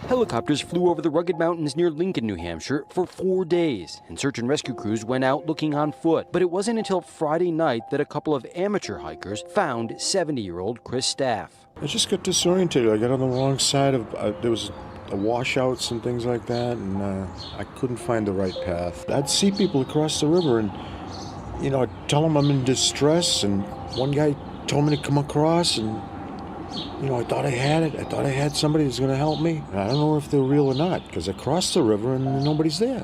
Helicopters flew over the rugged mountains near Lincoln, New Hampshire for 4 days, and search and rescue crews went out looking on foot. But it wasn't until Friday night that a couple of amateur hikers found 70-year-old Chris Staff. I just got disoriented. I got on the wrong side of, there was washouts and things like that, and I couldn't find the right path. I'd see people across the river and, I'd tell them I'm in distress, and one guy told me to come across, and I thought I had it. I thought I had somebody that's going to help me. I don't know if they're real or not, because I crossed the river and nobody's there.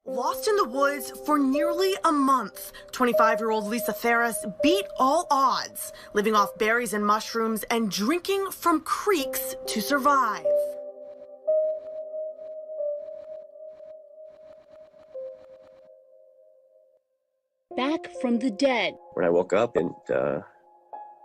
Lost in the woods for nearly a month, 25-year-old Lisa Theris beat all odds, living off berries and mushrooms and drinking from creeks to survive. Back from the dead. When I woke up and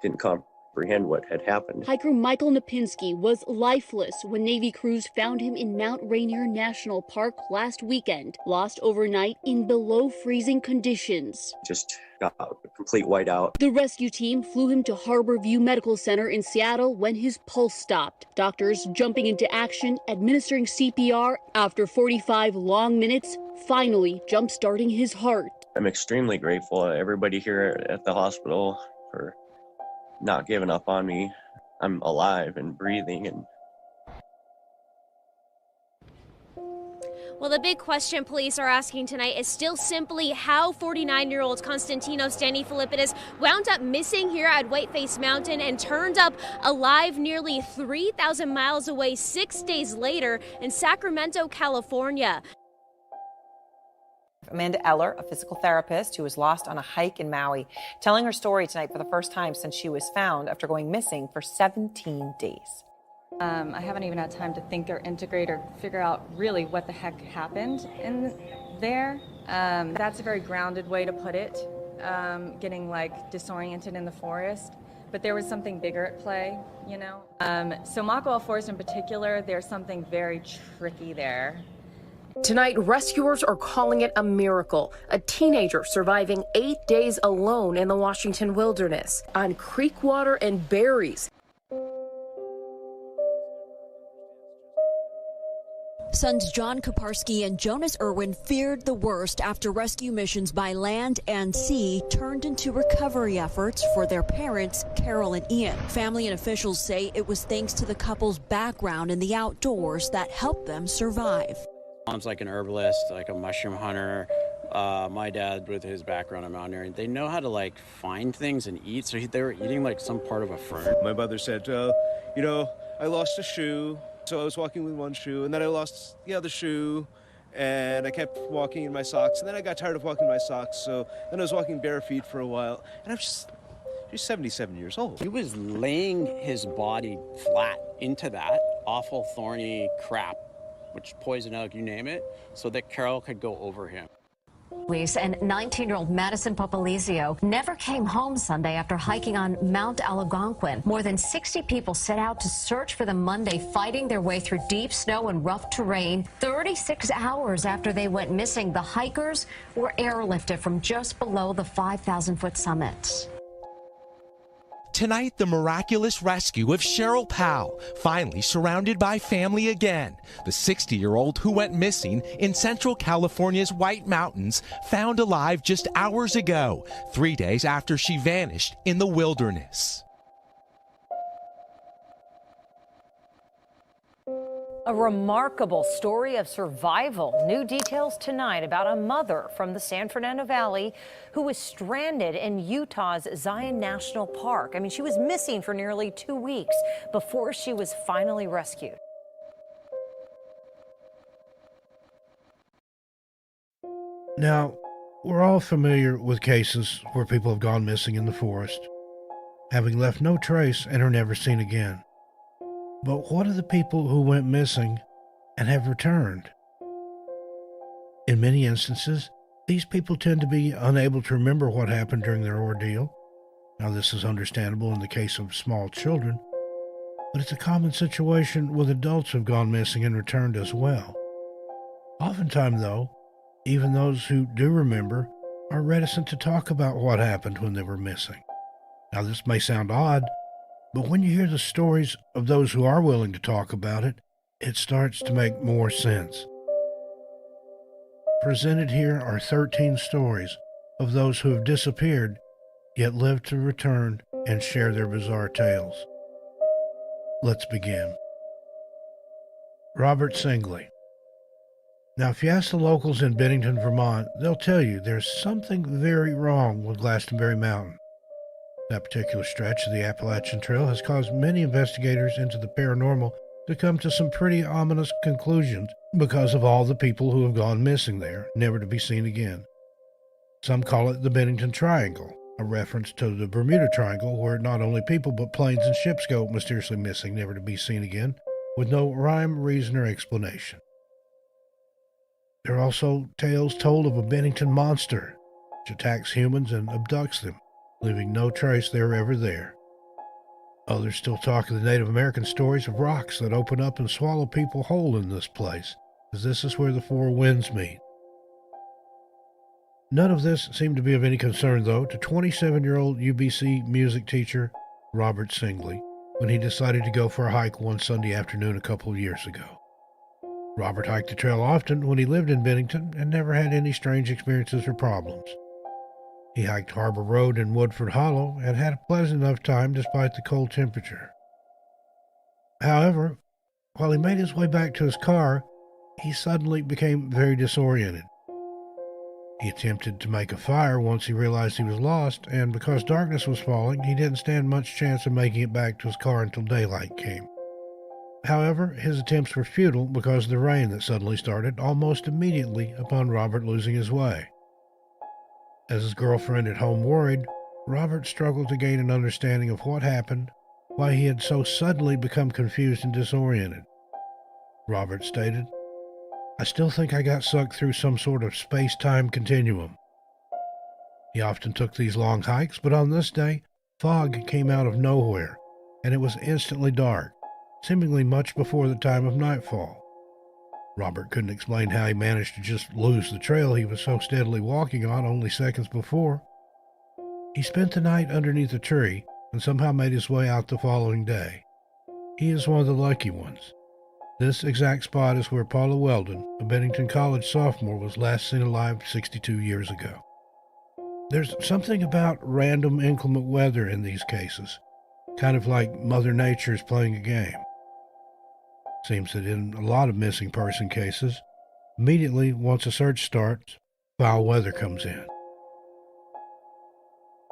didn't comprehend what had happened. Hiker Michael Napinski was lifeless when Navy crews found him in Mount Rainier National Park last weekend, lost overnight in below freezing conditions. Just got a complete whiteout. The rescue team flew him to Harborview Medical Center in Seattle when his pulse stopped. Doctors jumping into action, administering CPR after 45 long minutes, finally jump-starting his heart. I'm extremely grateful to everybody here at the hospital for not giving up on me. I'm alive and breathing. And well, the big question police are asking tonight is still simply how 49-year-old Constantinos Stanifilippidis wound up missing here at Whiteface Mountain and turned up alive nearly 3,000 miles away 6 days later in Sacramento, California. Amanda Eller, a physical therapist who was lost on a hike in Maui, telling her story tonight for the first time since she was found after going missing for 17 days. I haven't even had time to think or integrate or figure out really what the heck happened in there. That's a very grounded way to put it, getting disoriented in the forest. But there was something bigger at play, So Makawao Forest in particular, there's something very tricky there. Tonight, rescuers are calling it a miracle. A teenager surviving 8 days alone in the Washington wilderness on creek water and berries. Sons John Koparski and Jonas Irwin feared the worst after rescue missions by land and sea turned into recovery efforts for their parents, Carol and Ian. Family and officials say it was thanks to the couple's background in the outdoors that helped them survive. Mom's like an herbalist, like a mushroom hunter. My dad, with his background in mountaineering, they know how to find things and eat. So they were eating some part of a fern. My mother said, I lost a shoe, so I was walking with one shoe, and then I lost the other shoe, and I kept walking in my socks, and then I got tired of walking in my socks, so then I was walking bare feet for a while, and she's 77 years old. He was laying his body flat into that awful thorny crap, which poison oak, you name it, so that Carol could go over him. Police and 19-year-old Madison Papalizio never came home Sunday after hiking on Mount Algonquin. More than 60 people set out to search for them Monday, fighting their way through deep snow and rough terrain. 36 hours after they went missing, the hikers were airlifted from just below the 5,000-foot summit. Tonight, the miraculous rescue of Cheryl Pal, finally surrounded by family again. The 60-year-old who went missing in Central California's White Mountains, found alive just hours ago, 3 days after she vanished in the wilderness. A remarkable story of survival. New details tonight about a mother from the San Fernando Valley who was stranded in Utah's Zion National Park. I mean, she was missing for nearly 2 weeks before she was finally rescued. Now, we're all familiar with cases where people have gone missing in the forest, having left no trace and are never seen again. But what of the people who went missing and have returned? In many instances, these people tend to be unable to remember what happened during their ordeal. Now, this is understandable in the case of small children. but it's a common situation with adults who've gone missing and returned as well. Oftentimes, though, even those who do remember are reticent to talk about what happened when they were missing. Now, this may sound odd, but when you hear the stories of those who are willing to talk about it, it starts to make more sense. Presented here are 13 stories of those who have disappeared, yet lived to return and share their bizarre tales. Let's begin. Robert Singley. Now, if you ask the locals in Bennington, Vermont, they'll tell you there's something very wrong with Glastonbury Mountain. That particular stretch of the Appalachian Trail has caused many investigators into the paranormal to come to some pretty ominous conclusions because of all the people who have gone missing there, never to be seen again. Some call it the Bennington Triangle, a reference to the Bermuda Triangle, where not only people but planes and ships go mysteriously missing, never to be seen again, with no rhyme, reason, or explanation. There are also tales told of a Bennington monster, which attacks humans and abducts them, leaving no trace they were ever there. Others still talk of the Native American stories of rocks that open up and swallow people whole in this place, as this is where the four winds meet. None of this seemed to be of any concern, though, to 27-year-old UBC music teacher Robert Singley when he decided to go for a hike one Sunday afternoon a couple of years ago. Robert hiked the trail often when he lived in Bennington and never had any strange experiences or problems. He hiked Harbor Road in Woodford Hollow and had a pleasant enough time despite the cold temperature. However, while he made his way back to his car, he suddenly became very disoriented. He attempted to make a fire once he realized he was lost, and because darkness was falling, he didn't stand much chance of making it back to his car until daylight came. However, his attempts were futile because of the rain that suddenly started almost immediately upon Robert losing his way. As his girlfriend at home worried, Robert struggled to gain an understanding of what happened, why he had so suddenly become confused and disoriented. Robert stated, "I still think I got sucked through some sort of space-time continuum." He often took these long hikes, but on this day, fog came out of nowhere, and it was instantly dark, seemingly much before the time of nightfall. Robert couldn't explain how he managed to just lose the trail he was so steadily walking on only seconds before. He spent the night underneath a tree and somehow made his way out the following day. He is one of the lucky ones. This exact spot is where Paula Weldon, a Bennington College sophomore, was last seen alive 62 years ago. There's something about random inclement weather in these cases, kind of like Mother Nature is playing a game. Seems that in a lot of missing person cases, immediately once a search starts, foul weather comes in.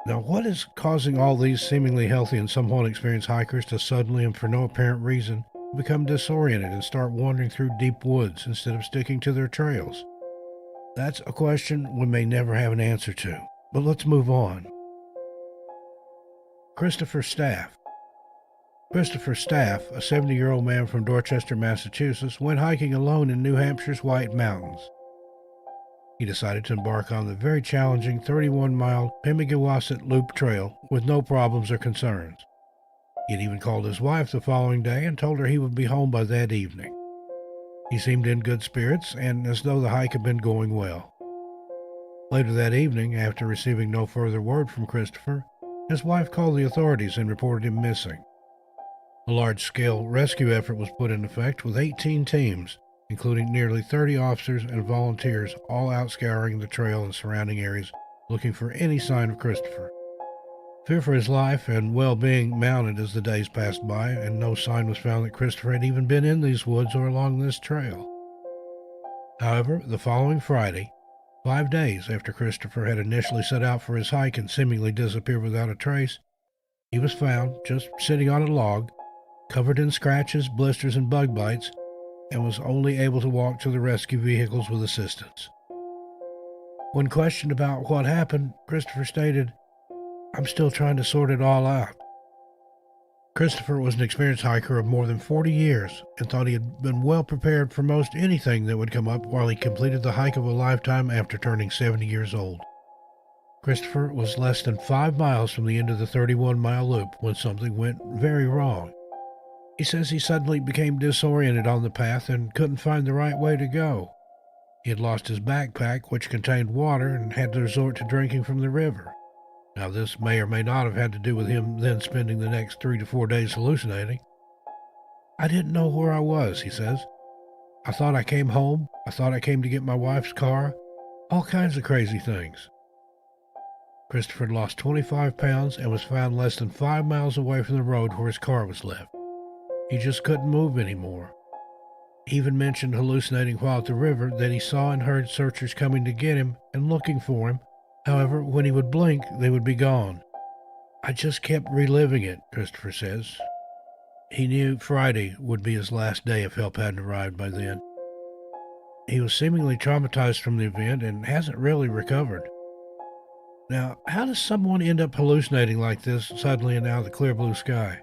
Now, what is causing all these seemingly healthy and somewhat experienced hikers to suddenly and for no apparent reason become disoriented and start wandering through deep woods instead of sticking to their trails? That's a question we may never have an answer to, but let's move on. Christopher Staff. Christopher Staff, a 70-year-old man from Dorchester, Massachusetts, went hiking alone in New Hampshire's White Mountains. He decided to embark on the very challenging 31-mile Pemigewasset Loop Trail with no problems or concerns. He had even called his wife the following day and told her he would be home by that evening. He seemed in good spirits and as though the hike had been going well. Later that evening, after receiving no further word from Christopher, his wife called the authorities and reported him missing. A large-scale rescue effort was put in effect with 18 teams, including nearly 30 officers and volunteers, all out scouring the trail and surrounding areas looking for any sign of Christopher. Fear for his life and well-being mounted as the days passed by, and no sign was found that Christopher had even been in these woods or along this trail. However, the following Friday, 5 days after Christopher had initially set out for his hike and seemingly disappeared without a trace, he was found just sitting on a log, covered in scratches, blisters, and bug bites, and was only able to walk to the rescue vehicles with assistance. When questioned about what happened, Christopher stated, "I'm still trying to sort it all out." Christopher was an experienced hiker of more than 40 years and thought he had been well prepared for most anything that would come up while he completed the hike of a lifetime after turning 70 years old. Christopher was less than 5 miles from the end of the 31-mile loop when something went very wrong. He says he suddenly became disoriented on the path and couldn't find the right way to go. He had lost his backpack, which contained water, and had to resort to drinking from the river. Now, this may or may not have had to do with him then spending the next 3 to 4 days hallucinating. I didn't know where I was, he says. I thought I came home. I thought I came to get my wife's car. All kinds of crazy things. Christopher had lost 25 pounds and was found less than 5 miles away from the road where his car was left. He just couldn't move anymore. He even mentioned hallucinating while at the river that he saw and heard searchers coming to get him and looking for him. However, when he would blink, they would be gone. I just kept reliving it, Christopher says. He knew Friday would be his last day if help hadn't arrived by then. He was seemingly traumatized from the event and hasn't really recovered. Now, how does someone end up hallucinating like this suddenly and out of the clear blue sky?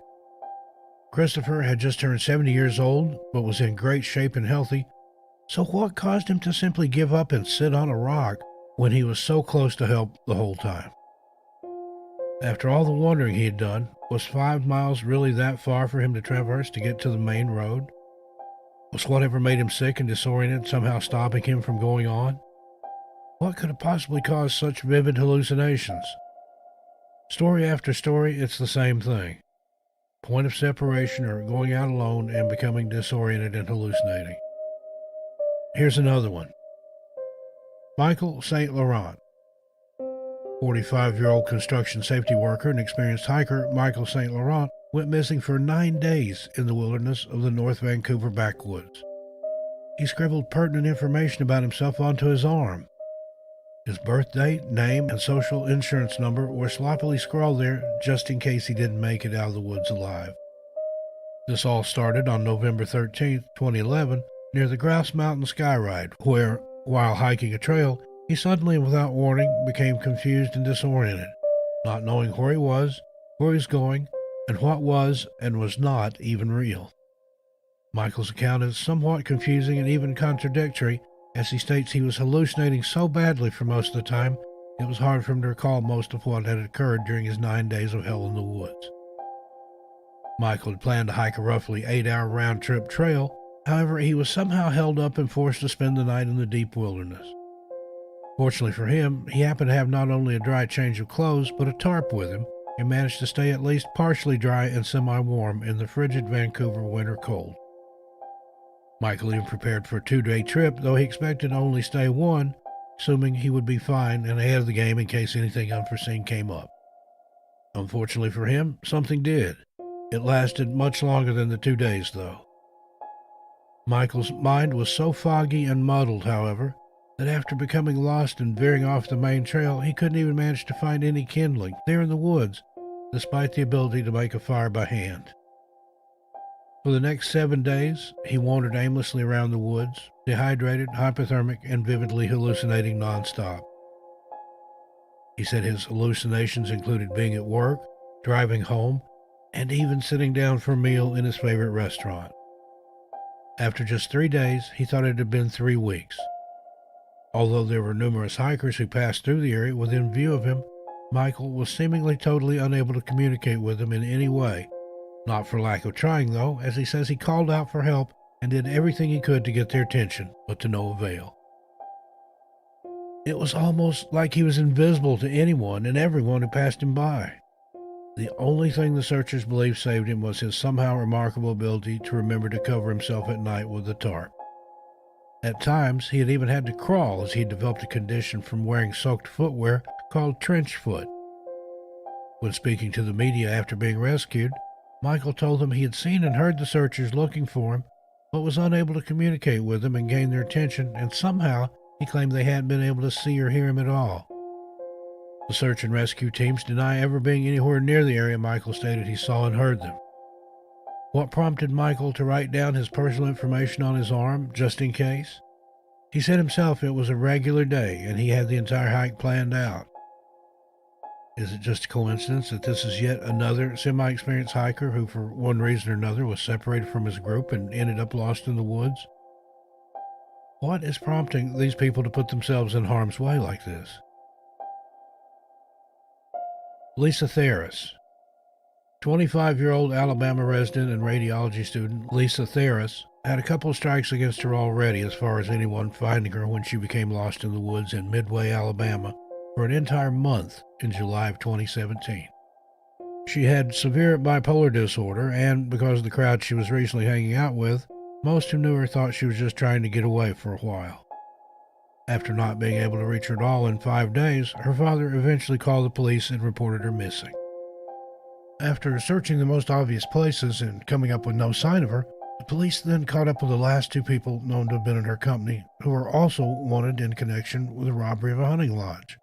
Christopher had just turned 70 years old, but was in great shape and healthy, so what caused him to simply give up and sit on a rock when he was so close to help the whole time? After all the wandering he had done, was 5 miles really that far for him to traverse to get to the main road? Was whatever made him sick and disoriented somehow stopping him from going on? What could have possibly caused such vivid hallucinations? Story after story, it's the same thing. Point of separation or going out alone and becoming disoriented and hallucinating. Here's another one. Michael St. Laurent. 45-year-old construction safety worker and experienced hiker Michael St. Laurent went missing for 9 days in the wilderness of the North Vancouver backwoods. He scribbled pertinent information about himself onto his arm. His birth date, name, and social insurance number were sloppily scrawled there just in case he didn't make it out of the woods alive. This all started on November 13, 2011, near the Grouse Mountain Sky Ride, where, while hiking a trail, he suddenly and without warning became confused and disoriented, not knowing where he was going, and what was and was not even real. Michael's account is somewhat confusing and even contradictory, as he states he was hallucinating so badly for most of the time, it was hard for him to recall most of what had occurred during his 9 days of hell in the woods. Michael had planned to hike a roughly 8-hour round-trip trail. However, he was somehow held up and forced to spend the night in the deep wilderness. Fortunately for him, he happened to have not only a dry change of clothes, but a tarp with him, and managed to stay at least partially dry and semi-warm in the frigid Vancouver winter cold. Michael even prepared for a 2-day trip, though he expected to only stay one, assuming he would be fine and ahead of the game in case anything unforeseen came up. Unfortunately for him, something did. It lasted much longer than the 2 days, though. Michael's mind was so foggy and muddled, however, that after becoming lost and veering off the main trail, he couldn't even manage to find any kindling there in the woods, despite the ability to make a fire by hand. For the next 7 days, he wandered aimlessly around the woods, dehydrated, hypothermic, and vividly hallucinating nonstop. He said his hallucinations included being at work, driving home, and even sitting down for a meal in his favorite restaurant. After just 3 days, he thought it had been 3 weeks. Although there were numerous hikers who passed through the area within view of him, Michael was seemingly totally unable to communicate with them in any way. Not for lack of trying, though, as he says he called out for help and did everything he could to get their attention, but to no avail. It was almost like he was invisible to anyone and everyone who passed him by. The only thing the searchers believed saved him was his somehow remarkable ability to remember to cover himself at night with a tarp. At times, he had even had to crawl as he had developed a condition from wearing soaked footwear called trench foot. When speaking to the media after being rescued, Michael told them he had seen and heard the searchers looking for him, but was unable to communicate with them and gain their attention, and somehow he claimed they hadn't been able to see or hear him at all. The search and rescue teams deny ever being anywhere near the area Michael stated he saw and heard them. What prompted Michael to write down his personal information on his arm, just in case? He said himself it was a regular day and he had the entire hike planned out. Is it just a coincidence that this is yet another semi-experienced hiker who, for one reason or another, was separated from his group and ended up lost in the woods? What is prompting these people to put themselves in harm's way like this? Lisa Theris. 25-year-old Alabama resident and radiology student Lisa Theris had a couple of strikes against her already as far as anyone finding her when she became lost in the woods in Midway, Alabama for an entire month in July of 2017. She had severe bipolar disorder, and because of the crowd she was recently hanging out with, most who knew her thought she was just trying to get away for a while. After not being able to reach her at all in 5 days, her father eventually called the police and reported her missing. After searching the most obvious places and coming up with no sign of her, the police then caught up with the last 2 people known to have been in her company, who were also wanted in connection with the robbery of a hunting lodge.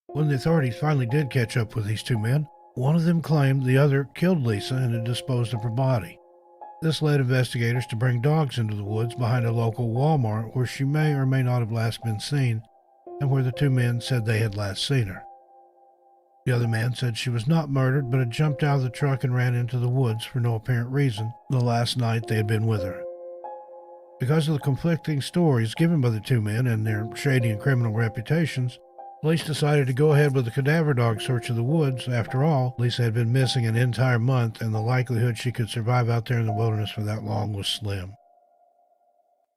When the authorities finally did catch up with these 2 men, one of them claimed the other killed Lisa and had disposed of her body. This led investigators to bring dogs into the woods behind a local Walmart where she may or may not have last been seen, and where the 2 men said they had last seen her. The other man said she was not murdered, but had jumped out of the truck and ran into the woods for no apparent reason the last night they had been with her. Because of the conflicting stories given by the 2 men and their shady and criminal reputations, police decided to go ahead with the cadaver dog search of the woods. After all, Lisa had been missing an entire month, and the likelihood she could survive out there in the wilderness for that long was slim.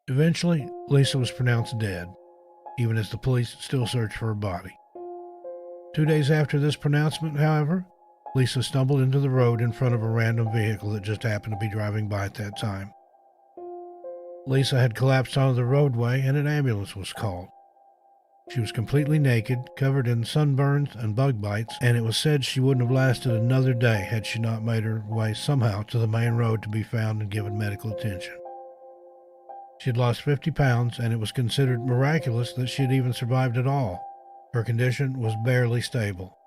Eventually, Lisa was pronounced dead, even as the police still searched for her body. 2 days after this pronouncement, however, Lisa stumbled into the road in front of a random vehicle that just happened to be driving by at that time. Lisa had collapsed onto the roadway and an ambulance was called. She was completely naked, covered in sunburns and bug bites, and it was said she wouldn't have lasted another day had she not made her way somehow to the main road to be found and given medical attention. She had lost 50 pounds, and it was considered miraculous that she had even survived at all. Her condition was barely stable.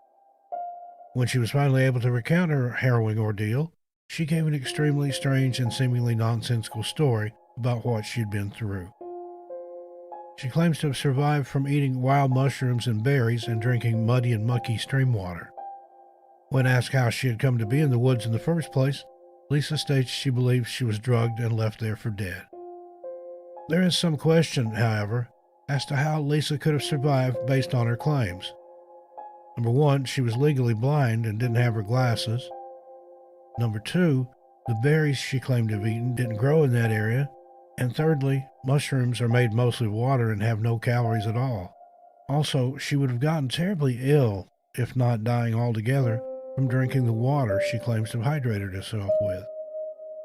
When she was finally able to recount her harrowing ordeal, she gave an extremely strange and seemingly nonsensical story about what she'd been through. She claims to have survived from eating wild mushrooms and berries and drinking muddy and mucky stream water. When asked how she had come to be in the woods in the first place, Lisa states she believes she was drugged and left there for dead. There is some question, however, as to how Lisa could have survived based on her claims. Number 1, she was legally blind and didn't have her glasses. Number 2, the berries she claimed to have eaten didn't grow in that area. And thirdly, mushrooms are made mostly of water and have no calories at all. Also, she would have gotten terribly ill, if not dying altogether, from drinking the water she claims to have hydrated herself with.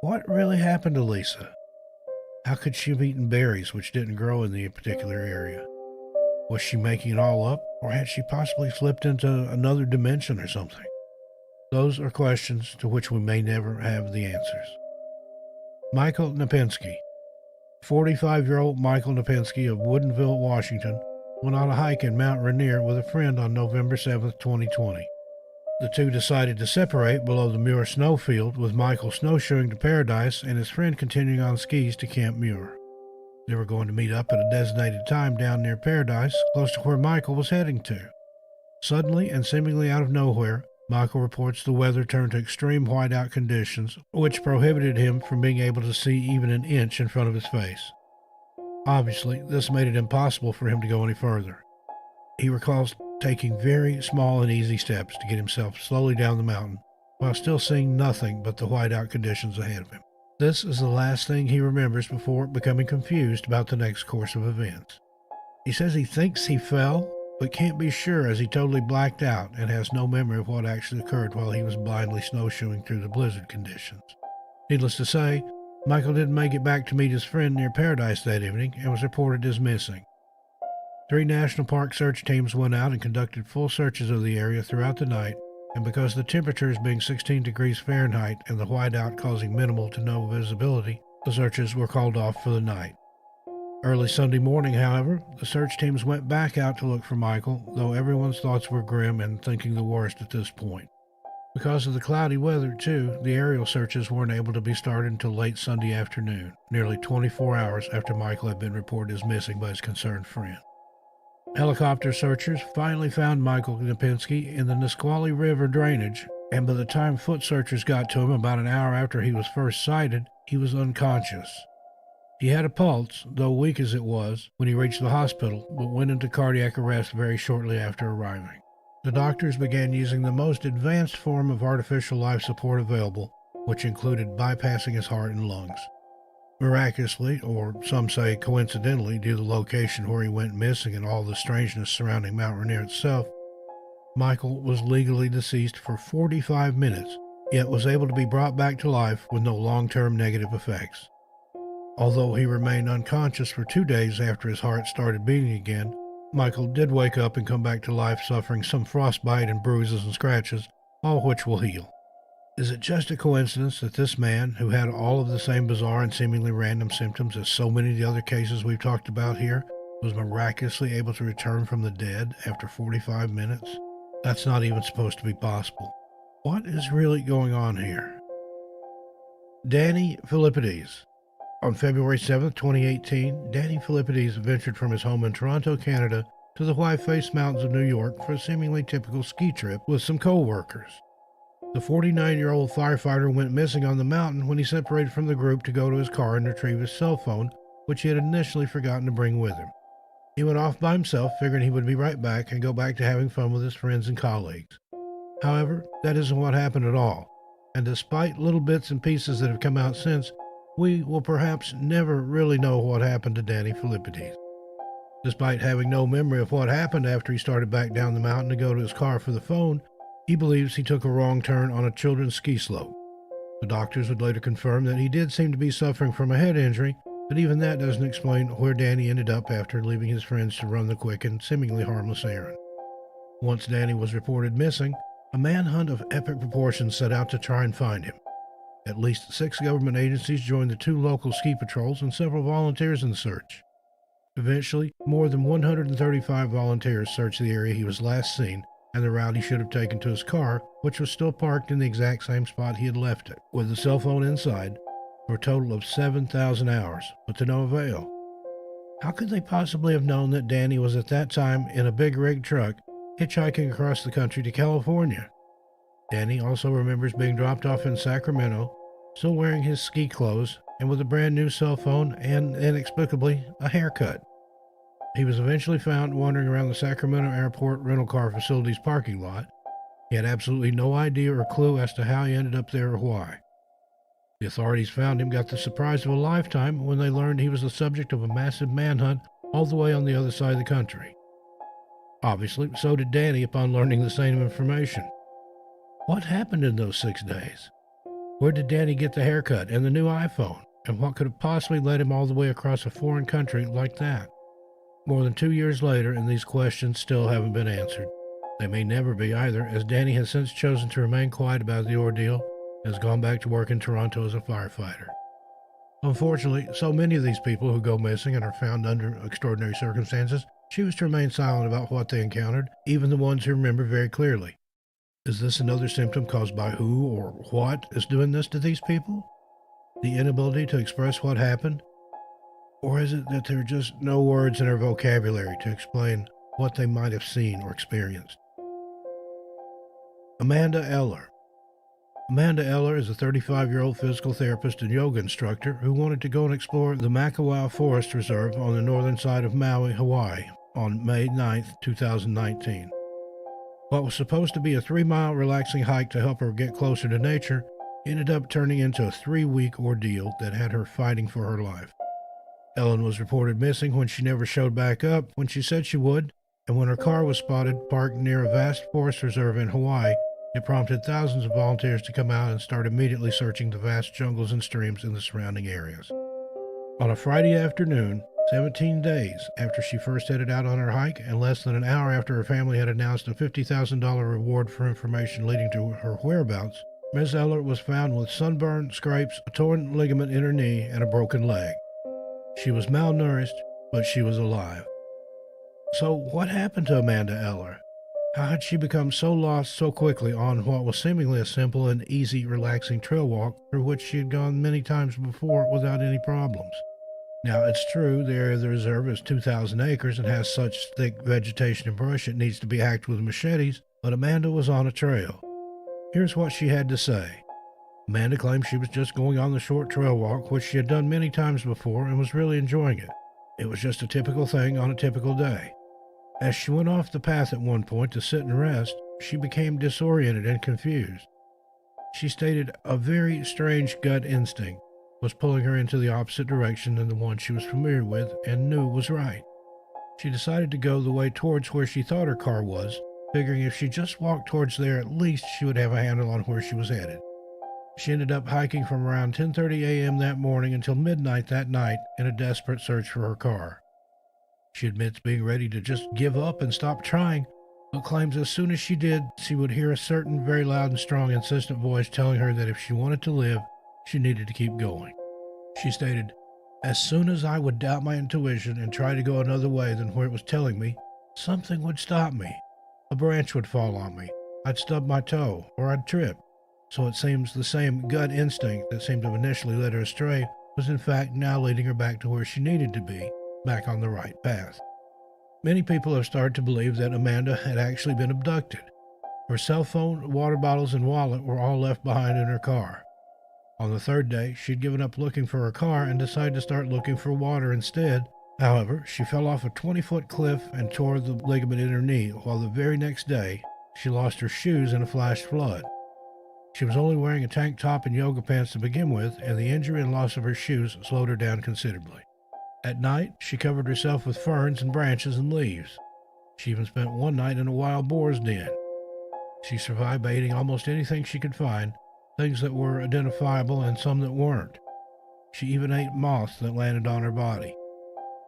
What really happened to Lisa? How could she have eaten berries which didn't grow in the particular area? Was she making it all up, or had she possibly slipped into another dimension or something? Those are questions to which we may never have the answers. Michael Napinski. 45-year-old Michael Napinski of Woodinville, Washington, went on a hike in Mount Rainier with a friend on November 7, 2020. The 2 decided to separate below the Muir snowfield, with Michael snowshoeing to Paradise and his friend continuing on skis to Camp Muir. They were going to meet up at a designated time down near Paradise, close to where Michael was heading to. Suddenly and seemingly out of nowhere, Michael reports the weather turned to extreme whiteout conditions, which prohibited him from being able to see even an inch in front of his face. Obviously, this made it impossible for him to go any further. He recalls taking very small and easy steps to get himself slowly down the mountain, while still seeing nothing but the whiteout conditions ahead of him. This is the last thing he remembers before becoming confused about the next course of events. He says he thinks he fell, but can't be sure as he totally blacked out and has no memory of what actually occurred while he was blindly snowshoeing through the blizzard conditions. Needless to say, Michael didn't make it back to meet his friend near Paradise that evening and was reported as missing. 3 National Park search teams went out and conducted full searches of the area throughout the night, and because the temperatures being 16 degrees Fahrenheit and the whiteout causing minimal to no visibility, the searches were called off for the night. Early Sunday morning, however, the search teams went back out to look for Michael, though everyone's thoughts were grim and thinking the worst at this point. Because of the cloudy weather, too, the aerial searches weren't able to be started until late Sunday afternoon, nearly 24 hours after Michael had been reported as missing by his concerned friend. Helicopter searchers finally found Michael Napinski in the Nisqually River drainage, and by the time foot searchers got to him about an hour after he was first sighted, he was unconscious. He had a pulse, though weak as it was, when he reached the hospital, but went into cardiac arrest very shortly after arriving. the doctors began using the most advanced form of artificial life support available, which included bypassing his heart and lungs. Miraculously, or some say coincidentally due to the location where he went missing and all the strangeness surrounding Mount Rainier itself, Michael was legally deceased for 45 minutes, yet was able to be brought back to life with no long-term negative effects. Although he remained unconscious for 2 days after his heart started beating again, Michael did wake up and come back to life suffering some frostbite and bruises and scratches, all of which will heal. Is it just a coincidence that this man, who had all of the same bizarre and seemingly random symptoms as so many of the other cases we've talked about here, was miraculously able to return from the dead after 45 minutes? That's not even supposed to be possible. What is really going on here? Danny Philippides. On February 7, 2018, Danny Philippides ventured from his home in Toronto, Canada, to the White-Faced Mountains of New York for a seemingly typical ski trip with some co-workers. The 49-year-old firefighter went missing on the mountain when he separated from the group to go to his car and retrieve his cell phone, which he had initially forgotten to bring with him. He went off by himself, figuring he would be right back and go back to having fun with his friends and colleagues. However, that isn't what happened at all, and despite little bits and pieces that have come out since, we will perhaps never really know what happened to Danny Philippides. Despite having no memory of what happened after he started back down the mountain to go to his car for the phone, he believes he took a wrong turn on a children's ski slope. The doctors would later confirm that he did seem to be suffering from a head injury, but even that doesn't explain where Danny ended up after leaving his friends to run the quick and seemingly harmless errand. Once Danny was reported missing, a manhunt of epic proportions set out to try and find him. At least 6 government agencies joined the 2 local ski patrols and several volunteers in the search. Eventually, more than 135 volunteers searched the area he was last seen and the route he should have taken to his car, which was still parked in the exact same spot he had left it, with the cell phone inside, for a total of 7,000 hours, but to no avail. How could they possibly have known that Danny was at that time in a big rig truck hitchhiking across the country to California? Danny also remembers being dropped off in Sacramento, still wearing his ski clothes and with a brand new cell phone and, inexplicably, a haircut. He was eventually found wandering around the Sacramento Airport rental car facility's parking lot. He had absolutely no idea or clue as to how he ended up there or why. The authorities found him got the surprise of a lifetime when they learned he was the subject of a massive manhunt all the way on the other side of the country. Obviously, so did Danny upon learning the same information. What happened in those 6 days? Where did Danny get the haircut and the new iPhone? And what could have possibly led him all the way across a foreign country like that? More than 2 years later, and these questions still haven't been answered. They may never be either, as Danny has since chosen to remain quiet about the ordeal and has gone back to work in Toronto as a firefighter. Unfortunately, so many of these people who go missing and are found under extraordinary circumstances choose to remain silent about what they encountered, even the ones who remember very clearly. Is this another symptom caused by who or what is doing this to these people? The inability to express what happened? Or is it that there are just no words in our vocabulary to explain what they might have seen or experienced? Amanda Eller. Amanda Eller is a 35-year-old physical therapist and yoga instructor who wanted to go and explore the Makawao Forest Reserve on the northern side of Maui, Hawaii on May 9, 2019. What was supposed to be a 3-mile relaxing hike to help her get closer to nature ended up turning into a 3-week ordeal that had her fighting for her life. Ellen was reported missing when she never showed back up when she said she would, and when her car was spotted parked near a vast forest reserve in Hawaii, it prompted thousands of volunteers to come out and start immediately searching the vast jungles and streams in the surrounding areas. On a Friday afternoon, 17 days after she first headed out on her hike, and less than an hour after her family had announced a $50,000 reward for information leading to her whereabouts, Ms. Eller was found with sunburn, scrapes, a torn ligament in her knee, and a broken leg. She was malnourished, but she was alive. So what happened to Amanda Eller? How had she become so lost so quickly on what was seemingly a simple and easy, relaxing trail walk through which she had gone many times before without any problems? Now, it's true the area of the reserve is 2,000 acres and has such thick vegetation and brush it needs to be hacked with machetes, but Amanda was on a trail. Here's what she had to say. Amanda claimed she was just going on the short trail walk, which she had done many times before and was really enjoying it. It was just a typical thing on a typical day. As she went off the path at one point to sit and rest, she became disoriented and confused. She stated a very strange gut instinct was pulling her into the opposite direction than the one she was familiar with and knew was right. She decided to go the way towards where she thought her car was, figuring if she just walked towards there, at least she would have a handle on where she was headed. She ended up hiking from around 10:30 a.m. that morning until midnight that night in a desperate search for her car. She admits being ready to just give up and stop trying, but claims as soon as she did, she would hear a certain very loud and strong insistent voice telling her that if she wanted to live, she needed to keep going. She stated, "As soon as I would doubt my intuition and try to go another way than where it was telling me, something would stop me. A branch would fall on me, I'd stub my toe, or I'd trip. So it seems the same gut instinct that seemed to have initially led her astray was in fact now leading her back to where she needed to be, back on the right path." Many people have started to believe that Amanda had actually been abducted. Her cell phone, water bottles, and wallet were all left behind in her car. On the third day, she'd given up looking for her car and decided to start looking for water instead. However, she fell off a 20-foot cliff and tore the ligament in her knee, while the very next day, she lost her shoes in a flash flood. She was only wearing a tank top and yoga pants to begin with, and the injury and loss of her shoes slowed her down considerably. At night, she covered herself with ferns and branches and leaves. She even spent one night in a wild boar's den. She survived by eating almost anything she could find, things that were identifiable and some that weren't. She even ate moths that landed on her body.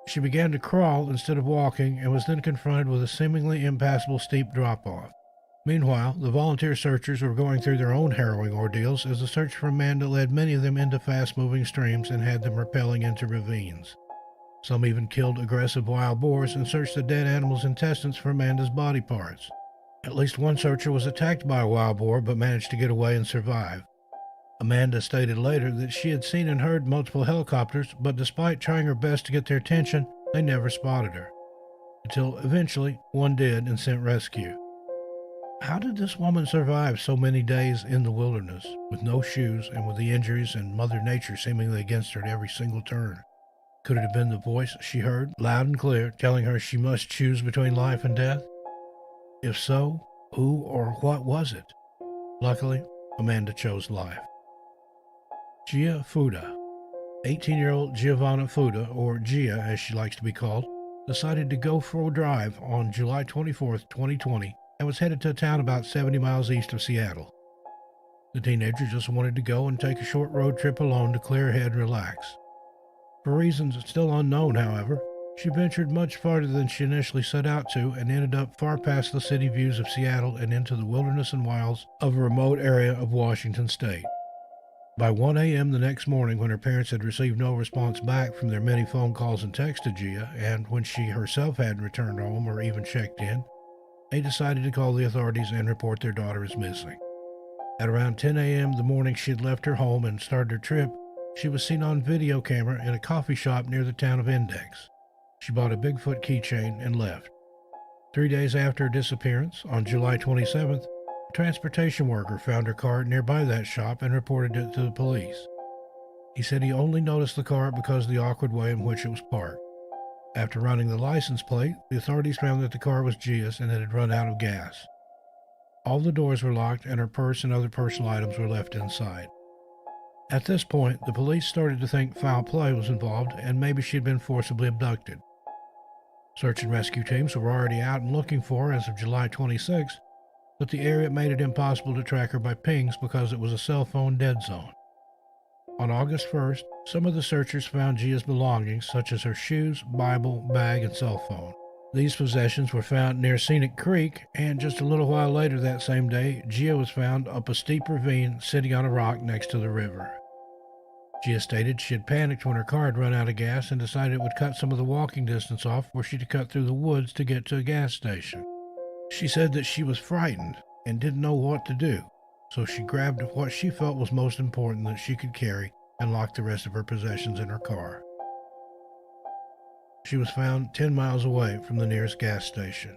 She began to crawl instead of walking and was then confronted with a seemingly impassable steep drop-off. Meanwhile, the volunteer searchers were going through their own harrowing ordeals as the search for Amanda led many of them into fast-moving streams and had them rappelling into ravines. Some even killed aggressive wild boars and searched the dead animals' intestines for Amanda's body parts. At least one searcher was attacked by a wild boar but managed to get away and survive. Amanda stated later that she had seen and heard multiple helicopters, but despite trying her best to get their attention, they never spotted her. Until eventually, one did and sent rescue. How did this woman survive so many days in the wilderness, with no shoes and with the injuries and Mother Nature seemingly against her at every single turn? Could it have been the voice she heard, loud and clear, telling her she must choose between life and death? If so, who or what was it? Luckily, Amanda chose life. Gia Fuda. 18-year-old Giovanna Fuda, or Gia as she likes to be called, decided to go for a drive on July 24, 2020, and was headed to a town about 70 miles east of Seattle. The teenager just wanted to go and take a short road trip alone to clear her head and relax. For reasons still unknown, however, she ventured much farther than she initially set out to and ended up far past the city views of Seattle and into the wilderness and wilds of a remote area of Washington state. By 1 a.m. the next morning, when her parents had received no response back from their many phone calls and texts to Gia, and when she herself hadn't returned home or even checked in, they decided to call the authorities and report their daughter as missing. At around 10 a.m. the morning she had left her home and started her trip, she was seen on video camera in a coffee shop near the town of Index. She bought a Bigfoot keychain and left. 3 days after her disappearance, on July 27th, a transportation worker found her car nearby that shop and reported it to the police. He said he only noticed the car because of the awkward way in which it was parked. After running the license plate, the authorities found that the car was Gia's and it had run out of gas. All the doors were locked and her purse and other personal items were left inside. At this point, the police started to think foul play was involved and maybe she'd been forcibly abducted. Search and rescue teams were already out and looking for her as of July 26th, but the area made it impossible to track her by pings because it was a cell phone dead zone. On August 1st, some of the searchers found Gia's belongings, such as her shoes, Bible, bag, and cell phone. These possessions were found near Scenic Creek, and just a little while later that same day, Gia was found up a steep ravine sitting on a rock next to the river. Gia stated she had panicked when her car had run out of gas and decided it would cut some of the walking distance off where she'd cut through the woods to get to a gas station. She said that she was frightened and didn't know what to do, so she grabbed what she felt was most important that she could carry and locked the rest of her possessions in her car. She was found 10 miles away from the nearest gas station.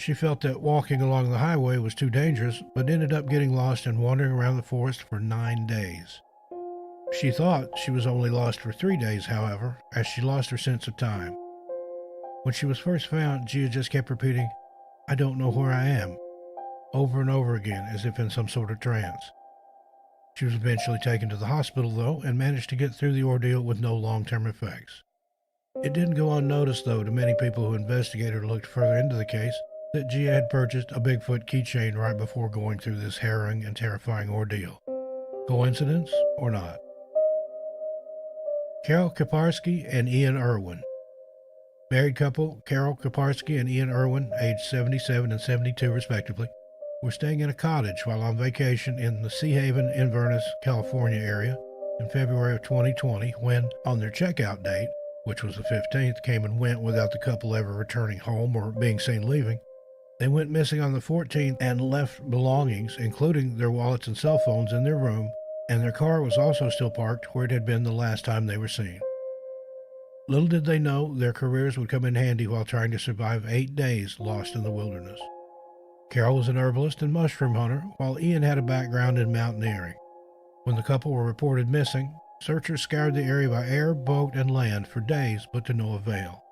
She felt that walking along the highway was too dangerous, but ended up getting lost and wandering around the forest for 9 days. She thought she was only lost for 3 days, however, as she lost her sense of time. When she was first found, Gia just kept repeating, "I don't know where I am," over and over again as if in some sort of trance. She was eventually taken to the hospital, though, and managed to get through the ordeal with no long-term effects. It didn't go unnoticed, though, to many people who investigated or looked further into the case, that Gia had purchased a Bigfoot keychain right before going through this harrowing and terrifying ordeal. Coincidence or not? Carol Kaparsky and Ian Irwin. Married couple Carol Kaparsky and Ian Irwin, aged 77 and 72 respectively, were staying in a cottage while on vacation in the Sea Haven, Inverness, California area in February of 2020 when, on their checkout date, which was the 15th, came and went without the couple ever returning home or being seen leaving. They went missing on the 14th and left belongings, including their wallets and cell phones, in their room, and their car was also still parked where it had been the last time they were seen. Little did they know their careers would come in handy while trying to survive 8 days lost in the wilderness. Carol was an herbalist and mushroom hunter, while Ian had a background in mountaineering. When the couple were reported missing, searchers scoured the area by air, boat, and land for days, but to no avail.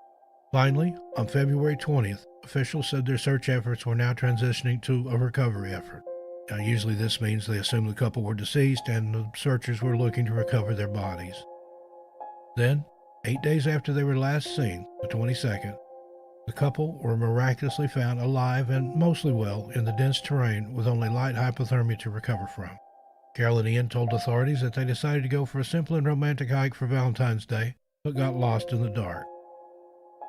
Finally, on February 20th, officials said their search efforts were now transitioning to a recovery effort. Now, usually this means they assume the couple were deceased and the searchers were looking to recover their bodies. Then, 8 days after they were last seen, the 22nd, the couple were miraculously found alive and mostly well in the dense terrain with only light hypothermia to recover from. Carol and Ian told authorities that they decided to go for a simple and romantic hike for Valentine's Day, but got lost in the dark.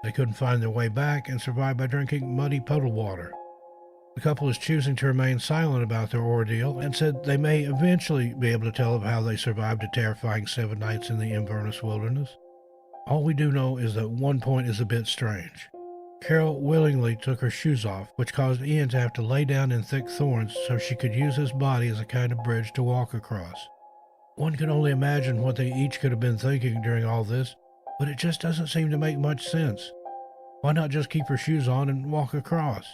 They couldn't find their way back and survived by drinking muddy puddle water. The couple is choosing to remain silent about their ordeal and said they may eventually be able to tell of how they survived a terrifying 7 nights in the Inverness wilderness. All we do know is that one point is a bit strange. Carol willingly took her shoes off, which caused Ian to have to lay down in thick thorns so she could use his body as a kind of bridge to walk across. One can only imagine what they each could have been thinking during all this, but it just doesn't seem to make much sense. Why not just keep her shoes on and walk across?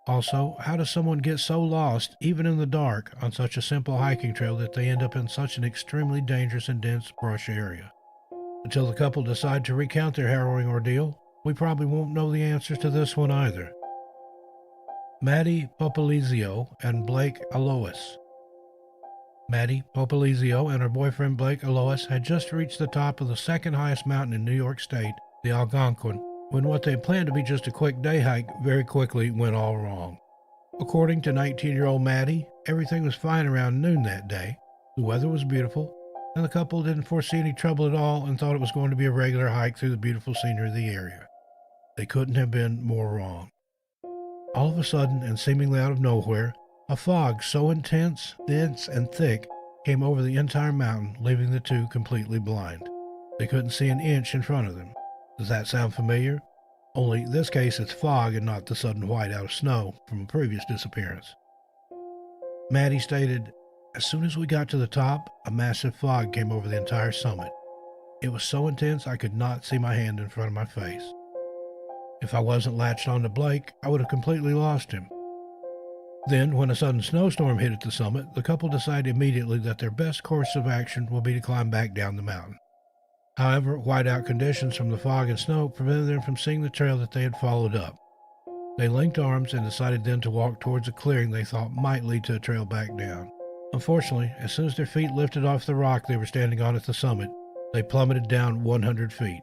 Also, how does someone get so lost, even in the dark, on such a simple hiking trail that they end up in such an extremely dangerous and dense brush area? Until the couple decide to recount their harrowing ordeal, we probably won't know the answers to this one either. Maddie Popolizio and Blake Alois. Maddie Popolizio and her boyfriend Blake Alois had just reached the top of the second highest mountain in New York State, the Algonquin, when what they planned to be just a quick day hike very quickly went all wrong. According to 19-year-old Maddie, everything was fine around noon that day. The weather was beautiful, and the couple didn't foresee any trouble at all and thought it was going to be a regular hike through the beautiful scenery of the area. They couldn't have been more wrong. All of a sudden, and seemingly out of nowhere, a fog so intense, dense, and thick came over the entire mountain, leaving the two completely blind. They couldn't see an inch in front of them. Does that sound familiar? Only in this case it's fog and not the sudden whiteout of snow from a previous disappearance. Maddie stated, "As soon as we got to the top, a massive fog came over the entire summit. It was so intense I could not see my hand in front of my face. If I wasn't latched onto Blake, I would have completely lost him." Then, when a sudden snowstorm hit at the summit, the couple decided immediately that their best course of action would be to climb back down the mountain. However, whiteout conditions from the fog and snow prevented them from seeing the trail that they had followed up. They linked arms and decided then to walk towards a clearing they thought might lead to a trail back down. Unfortunately, as soon as their feet lifted off the rock they were standing on at the summit, they plummeted down 100 feet.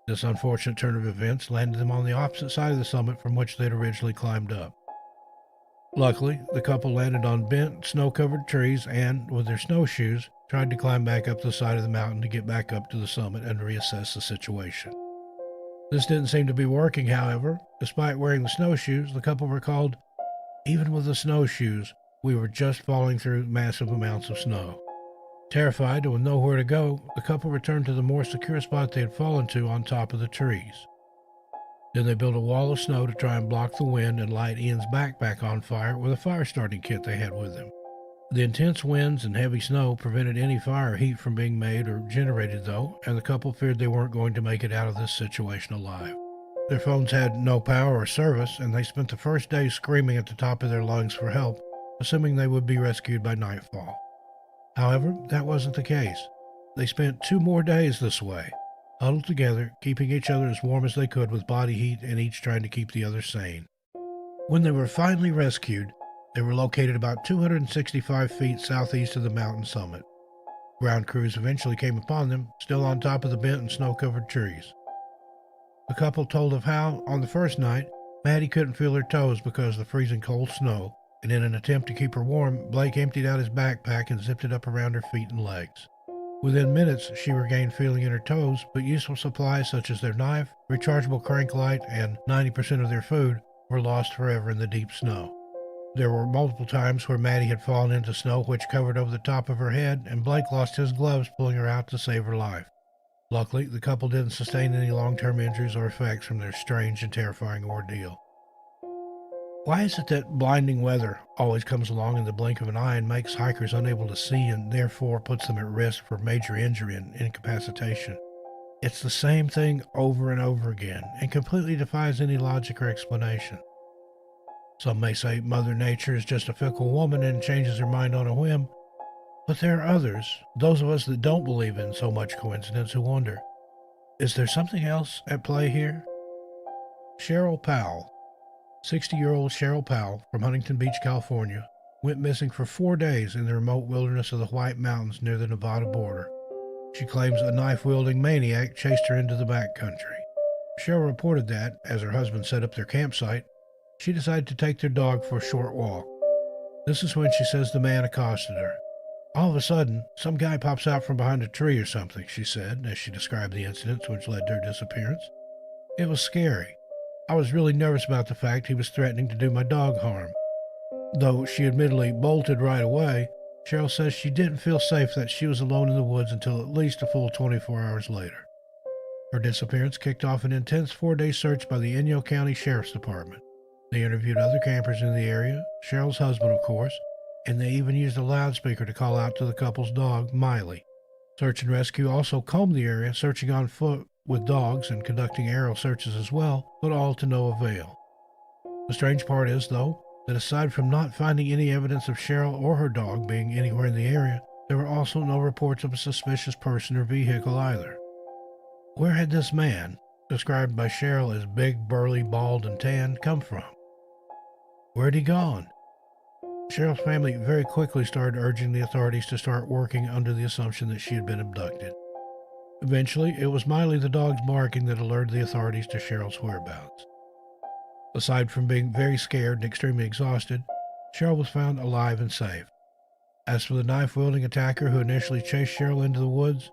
This unfortunate turn of events landed them on the opposite side of the summit from which they had originally climbed up. Luckily, the couple landed on bent, snow-covered trees and, with their snowshoes, tried to climb back up the side of the mountain to get back up to the summit and reassess the situation. This didn't seem to be working, however. Despite wearing the snowshoes, the couple recalled, "Even with the snowshoes, we were just falling through massive amounts of snow." Terrified and with nowhere to go, the couple returned to the more secure spot they had fallen to on top of the trees. Then they built a wall of snow to try and block the wind and light Ian's backpack on fire with a fire starting kit they had with them. The intense winds and heavy snow prevented any fire heat from being made or generated, though, and the couple feared they weren't going to make it out of this situation alive. Their phones had no power or service, and they spent the first day screaming at the top of their lungs for help, assuming they would be rescued by nightfall. However, that wasn't the case. They spent 2 more days this way, huddled together, keeping each other as warm as they could with body heat and each trying to keep the other sane. When they were finally rescued, they were located about 265 feet southeast of the mountain summit. Ground crews eventually came upon them, still on top of the bent and snow-covered trees. The couple told of how, on the first night, Maddie couldn't feel her toes because of the freezing cold snow, and in an attempt to keep her warm, Blake emptied out his backpack and zipped it up around her feet and legs. Within minutes, she regained feeling in her toes, but useful supplies such as their knife, rechargeable crank light, and 90% of their food were lost forever in the deep snow. There were multiple times where Maddie had fallen into snow which covered over the top of her head, and Blake lost his gloves pulling her out to save her life. Luckily, the couple didn't sustain any long-term injuries or effects from their strange and terrifying ordeal. Why is it that blinding weather always comes along in the blink of an eye and makes hikers unable to see and therefore puts them at risk for major injury and incapacitation? It's the same thing over and over again and completely defies any logic or explanation. Some may say Mother Nature is just a fickle woman and changes her mind on a whim, but there are others, those of us that don't believe in so much coincidence, who wonder, is there something else at play here? Cheryl Pal, 60-year-old Cheryl Pal from Huntington Beach, California, went missing for 4 days in the remote wilderness of the White Mountains near the Nevada border. She claims a knife-wielding maniac chased her into the backcountry. Cheryl reported that, as her husband set up their campsite, she decided to take their dog for a short walk. This is when she says the man accosted her. All of a sudden, some guy pops out from behind a tree or something, she said, as she described the incidents which led to her disappearance. It was scary. I was really nervous about the fact he was threatening to do my dog harm. Though she admittedly bolted right away, Cheryl says she didn't feel safe that she was alone in the woods until at least a full 24 hours later. Her disappearance kicked off an intense 4-day search by the Inyo County Sheriff's Department. They interviewed other campers in the area, Cheryl's husband, of course, and they even used a loudspeaker to call out to the couple's dog, Miley. Search and rescue also combed the area, searching on foot with dogs and conducting aerial searches as well, but all to no avail. The strange part is, though, that aside from not finding any evidence of Cheryl or her dog being anywhere in the area, there were also no reports of a suspicious person or vehicle either. Where had this man, described by Cheryl as big, burly, bald, and tan, come from? Where had he gone? Cheryl's family very quickly started urging the authorities to start working under the assumption that she had been abducted. Eventually, it was Miley the dog's barking that alerted the authorities to Cheryl's whereabouts. Aside from being very scared and extremely exhausted, Cheryl was found alive and safe. As for the knife-wielding attacker who initially chased Cheryl into the woods,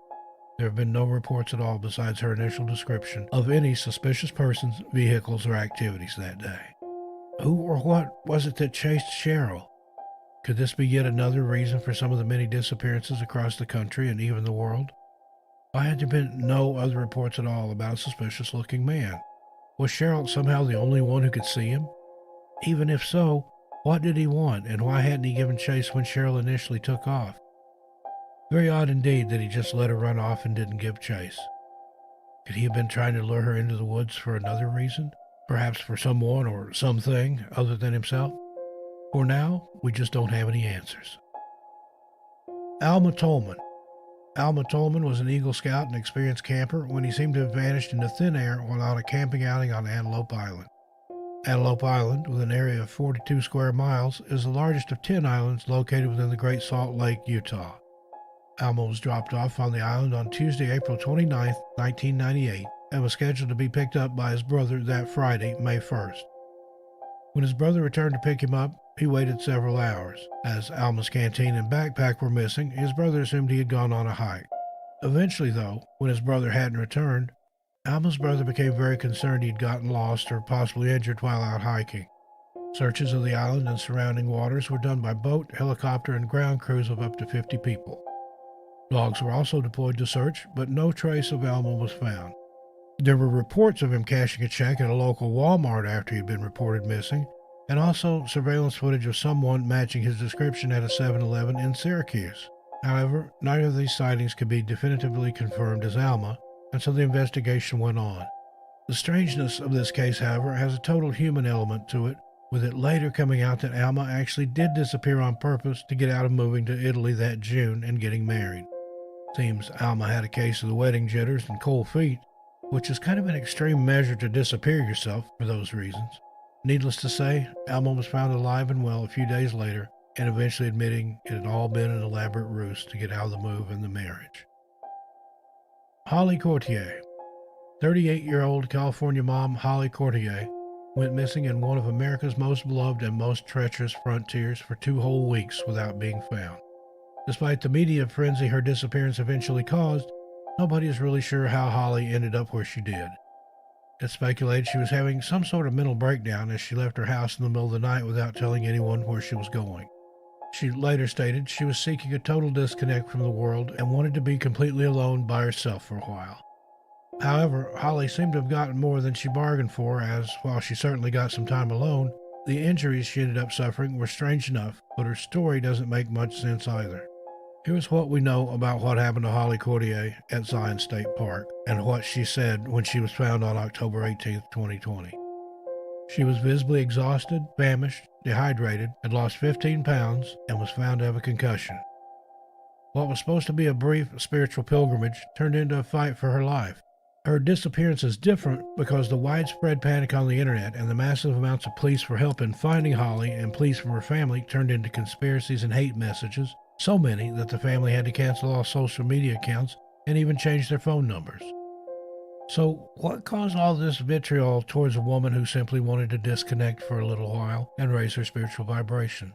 there have been no reports at all besides her initial description of any suspicious persons, vehicles, or activities that day. Who or what was it that chased Cheryl? Could this be yet another reason for some of the many disappearances across the country and even the world? Why had there been no other reports at all about a suspicious-looking man? Was Cheryl somehow the only one who could see him? Even if so, what did he want, and why hadn't he given chase when Cheryl initially took off? Very odd indeed that he just let her run off and didn't give chase. Could he have been trying to lure her into the woods for another reason? Perhaps for someone or something other than himself? For now, we just don't have any answers. Alma Tolman. Alma Tolman was an Eagle Scout and experienced camper when he seemed to have vanished into thin air while on a camping outing on Antelope Island. Antelope Island, with an area of 42 square miles, is the largest of 10 islands located within the Great Salt Lake, Utah. Alma was dropped off on the island on Tuesday, April 29, 1998, and was scheduled to be picked up by his brother that Friday, May 1st. When his brother returned to pick him up, he waited several hours. As Alma's canteen and backpack were missing, his brother assumed he had gone on a hike. Eventually, though, when his brother hadn't returned, Alma's brother became very concerned he'd gotten lost or possibly injured while out hiking. Searches of the island and surrounding waters were done by boat, helicopter, and ground crews of up to 50 people. Dogs were also deployed to search, but no trace of Alma was found. There were reports of him cashing a check at a local Walmart after he'd been reported missing, and also surveillance footage of someone matching his description at a 7-Eleven in Syracuse. However, neither of these sightings could be definitively confirmed as Alma, and so the investigation went on. The strangeness of this case, however, has a total human element to it, with it later coming out that Alma actually did disappear on purpose to get out of moving to Italy that June and getting married. Seems Alma had a case of the wedding jitters and cold feet, which is kind of an extreme measure to disappear yourself for those reasons. Needless to say, Alma was found alive and well a few days later, and eventually admitting it had all been an elaborate ruse to get out of the move and the marriage. Holly Courtier. 38-year-old California mom Holly Courtier went missing in one of America's most beloved and most treacherous frontiers for 2 whole weeks without being found. Despite the media frenzy her disappearance eventually caused, nobody is really sure how Holly ended up where she did. It's speculated she was having some sort of mental breakdown as she left her house in the middle of the night without telling anyone where she was going. She later stated she was seeking a total disconnect from the world and wanted to be completely alone by herself for a while. However, Holly seemed to have gotten more than she bargained for, as while she certainly got some time alone, the injuries she ended up suffering were strange enough, but her story doesn't make much sense either. Here's what we know about what happened to Holly Courtier at Zion State Park and what she said when she was found on October 18, 2020. She was visibly exhausted, famished, dehydrated, had lost 15 pounds, and was found to have a concussion. What was supposed to be a brief spiritual pilgrimage turned into a fight for her life. Her disappearance is different because the widespread panic on the internet and the massive amounts of pleas for help in finding Holly and pleas from her family turned into conspiracies and hate messages, so many that the family had to cancel all social media accounts and even change their phone numbers. So what caused all this vitriol towards a woman who simply wanted to disconnect for a little while and raise her spiritual vibration?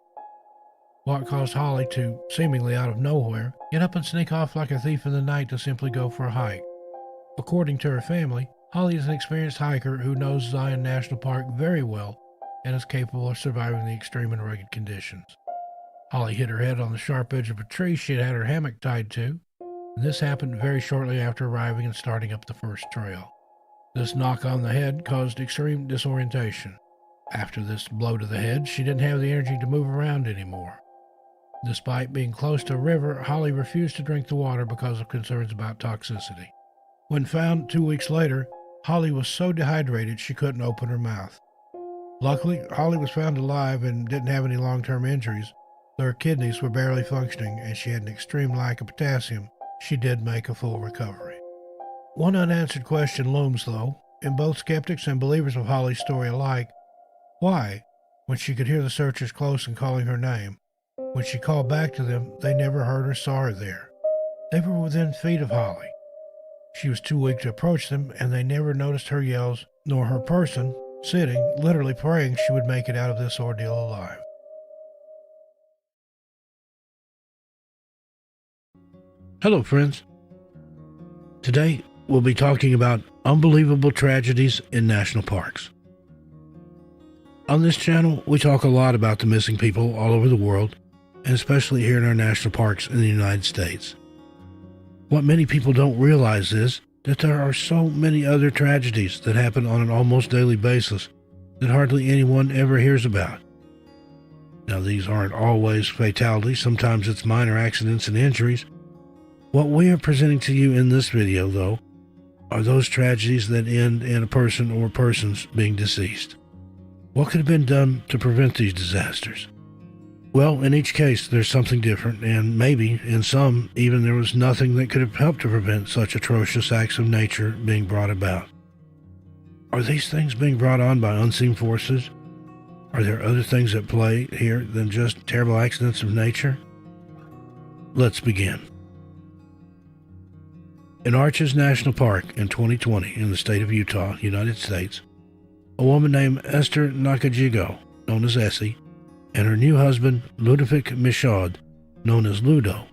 What caused Holly to, seemingly out of nowhere, get up and sneak off like a thief in the night to simply go for a hike? According to her family, Holly is an experienced hiker who knows Zion National Park very well and is capable of surviving the extreme and rugged conditions. Holly hit her head on the sharp edge of a tree she had her hammock tied to, and this happened very shortly after arriving and starting up the first trail. This knock on the head caused extreme disorientation. After this blow to the head, she didn't have the energy to move around anymore. Despite being close to a river, Holly refused to drink the water because of concerns about toxicity. When found 2 weeks later, Holly was so dehydrated she couldn't open her mouth. Luckily, Holly was found alive and didn't have any long-term injuries, though her kidneys were barely functioning and she had an extreme lack of potassium. She did make a full recovery. One unanswered question looms, though, in both skeptics and believers of Holly's story alike. Why, when she could hear the searchers close and calling her name, when she called back to them, they never heard or saw her there? They were within feet of Holly. She was too weak to approach them, and they never noticed her yells, nor her person, sitting, literally praying she would make it out of this ordeal alive. Hello, friends. Today, we'll be talking about unbelievable tragedies in national parks. On this channel, we talk a lot about the missing people all over the world, and especially here in our national parks in the United States. What many people don't realize is that there are so many other tragedies that happen on an almost daily basis that hardly anyone ever hears about. Now, these aren't always fatalities. Sometimes it's minor accidents and injuries. What we are presenting to you in this video, though, are those tragedies that end in a person or persons being deceased. What could have been done to prevent these disasters? Well, in each case, there's something different, and maybe, in some, even there was nothing that could have helped to prevent such atrocious acts of nature being brought about. Are these things being brought on by unseen forces? Are there other things at play here than just terrible accidents of nature? Let's begin. In Arches National Park in 2020 in the state of Utah, United States, a woman named Esther Nakajigo, known as Essie, and her new husband, Ludovic Michaud, known as Ludo,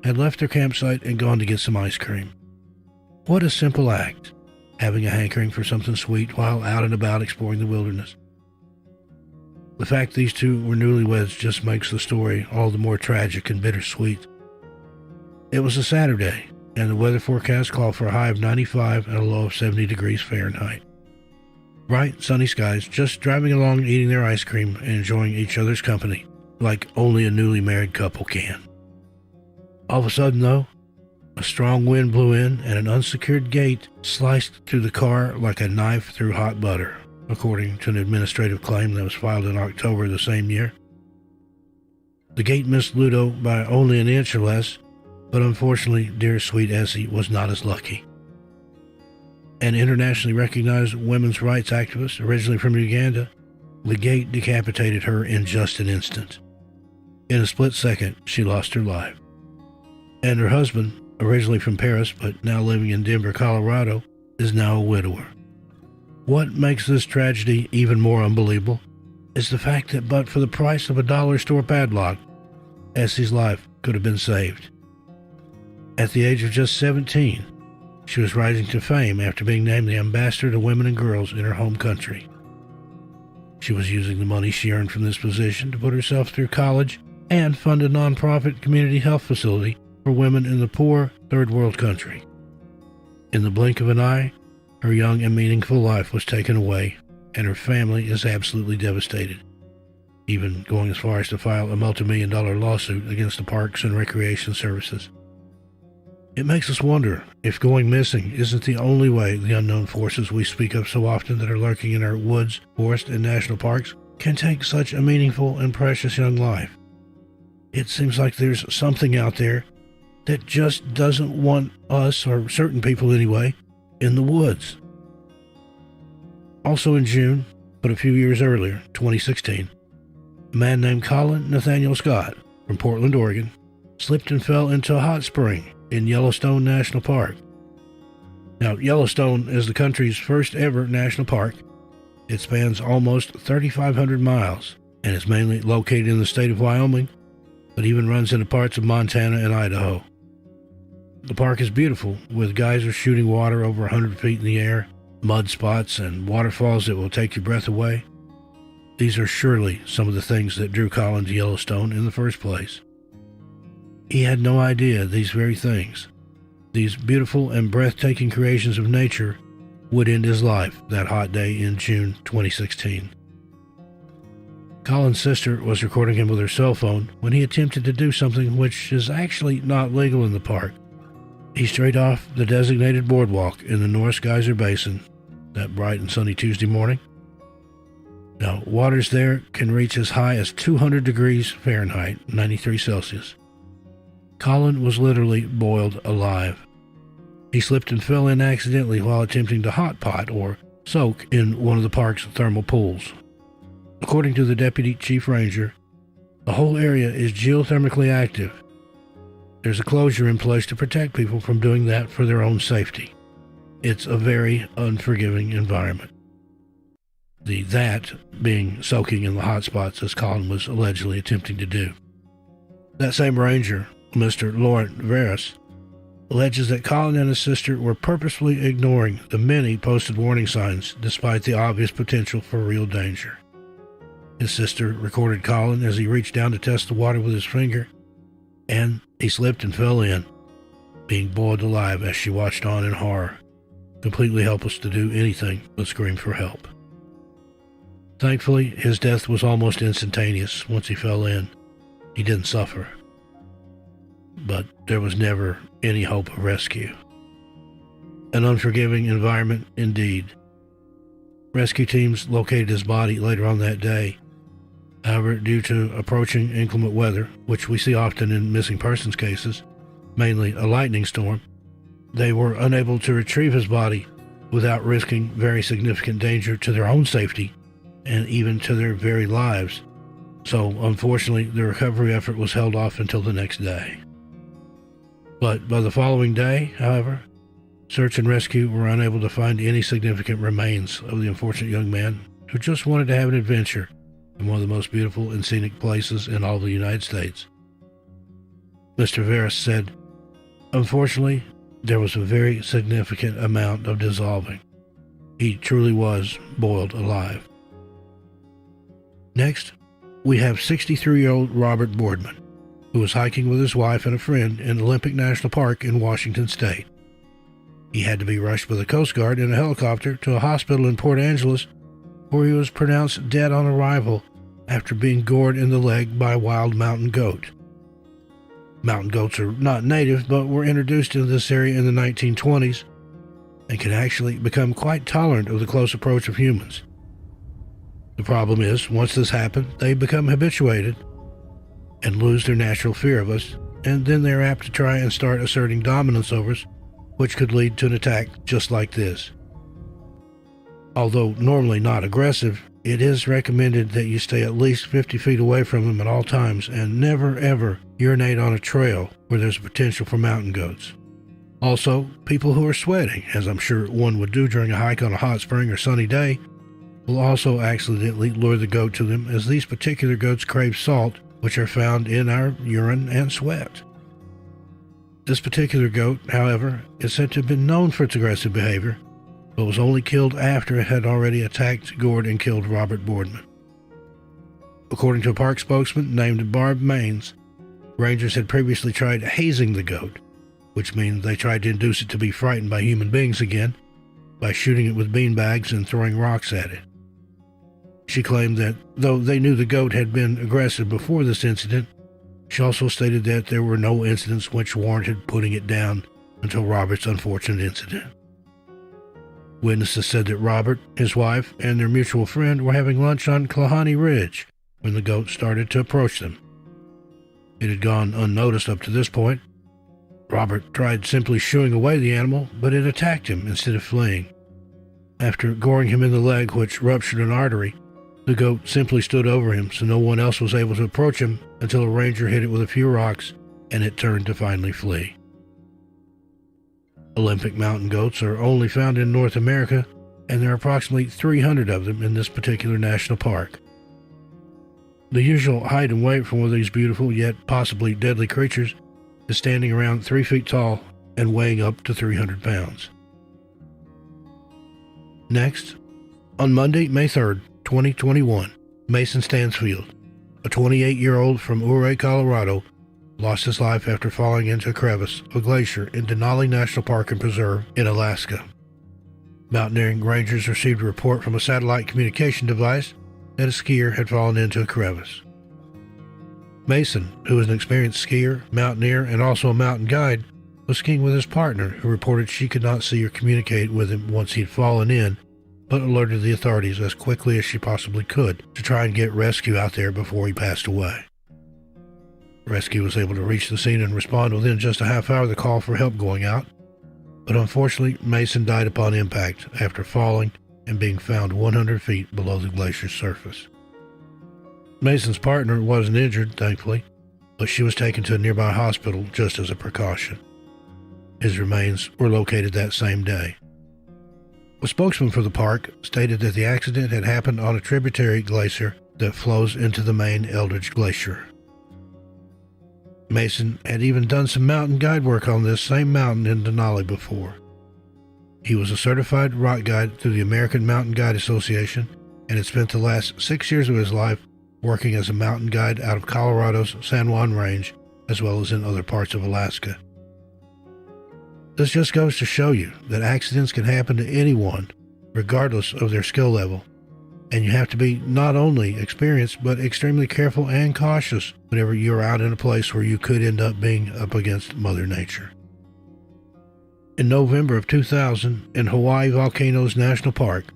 had left their campsite and gone to get some ice cream. What a simple act, having a hankering for something sweet while out and about exploring the wilderness. The fact these two were newlyweds just makes the story all the more tragic and bittersweet. It was a Saturday, and the weather forecast called for a high of 95 and a low of 70 degrees Fahrenheit. Bright, sunny skies, just driving along eating their ice cream and enjoying each other's company, like only a newly married couple can. All of a sudden, though, a strong wind blew in and an unsecured gate sliced through the car like a knife through hot butter, according to an administrative claim that was filed in October of the same year. The gate missed Ludo by only an inch or less, But unfortunately, dear sweet Essie was not as lucky. An internationally recognized women's rights activist, originally from Uganda, Legate decapitated her in just an instant. In a split second, she lost her life. And her husband, originally from Paris but now living in Denver, Colorado, is now a widower. What makes this tragedy even more unbelievable is the fact that but for the price of a dollar store padlock, Essie's life could have been saved. At the age of just 17, she was rising to fame after being named the ambassador to women and girls in her home country. She was using the money she earned from this position to put herself through college and fund a nonprofit community health facility for women in the poor third world country. In the blink of an eye, her young and meaningful life was taken away, and her family is absolutely devastated, even going as far as to file a multi-million-dollar lawsuit against the Parks and Recreation Services. It makes us wonder if going missing isn't the only way the unknown forces we speak of so often that are lurking in our woods, forests, and national parks can take such a meaningful and precious young life. It seems like there's something out there that just doesn't want us, or certain people anyway, in the woods. Also in June, but a few years earlier, 2016, a man named Colin Nathaniel Scott from Portland, Oregon, slipped and fell into a hot spring in Yellowstone National Park. Now, Yellowstone is the country's first ever national park. It spans almost 3,500 miles and is mainly located in the state of Wyoming, but even runs into parts of Montana and Idaho. The park is beautiful, with geysers shooting water over 100 feet in the air, mud spots, and waterfalls that will take your breath away. These are surely some of the things that drew Colin to Yellowstone in the first place. He had no idea these very things, these beautiful and breathtaking creations of nature, would end his life that hot day in June 2016. Colin's sister was recording him with her cell phone when he attempted to do something which is actually not legal in the park. He strayed off the designated boardwalk in the North Geyser Basin that bright and sunny Tuesday morning. Now, waters there can reach as high as 200 degrees Fahrenheit, 93 Celsius. Colin was literally boiled alive. He slipped and fell in accidentally while attempting to hot pot or soak in one of the park's thermal pools. According to the Deputy Chief Ranger, the whole area is geothermically active. There's a closure in place to protect people from doing that for their own safety. It's a very unforgiving environment. That being soaking in the hot spots as Colin was allegedly attempting to do. That same ranger, Mr. Laurent Theris, alleges that Colin and his sister were purposefully ignoring the many posted warning signs despite the obvious potential for real danger. His sister recorded Colin as he reached down to test the water with his finger, and he slipped and fell in, being boiled alive as she watched on in horror, completely helpless to do anything but scream for help. Thankfully, his death was almost instantaneous once he fell in. He didn't suffer. But there was never any hope of rescue. An unforgiving environment indeed. Rescue teams located his body later on that day. However, due to approaching inclement weather, which we see often in missing persons cases, mainly a lightning storm, they were unable to retrieve his body without risking very significant danger to their own safety and even to their very lives. So, unfortunately, the recovery effort was held off until the next day. But by the following day, however, search and rescue were unable to find any significant remains of the unfortunate young man who just wanted to have an adventure in one of the most beautiful and scenic places in all of the United States. Mr. Theris said, "Unfortunately, there was a very significant amount of dissolving. He truly was boiled alive." Next, we have 63-year-old Robert Boardman, who was hiking with his wife and a friend in Olympic National Park in Washington State. He had to be rushed by the Coast Guard in a helicopter to a hospital in Port Angeles, where he was pronounced dead on arrival after being gored in the leg by a wild mountain goat. Mountain goats are not native, but were introduced into this area in the 1920s and can actually become quite tolerant of the close approach of humans. The problem is, once this happens, they become habituated and lose their natural fear of us and then they're apt to try and start asserting dominance over us, which could lead to an attack just like this. Although normally not aggressive, it is recommended that you stay at least 50 feet away from them at all times and never ever urinate on a trail where there's a potential for mountain goats. Also, people who are sweating, as I'm sure one would do during a hike on a hot spring or sunny day, will also accidentally lure the goat to them, as these particular goats crave salt, which are found in our urine and sweat. This particular goat, however, is said to have been known for its aggressive behavior, but was only killed after it had already attacked, gored, and killed Robert Boardman. According to a park spokesman named Barb Maines, rangers had previously tried hazing the goat, which means they tried to induce it to be frightened by human beings again by shooting it with beanbags and throwing rocks at it. She claimed that though they knew the goat had been aggressive before this incident, she also stated that there were no incidents which warranted putting it down until Robert's unfortunate incident. Witnesses said that Robert, his wife, and their mutual friend were having lunch on Klahani Ridge when the goat started to approach them. It had gone unnoticed up to this point. Robert tried simply shooing away the animal, but it attacked him instead of fleeing. After goring him in the leg, which ruptured an artery, the goat simply stood over him so no one else was able to approach him until a ranger hit it with a few rocks and it turned to finally flee. Olympic mountain goats are only found in North America, and there are approximately 300 of them in this particular national park. The usual height and weight for one of these beautiful yet possibly deadly creatures is standing around 3 feet tall and weighing up to 300 pounds. Next, on Monday, May 3rd, 2021, Mason Stansfield, a 28-year-old from Ouray, Colorado, lost his life after falling into a crevice of a glacier in Denali National Park and Preserve in Alaska. Mountaineering rangers received a report from a satellite communication device that a skier had fallen into a crevice. Mason, who is an experienced skier, mountaineer, and also a mountain guide, was skiing with his partner, who reported she could not see or communicate with him once he had fallen in, but alerted the authorities as quickly as she possibly could to try and get rescue out there before he passed away. Rescue was able to reach the scene and respond within just a half hour of the call for help going out, but unfortunately Mason died upon impact after falling and being found 100 feet below the glacier's surface. Mason's partner wasn't injured, thankfully, but she was taken to a nearby hospital just as a precaution. His remains were located that same day. A spokesman for the park stated that the accident had happened on a tributary glacier that flows into the main Eldridge Glacier. Mason had even done some mountain guide work on this same mountain in Denali before. He was a certified rock guide through the American Mountain Guide Association and had spent the last 6 years of his life working as a mountain guide out of Colorado's San Juan Range, as well as in other parts of Alaska. This just goes to show you that accidents can happen to anyone, regardless of their skill level, and you have to be not only experienced, but extremely careful and cautious whenever you're out in a place where you could end up being up against Mother Nature. In November of 2000, in Hawaii Volcanoes National Park,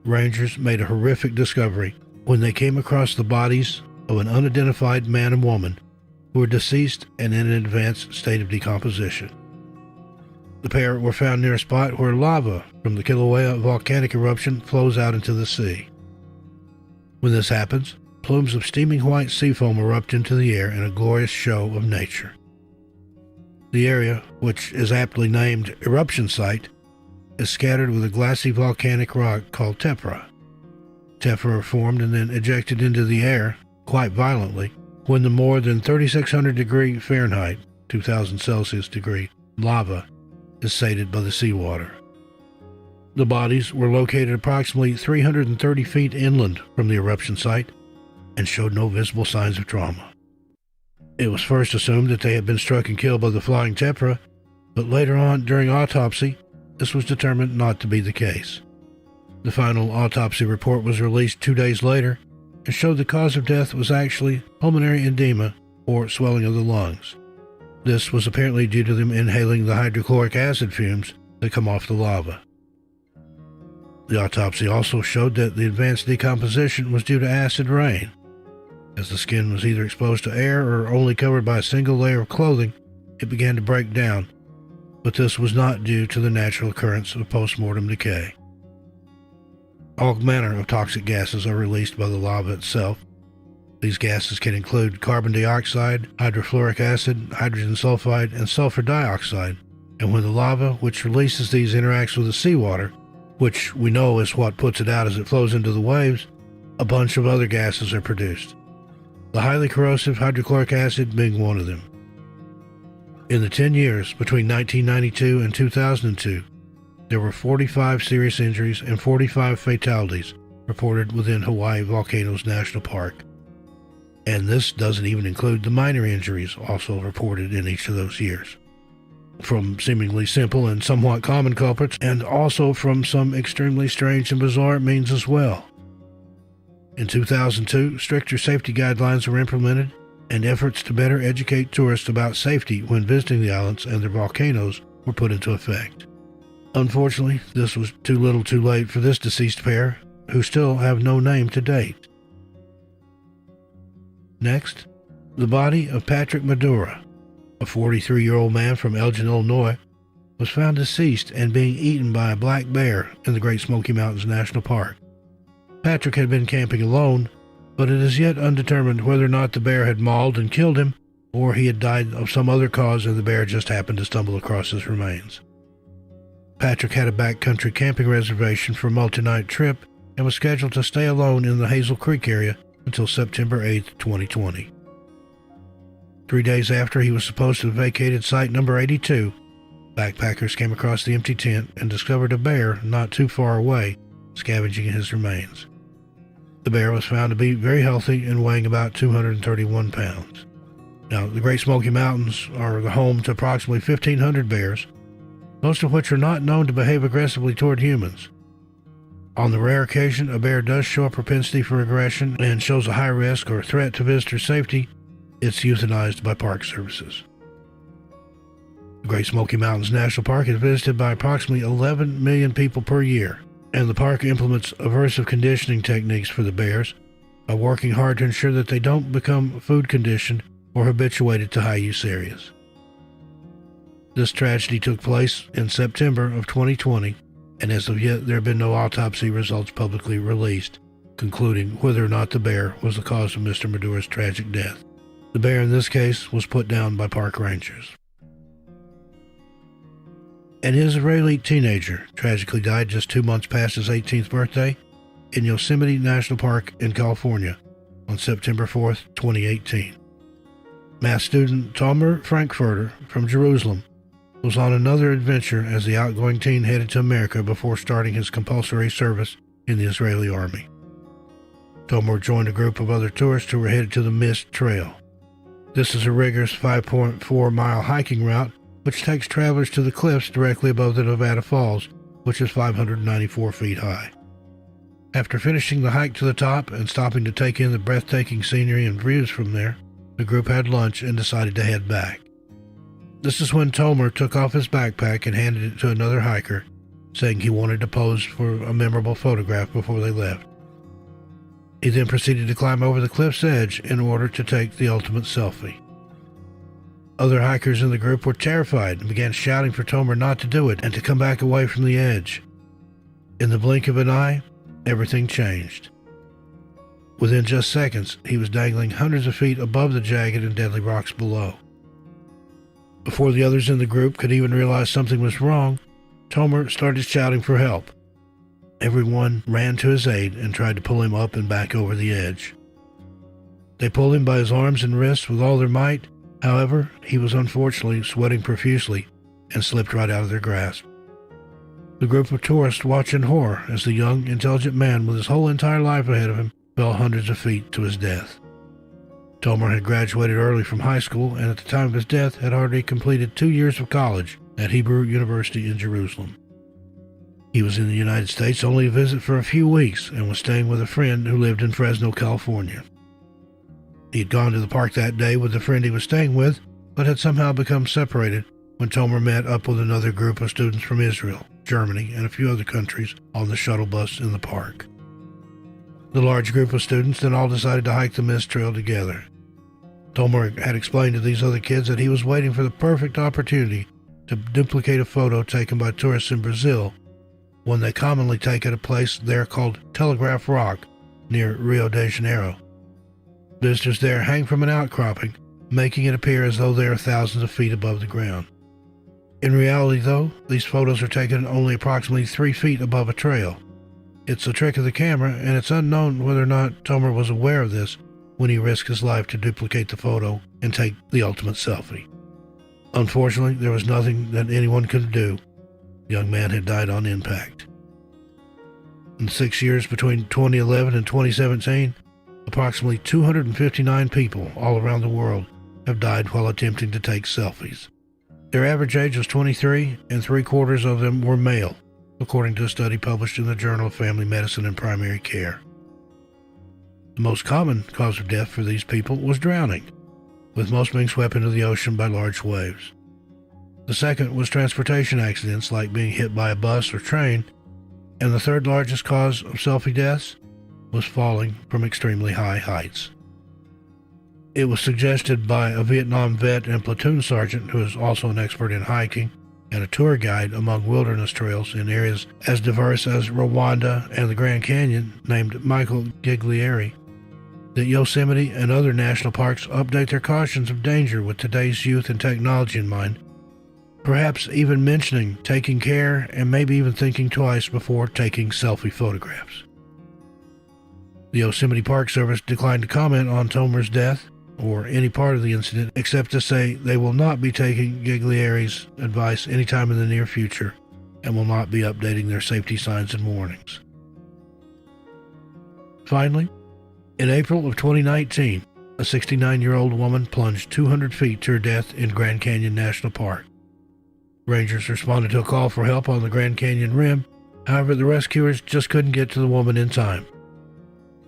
rangers made a horrific discovery when they came across the bodies of an unidentified man and woman who were deceased and in an advanced state of decomposition. The pair were found near a spot where lava from the Kilauea volcanic eruption flows out into the sea. When this happens, plumes of steaming white seafoam erupt into the air in a glorious show of nature. The area, which is aptly named Eruption Site, is scattered with a glassy volcanic rock called tephra. Tephra are formed and then ejected into the air, quite violently, when the more than 3,600 degree Fahrenheit, 2,000 Celsius degree, lava is sated by the seawater. The bodies were located approximately 330 feet inland from the eruption site and showed no visible signs of trauma. It was first assumed that they had been struck and killed by the flying tephra, but later on during autopsy, this was determined not to be the case. The final autopsy report was released 2 days later and showed the cause of death was actually pulmonary edema or swelling of the lungs. This was apparently due to them inhaling the hydrochloric acid fumes that come off the lava. The autopsy also showed that the advanced decomposition was due to acid rain. As the skin was either exposed to air or only covered by a single layer of clothing, it began to break down, but this was not due to the natural occurrence of post-mortem decay. All manner of toxic gases are released by the lava itself. These gases can include carbon dioxide, hydrofluoric acid, hydrogen sulfide, and sulfur dioxide. And when the lava which releases these interacts with the seawater, which we know is what puts it out as it flows into the waves, a bunch of other gases are produced. The highly corrosive hydrochloric acid being one of them. In the 10 years between 1992 and 2002, there were 45 serious injuries and 45 fatalities reported within Hawaii Volcanoes National Park. And this doesn't even include the minor injuries also reported in each of those years, from seemingly simple and somewhat common culprits, and also from some extremely strange and bizarre means as well. In 2002, stricter safety guidelines were implemented, and efforts to better educate tourists about safety when visiting the islands and their volcanoes were put into effect. Unfortunately, this was too little too late for this deceased pair, who still have no name to date. Next, the body of Patrick Madura, a 43-year-old man from Elgin, Illinois, was found deceased and being eaten by a black bear in the Great Smoky Mountains National Park. Patrick had been camping alone, but it is yet undetermined whether or not the bear had mauled and killed him, or he had died of some other cause and the bear just happened to stumble across his remains. Patrick had a backcountry camping reservation for a multi-night trip and was scheduled to stay alone in the Hazel Creek area until September 8, 2020. 3 days after he was supposed to have vacated site number 82, backpackers came across the empty tent and discovered a bear not too far away, scavenging his remains. The bear was found to be very healthy and weighing about 231 pounds. Now, the Great Smoky Mountains are the home to approximately 1,500 bears, most of which are not known to behave aggressively toward humans. On the rare occasion a bear does show a propensity for aggression and shows a high risk or threat to visitor safety, it's euthanized by park services. The Great Smoky Mountains National Park is visited by approximately 11 million people per year, and the park implements aversive conditioning techniques for the bears by working hard to ensure that they don't become food conditioned or habituated to high use areas. This tragedy took place in September of 2020, and as of yet there have been no autopsy results publicly released, concluding whether or not the bear was the cause of Mr. Madura's tragic death. The bear in this case was put down by park rangers. An Israeli teenager tragically died just 2 months past his 18th birthday in Yosemite National Park in California on September 4, 2018. Math student Tomer Frankfurter from Jerusalem was on another adventure as the outgoing teen headed to America before starting his compulsory service in the Israeli army. Tomer joined a group of other tourists who were headed to the Mist Trail. This is a rigorous 5.4-mile hiking route which takes travelers to the cliffs directly above the Nevada Falls, which is 594 feet high. After finishing the hike to the top and stopping to take in the breathtaking scenery and views from there, the group had lunch and decided to head back. This is when Tomer took off his backpack and handed it to another hiker, saying he wanted to pose for a memorable photograph before they left. He then proceeded to climb over the cliff's edge in order to take the ultimate selfie. Other hikers in the group were terrified and began shouting for Tomer not to do it and to come back away from the edge. In the blink of an eye, everything changed. Within just seconds, he was dangling hundreds of feet above the jagged and deadly rocks below. Before the others in the group could even realize something was wrong, Tomer started shouting for help. Everyone ran to his aid and tried to pull him up and back over the edge. They pulled him by his arms and wrists with all their might. However, he was unfortunately sweating profusely and slipped right out of their grasp. The group of tourists watched in horror as the young, intelligent man with his whole entire life ahead of him fell hundreds of feet to his death. Tomer had graduated early from high school and at the time of his death had already completed 2 years of college at Hebrew University in Jerusalem. He was in the United States only to visit for a few weeks and was staying with a friend who lived in Fresno, California. He had gone to the park that day with the friend he was staying with, but had somehow become separated when Tomer met up with another group of students from Israel, Germany, and a few other countries on the shuttle bus in the park. The large group of students then all decided to hike the mist trail together. Tolman had explained to these other kids that he was waiting for the perfect opportunity to duplicate a photo taken by tourists in Brazil, one they commonly take at a place there called Telegraph Rock near Rio de Janeiro. Visitors there hang from an outcropping, making it appear as though they are thousands of feet above the ground. In reality, though, these photos are taken only approximately 3 feet above a trail. It's a trick of the camera, and it's unknown whether or not Tolman was aware of this when he risked his life to duplicate the photo and take the ultimate selfie. Unfortunately, there was nothing that anyone could do. The young man had died on impact. In the 6 years between 2011 and 2017, approximately 259 people all around the world have died while attempting to take selfies. Their average age was 23, and 3/4 of them were male, according to a study published in the Journal of Family Medicine and Primary Care. The most common cause of death for these people was drowning, with most being swept into the ocean by large waves. The second was transportation accidents like being hit by a bus or train, and the third largest cause of selfie deaths was falling from extremely high heights. It was suggested by a Vietnam vet and platoon sergeant who is also an expert in hiking and a tour guide among wilderness trails in areas as diverse as Rwanda and the Grand Canyon, named Michael Giglieri, that Yosemite and other national parks update their cautions of danger with today's youth and technology in mind, perhaps even mentioning taking care and maybe even thinking twice before taking selfie photographs. The Yosemite Park Service declined to comment on Tolman's death or any part of the incident except to say they will not be taking Giglieri's advice anytime in the near future and will not be updating their safety signs and warnings. Finally, in April of 2019, a 69-year-old woman plunged 200 feet to her death in Grand Canyon National Park. Rangers responded to a call for help on the Grand Canyon rim. However, the rescuers just couldn't get to the woman in time.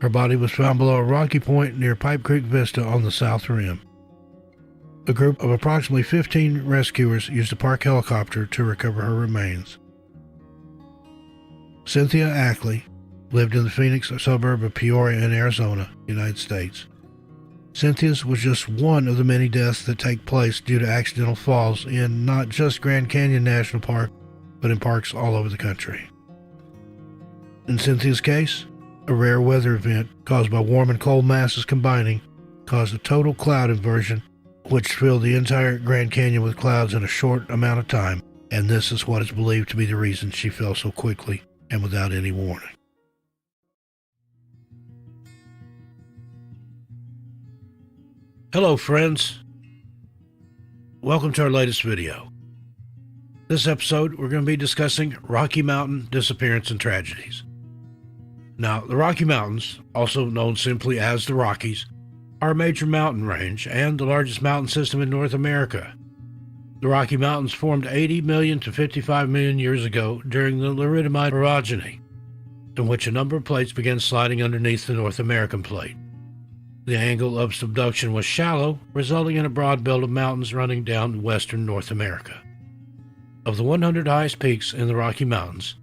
Her body was found below a rocky point near Pipe Creek Vista on the south rim. A group of approximately 15 rescuers used a park helicopter to recover her remains. Cynthia Ackley lived in the Phoenix suburb of Peoria in Arizona, United States. Cynthia's was just one of the many deaths that take place due to accidental falls in not just Grand Canyon National Park, but in parks all over the country. In Cynthia's case, a rare weather event caused by warm and cold masses combining caused a total cloud inversion, which filled the entire Grand Canyon with clouds in a short amount of time, and this is what is believed to be the reason she fell so quickly and without any warning. Hello, friends. Welcome to our latest video. This episode, we're going to be discussing Rocky Mountain disappearance and tragedies. Now, the Rocky Mountains, also known simply as the Rockies, are a major mountain range and the largest mountain system in North America. The Rocky Mountains formed 80 million to 55 million years ago during the Lauritimide orogeny, in which a number of plates began sliding underneath the North American plate. The angle of subduction was shallow, resulting in a broad belt of mountains running down western North America. Of the 100 highest peaks in the Rocky Mountains,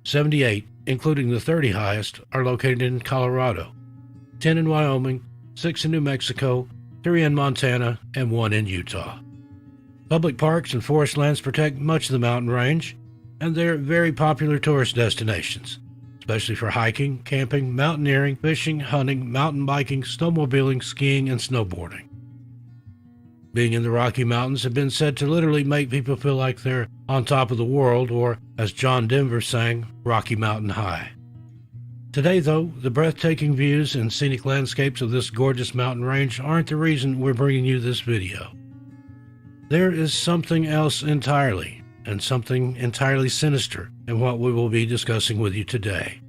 78, including the 30 highest, are located in Colorado, 10 in Wyoming, 6 in New Mexico, 3 in Montana, and 1 in Utah. Public parks and forest lands protect much of the mountain range, and they're very popular tourist destinations, especially for hiking, camping, mountaineering, fishing, hunting, mountain biking, snowmobiling, skiing, and snowboarding. Being in the Rocky Mountains have been said to literally make people feel like they're on top of the world, or, as John Denver sang, Rocky Mountain High. Today, though, the breathtaking views and scenic landscapes of this gorgeous mountain range aren't the reason we're bringing you this video. There is something else entirely, and something entirely sinister in what we will be discussing with you today.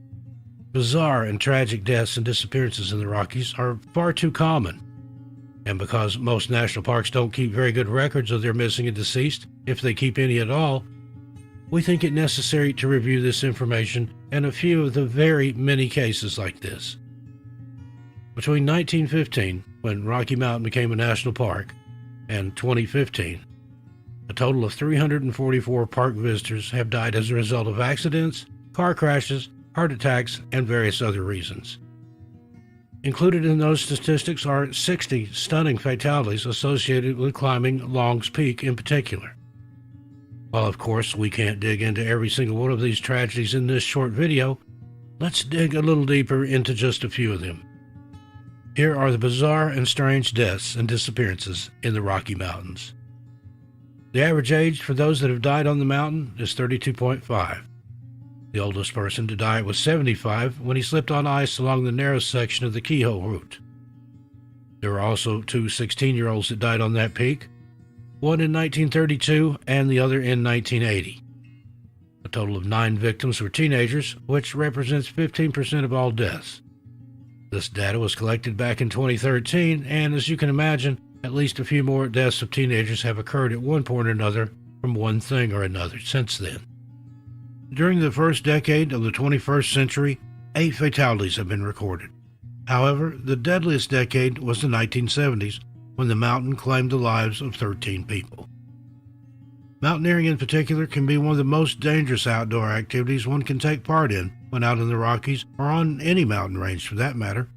Bizarre and tragic deaths and disappearances in the Rockies are far too common. And because most national parks don't keep very good records of their missing and deceased, if they keep any at all, we think it necessary to review this information and a few of the very many cases like this. Between 1915, when Rocky Mountain became a national park, and 2015, a total of 344 park visitors have died as a result of accidents, car crashes, heart attacks, and various other reasons. Included in those statistics are 60 stunning fatalities associated with climbing Long's Peak in particular. While of course we can't dig into every single one of these tragedies in this short video, let's dig a little deeper into just a few of them. Here are the bizarre and strange deaths and disappearances in the Rocky Mountains. The average age for those that have died on the mountain is 32.5. The oldest person to die was 75 when he slipped on ice along the narrow section of the Kehoe route. There were also two 16-year-olds that died on that peak, one in 1932 and the other in 1980. A total of 9 victims were teenagers, which represents 15% of all deaths. This data was collected back in 2013, and as you can imagine, at least a few more deaths of teenagers have occurred at one point or another from one thing or another since then. During the first decade of the 21st century, 8 fatalities have been recorded. However, the deadliest decade was the 1970s, when the mountain claimed the lives of 13 people. Mountaineering in particular can be one of the most dangerous outdoor activities one can take part in when out in the Rockies, or on any mountain range for that matter.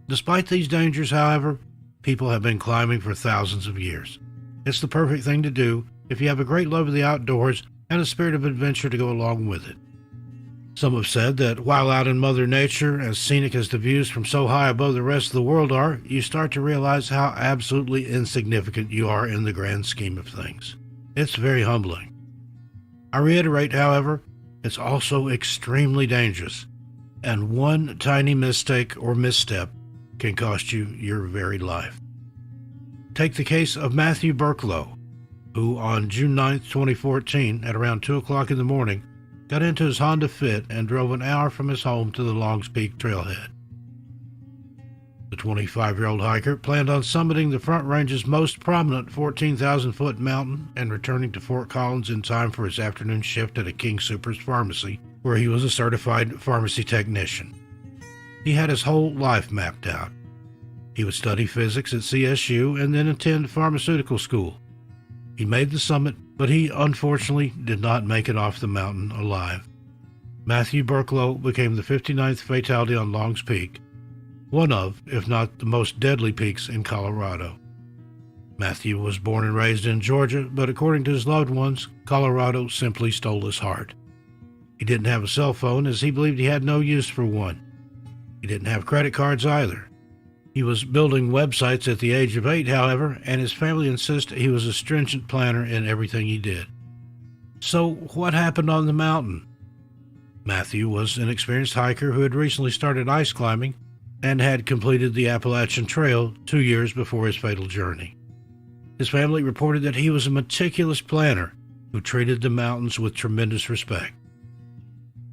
Despite these dangers, however, people have been climbing for thousands of years. It's the perfect thing to do if you have a great love of the outdoors and a spirit of adventure to go along with it. Some have said that while out in Mother Nature, as scenic as the views from so high above the rest of the world are, you start to realize how absolutely insignificant you are in the grand scheme of things. It's very humbling. I reiterate, however, it's also extremely dangerous, and one tiny mistake or misstep can cost you your very life. Take the case of Matthew Burklow, who on June 9, 2014, at around 2 o'clock in the morning, got into his Honda Fit and drove an hour from his home to the Longs Peak trailhead. The 25-year-old hiker planned on summiting the Front Range's most prominent 14,000-foot mountain and returning to Fort Collins in time for his afternoon shift at a King Soopers pharmacy, where he was a certified pharmacy technician. He had his whole life mapped out. He would study physics at CSU and then attend pharmaceutical school. He made the summit, but he unfortunately did not make it off the mountain alive. Matthew Burklow became the 59th fatality on Longs Peak, one of, if not the most deadly peaks in Colorado. Matthew was born and raised in Georgia, but according to his loved ones, Colorado simply stole his heart. He didn't have a cell phone, as he believed he had no use for one. He didn't have credit cards either. He was building websites at the age of 8, however, and his family insisted he was a stringent planner in everything he did. So what happened on the mountain? Matthew was an experienced hiker who had recently started ice climbing and had completed the Appalachian Trail 2 years before his fatal journey. His family reported that he was a meticulous planner who treated the mountains with tremendous respect.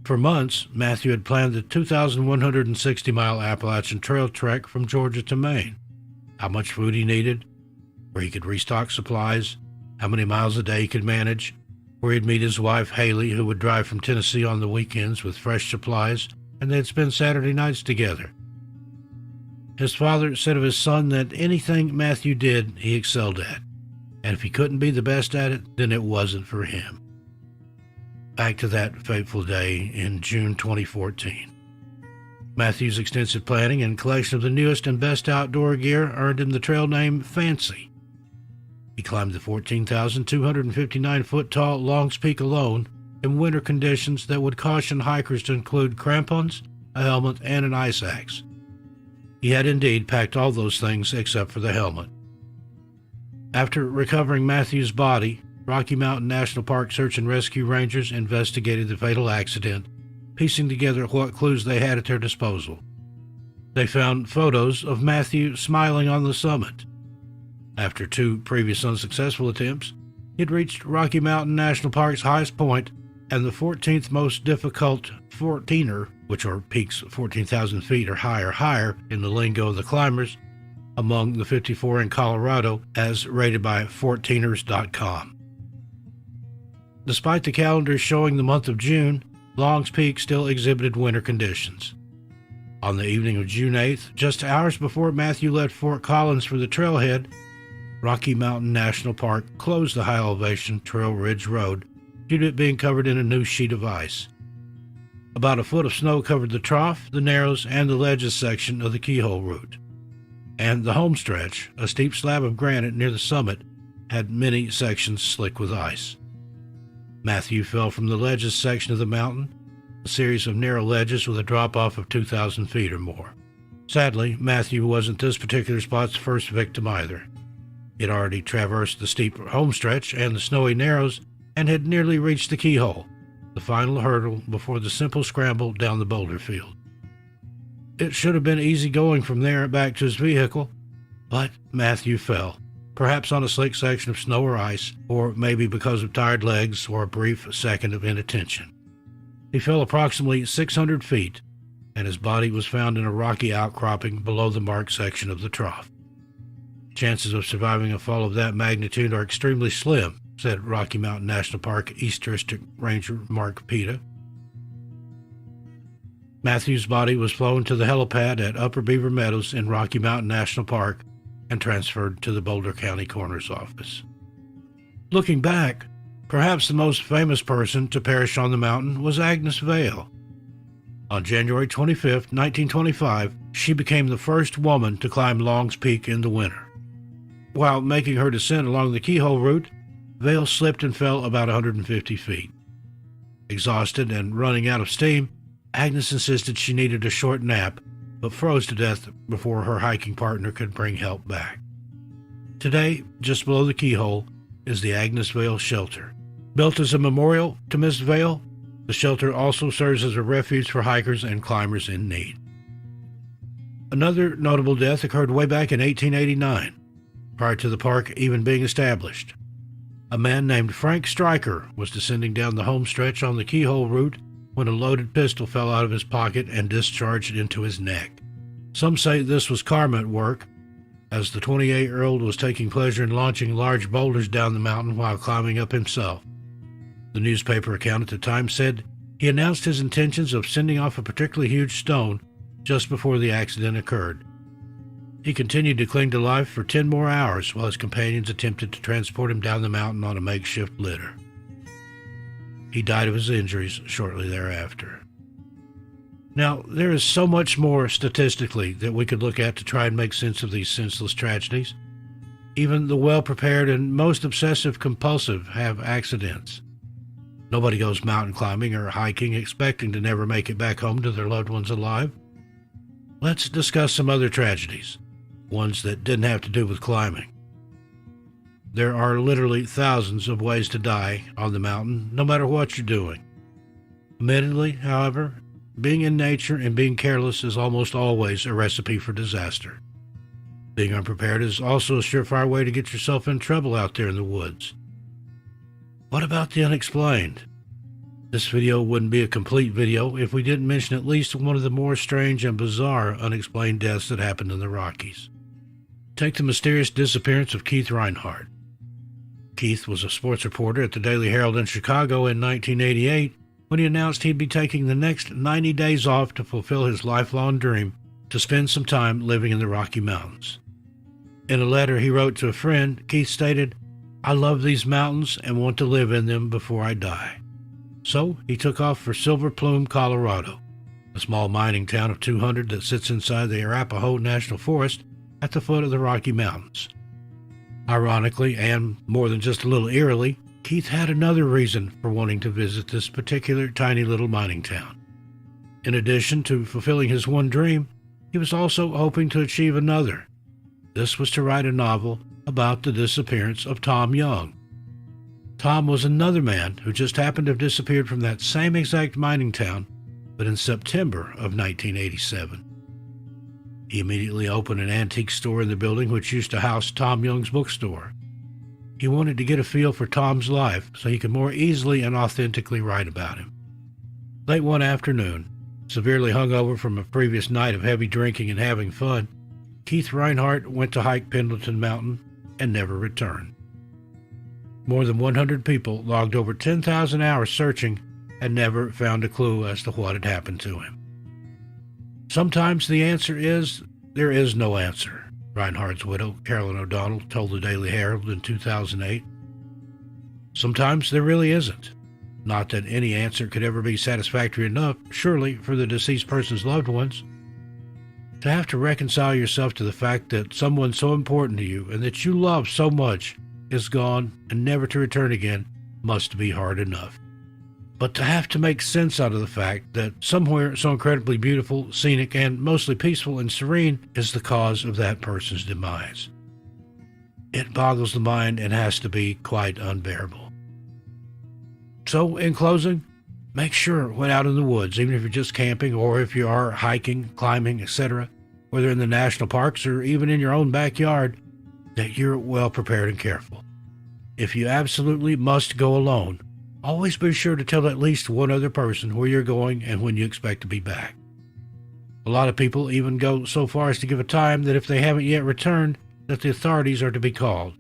For months, Matthew had planned the 2,160-mile Appalachian Trail trek from Georgia to Maine, how much food he needed, where he could restock supplies, how many miles a day he could manage, where he'd meet his wife Haley, who would drive from Tennessee on the weekends with fresh supplies, and they'd spend Saturday nights together. His father said of his son that anything Matthew did, he excelled at, and if he couldn't be the best at it, then it wasn't for him. Back to that fateful day in June 2014. Matthew's extensive planning and collection of the newest and best outdoor gear earned him the trail name Fancy. He climbed the 14,259-foot tall Longs Peak alone in winter conditions that would caution hikers to include crampons, a helmet, and an ice axe. He had indeed packed all those things except for the helmet. After recovering Matthew's body, Rocky Mountain National Park search and rescue rangers investigated the fatal accident, piecing together what clues they had at their disposal. They found photos of Matthew smiling on the summit. After 2 previous unsuccessful attempts, he'd reached Rocky Mountain National Park's highest point and the 14th most difficult 14er, which are peaks 14,000 feet or higher in the lingo of the climbers, among the 54 in Colorado as rated by 14ers.com. Despite the calendar showing the month of June, Longs Peak still exhibited winter conditions. On the evening of June 8th, just hours before Matthew left Fort Collins for the trailhead, Rocky Mountain National Park closed the high-elevation Trail Ridge Road due to it being covered in a new sheet of ice. About a foot of snow covered the trough, the narrows, and the ledges section of the keyhole route. And the home stretch, a steep slab of granite near the summit, had many sections slick with ice. Matthew fell from the ledges section of the mountain, a series of narrow ledges with a drop-off of 2,000 feet or more. Sadly, Matthew wasn't this particular spot's first victim either. He had already traversed the steep home stretch and the snowy narrows and had nearly reached the keyhole, the final hurdle before the simple scramble down the boulder field. It should have been easy going from there back to his vehicle, but Matthew fell, perhaps on a slick section of snow or ice, or maybe because of tired legs or a brief second of inattention. He fell approximately 600 feet, and his body was found in a rocky outcropping below the marked section of the trough. Chances of surviving a fall of that magnitude are extremely slim, said Rocky Mountain National Park East District Ranger Mark Pita. Matthew's body was flown to the helipad at Upper Beaver Meadows in Rocky Mountain National Park and transferred to the Boulder County Coroner's Office. Looking back, perhaps the most famous person to perish on the mountain was Agnes Vail. On January 25, 1925, she became the first woman to climb Long's Peak in the winter. While making her descent along the keyhole route, Vail slipped and fell about 150 feet. Exhausted and running out of steam, Agnes insisted she needed a short nap, but froze to death before her hiking partner could bring help back. Today, just below the keyhole, is the Agnes Vail Shelter. Built as a memorial to Miss Vail, the shelter also serves as a refuge for hikers and climbers in need. Another notable death occurred way back in 1889, prior to the park even being established. A man named Frank Stryker was descending down the home stretch on the keyhole route when a loaded pistol fell out of his pocket and discharged into his neck. Some say this was karma at work, as the 28-year-old was taking pleasure in launching large boulders down the mountain while climbing up himself. The newspaper account at the time said he announced his intentions of sending off a particularly huge stone just before the accident occurred. He continued to cling to life for 10 more hours while his companions attempted to transport him down the mountain on a makeshift litter. He died of his injuries shortly thereafter. Now, there is so much more statistically that we could look at to try and make sense of these senseless tragedies. Even the well-prepared and most obsessive-compulsive have accidents. Nobody goes mountain climbing or hiking expecting to never make it back home to their loved ones alive. Let's discuss some other tragedies, ones that didn't have to do with climbing. There are literally thousands of ways to die on the mountain, no matter what you're doing. Admittedly, however, being in nature and being careless is almost always a recipe for disaster. Being unprepared is also a surefire way to get yourself in trouble out there in the woods. What about the unexplained? This video wouldn't be a complete video if we didn't mention at least one of the more strange and bizarre unexplained deaths that happened in the Rockies. Take the mysterious disappearance of Keith Reinhardt. Keith was a sports reporter at the Daily Herald in Chicago in 1988 when he announced he'd be taking the next 90 days off to fulfill his lifelong dream to spend some time living in the Rocky Mountains. In a letter he wrote to a friend, Keith stated, "I love these mountains and want to live in them before I die." So he took off for Silver Plume, Colorado, a small mining town of 200 that sits inside the Arapahoe National Forest at the foot of the Rocky Mountains. Ironically, and more than just a little eerily, Keith had another reason for wanting to visit this particular tiny little mining town. In addition to fulfilling his one dream, he was also hoping to achieve another. This was to write a novel about the disappearance of Tom Young. Tom was another man who just happened to have disappeared from that same exact mining town, but in September of 1987. He immediately opened an antique store in the building which used to house Tom Young's bookstore. He wanted to get a feel for Tom's life so he could more easily and authentically write about him. Late one afternoon, severely hungover from a previous night of heavy drinking and having fun, Keith Reinhardt went to hike Pendleton Mountain and never returned. More than 100 people logged over 10,000 hours searching and never found a clue as to what had happened to him. Sometimes the answer is, there is no answer, Reinhardt's widow, Carolyn O'Donnell, told the Daily Herald in 2008. Sometimes there really isn't. Not that any answer could ever be satisfactory enough, surely, for the deceased person's loved ones. To have to reconcile yourself to the fact that someone so important to you and that you love so much is gone and never to return again must be hard enough. But to have to make sense out of the fact that somewhere so incredibly beautiful, scenic, and mostly peaceful and serene is the cause of that person's demise. It boggles the mind and has to be quite unbearable. So, in closing, make sure when out in the woods, even if you're just camping or if you are hiking, climbing, etc., whether in the national parks or even in your own backyard, that you're well prepared and careful. If you absolutely must go alone, always be sure to tell at least one other person where you're going and when you expect to be back. A lot of people even go so far as to give a time that if they haven't yet returned, that the authorities are to be called.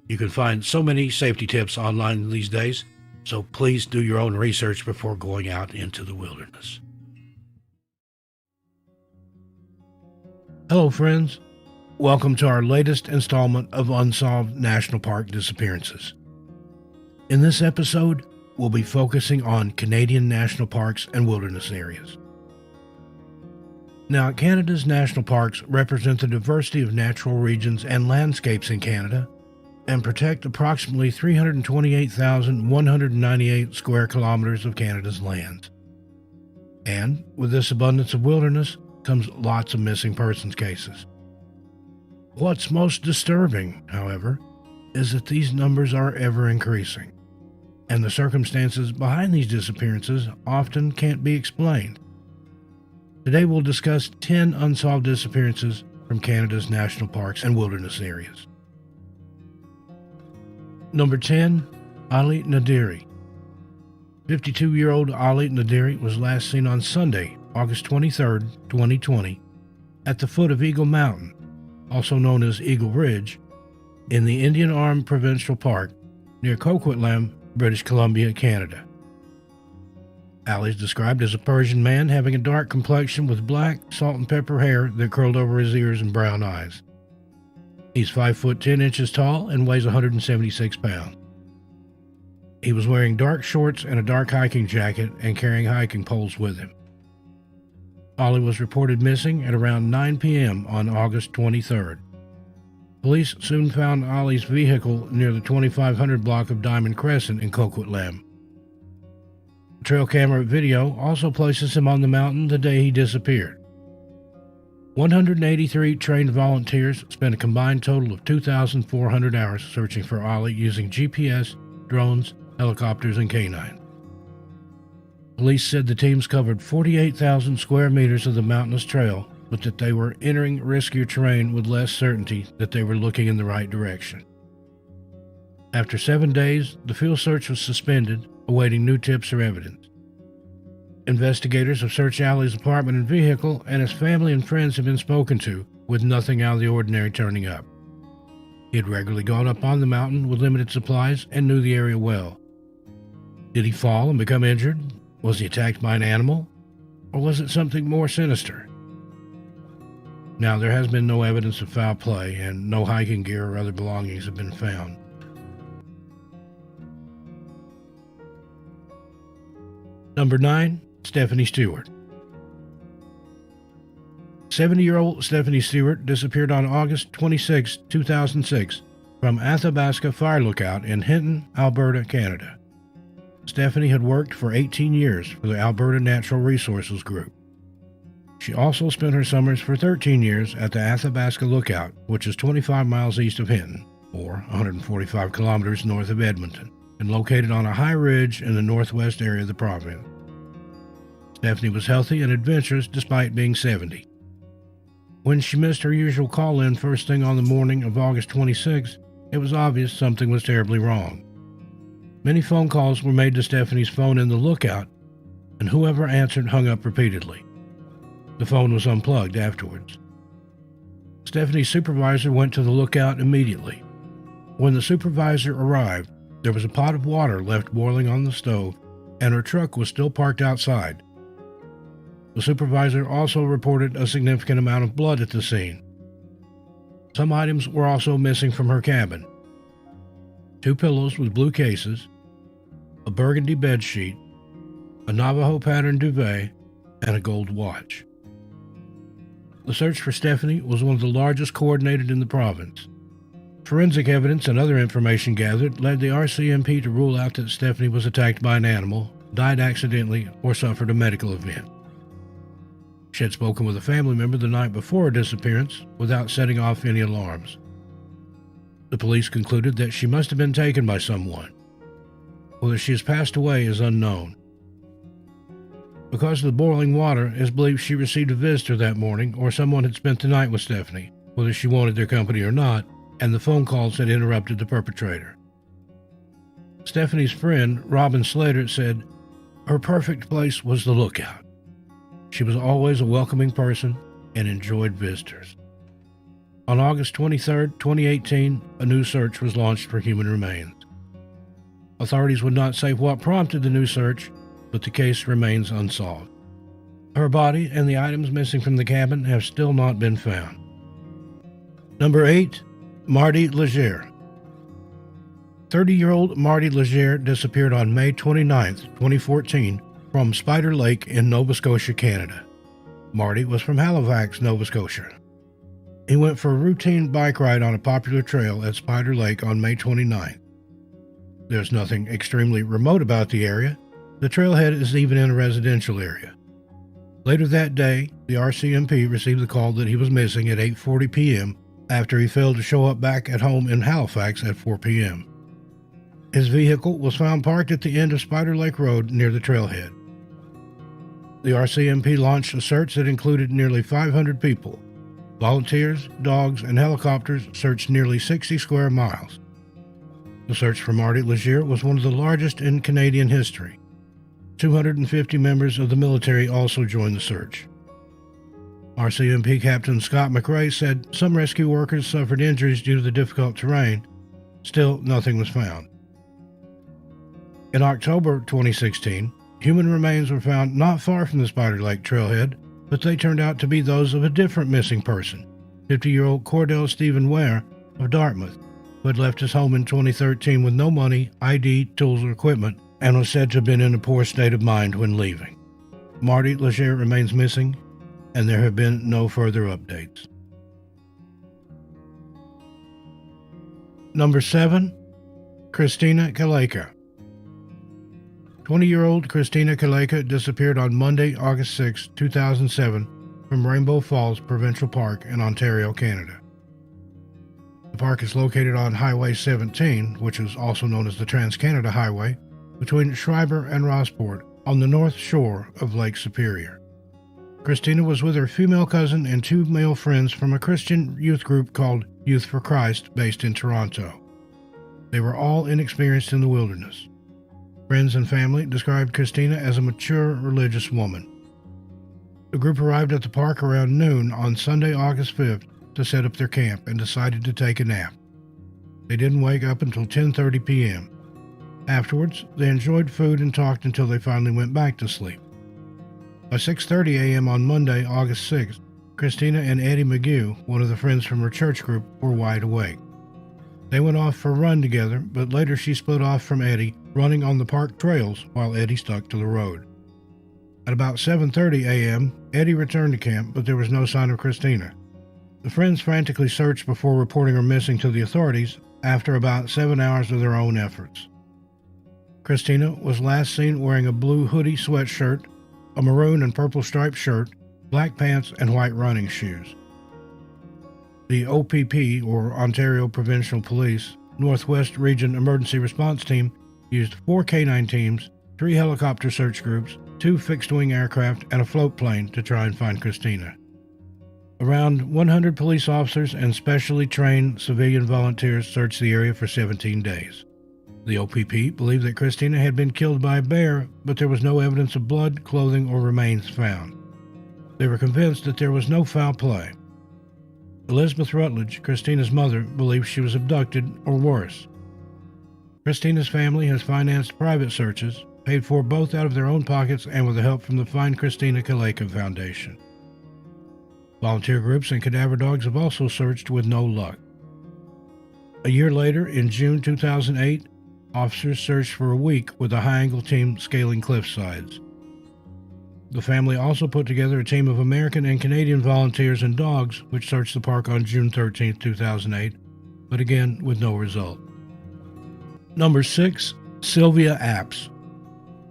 You can find so many safety tips online these days, so please do your own research before going out into the wilderness. Hello, friends. Welcome to our latest installment of Unsolved National Park Disappearances. In this episode, we'll be focusing on Canadian national parks and wilderness areas. Now, Canada's national parks represent the diversity of natural regions and landscapes in Canada and protect approximately 328,198 square kilometers of Canada's lands. And with this abundance of wilderness comes lots of missing persons cases. What's most disturbing, however, is that these numbers are ever increasing, and the circumstances behind these disappearances often can't be explained. Today we'll discuss 10 unsolved disappearances from Canada's national parks and wilderness areas. Number 10, Ali Nadiri. 52-year-old Ali Nadiri was last seen on Sunday, August 23, 2020, at the foot of Eagle Mountain, also known as Eagle Ridge, in the Indian Arm Provincial Park near Coquitlam, British Columbia, Canada. Ali is described as a Persian man having a dark complexion with black, salt and pepper hair that curled over his ears and brown eyes. He's 5 foot 10 inches tall and weighs 176 pounds. He was wearing dark shorts and a dark hiking jacket and carrying hiking poles with him. Ali was reported missing at around 9 p.m. on August 23rd. Police soon found Ali's vehicle near the 2500 block of Diamond Crescent in Coquitlam. Trail camera video also places him on the mountain the day he disappeared. 183 trained volunteers spent a combined total of 2,400 hours searching for Ali using GPS, drones, helicopters, and canines. Police said the teams covered 48,000 square meters of the mountainous trail, but that they were entering riskier terrain with less certainty that they were looking in the right direction. After 7 days, the field search was suspended, awaiting new tips or evidence. Investigators have searched Ali's apartment and vehicle, and his family and friends have been spoken to, with nothing out of the ordinary turning up. He had regularly gone up on the mountain with limited supplies and knew the area well. Did he fall and become injured? Was he attacked by an animal? Or was it something more sinister? Now, there has been no evidence of foul play, and no hiking gear or other belongings have been found. Number 9, Stephanie Stewart. 70-year-old Stephanie Stewart disappeared on August 26, 2006, from Athabasca Fire Lookout in Hinton, Alberta, Canada. Stephanie had worked for 18 years for the Alberta Natural Resources Group. She also spent her summers for 13 years at the Athabasca Lookout, which is 25 miles east of Hinton, or 145 kilometers north of Edmonton, and located on a high ridge in the northwest area of the province. Stephanie was healthy and adventurous despite being 70. When she missed her usual call-in first thing on the morning of August 26, it was obvious something was terribly wrong. Many phone calls were made to Stephanie's phone in the lookout, and whoever answered hung up repeatedly. The phone was unplugged afterwards. Stephanie's supervisor went to the lookout immediately. When the supervisor arrived, there was a pot of water left boiling on the stove, and her truck was still parked outside. The supervisor also reported a significant amount of blood at the scene. Some items were also missing from her cabin: 2 pillows with blue cases, a burgundy bedsheet, a Navajo pattern duvet, and a gold watch. The search for Stephanie was one of the largest coordinated in the province. Forensic evidence and other information gathered led the RCMP to rule out that Stephanie was attacked by an animal, died accidentally, or suffered a medical event. She had spoken with a family member the night before her disappearance without setting off any alarms. The police concluded that she must have been taken by someone. Whether she has passed away is unknown. Because of the boiling water, it is believed she received a visitor that morning, or someone had spent the night with Stephanie, whether she wanted their company or not, and the phone calls had interrupted the perpetrator. Stephanie's friend, Robin Slater, said, "Her perfect place was the lookout. She was always a welcoming person and enjoyed visitors." On August 23, 2018, a new search was launched for human remains. Authorities would not say what prompted the new search, but the case remains unsolved. Her body and the items missing from the cabin have still not been found. Number 8. Marty Lisier. 30-year-old Marty Lisier disappeared on May 29, 2014, from Spider Lake in Nova Scotia, Canada. Marty was from Halifax, Nova Scotia. He went for a routine bike ride on a popular trail at Spider Lake on May 29. There's nothing extremely remote about the area. The trailhead is even in a residential area. Later that day, the RCMP received the call that he was missing at 8:40 p.m. after he failed to show up back at home in Halifax at 4 p.m. His vehicle was found parked at the end of Spider Lake Road near the trailhead. The RCMP launched a search that included nearly 500 people. Volunteers, dogs, and helicopters searched nearly 60 square miles. The search for Marty Lisier was one of the largest in Canadian history. 250 members of the military also joined the search. RCMP Captain Scott McRae said some rescue workers suffered injuries due to the difficult terrain. Still, nothing was found. In October 2016, human remains were found not far from the Spider Lake trailhead, but they turned out to be those of a different missing person, 50-year-old Cordell Stephen Ware of Dartmouth, who had left his home in 2013 with no money, ID, tools, or equipment, and was said to have been in a poor state of mind when leaving. Marty Lisier remains missing, and there have been no further updates. Number 7. Christina Klea. 20-year-old Christina Klea disappeared on Monday, August 6, 2007, from Rainbow Falls Provincial Park in Ontario, Canada. The park is located on Highway 17, which is also known as the Trans-Canada Highway, between Schreiber and Rossport on the north shore of Lake Superior. Christina was with her female cousin and 2 male friends from a Christian youth group called Youth for Christ based in Toronto. They were all inexperienced in the wilderness. Friends and family described Christina as a mature religious woman. The group arrived at the park around noon on Sunday, August 5th to set up their camp and decided to take a nap. They didn't wake up until 10:30 p.m. Afterwards, they enjoyed food and talked until they finally went back to sleep. By 6:30 a.m. on Monday, August 6th, Christina and Eddie McGew, one of the friends from her church group, were wide awake. They went off for a run together, but later she split off from Eddie, running on the park trails while Eddie stuck to the road. At about 7:30 a.m., Eddie returned to camp, but there was no sign of Christina. The friends frantically searched before reporting her missing to the authorities after about 7 hours of their own efforts. Christina was last seen wearing a blue hoodie sweatshirt, a maroon and purple striped shirt, black pants, and white running shoes. The OPP, or Ontario Provincial Police, Northwest Region Emergency Response Team, used 4 canine teams, 3 helicopter search groups, 2 fixed-wing aircraft, and a float plane to try and find Christina. Around 100 police officers and specially trained civilian volunteers searched the area for 17 days. The OPP believed that Christina had been killed by a bear, but there was no evidence of blood, clothing, or remains found. They were convinced that there was no foul play. Elizabeth Rutledge, Christina's mother, believes she was abducted or worse. Christina's family has financed private searches, paid for both out of their own pockets and with the help from the Find Christina Klea Foundation. Volunteer groups and cadaver dogs have also searched with no luck. A year later, in June 2008, officers searched for a week with a high-angle team scaling cliff sides. The family also put together a team of American and Canadian volunteers and dogs, which searched the park on June 13, 2008, but again with no result. Number 6. Sylvia Apps.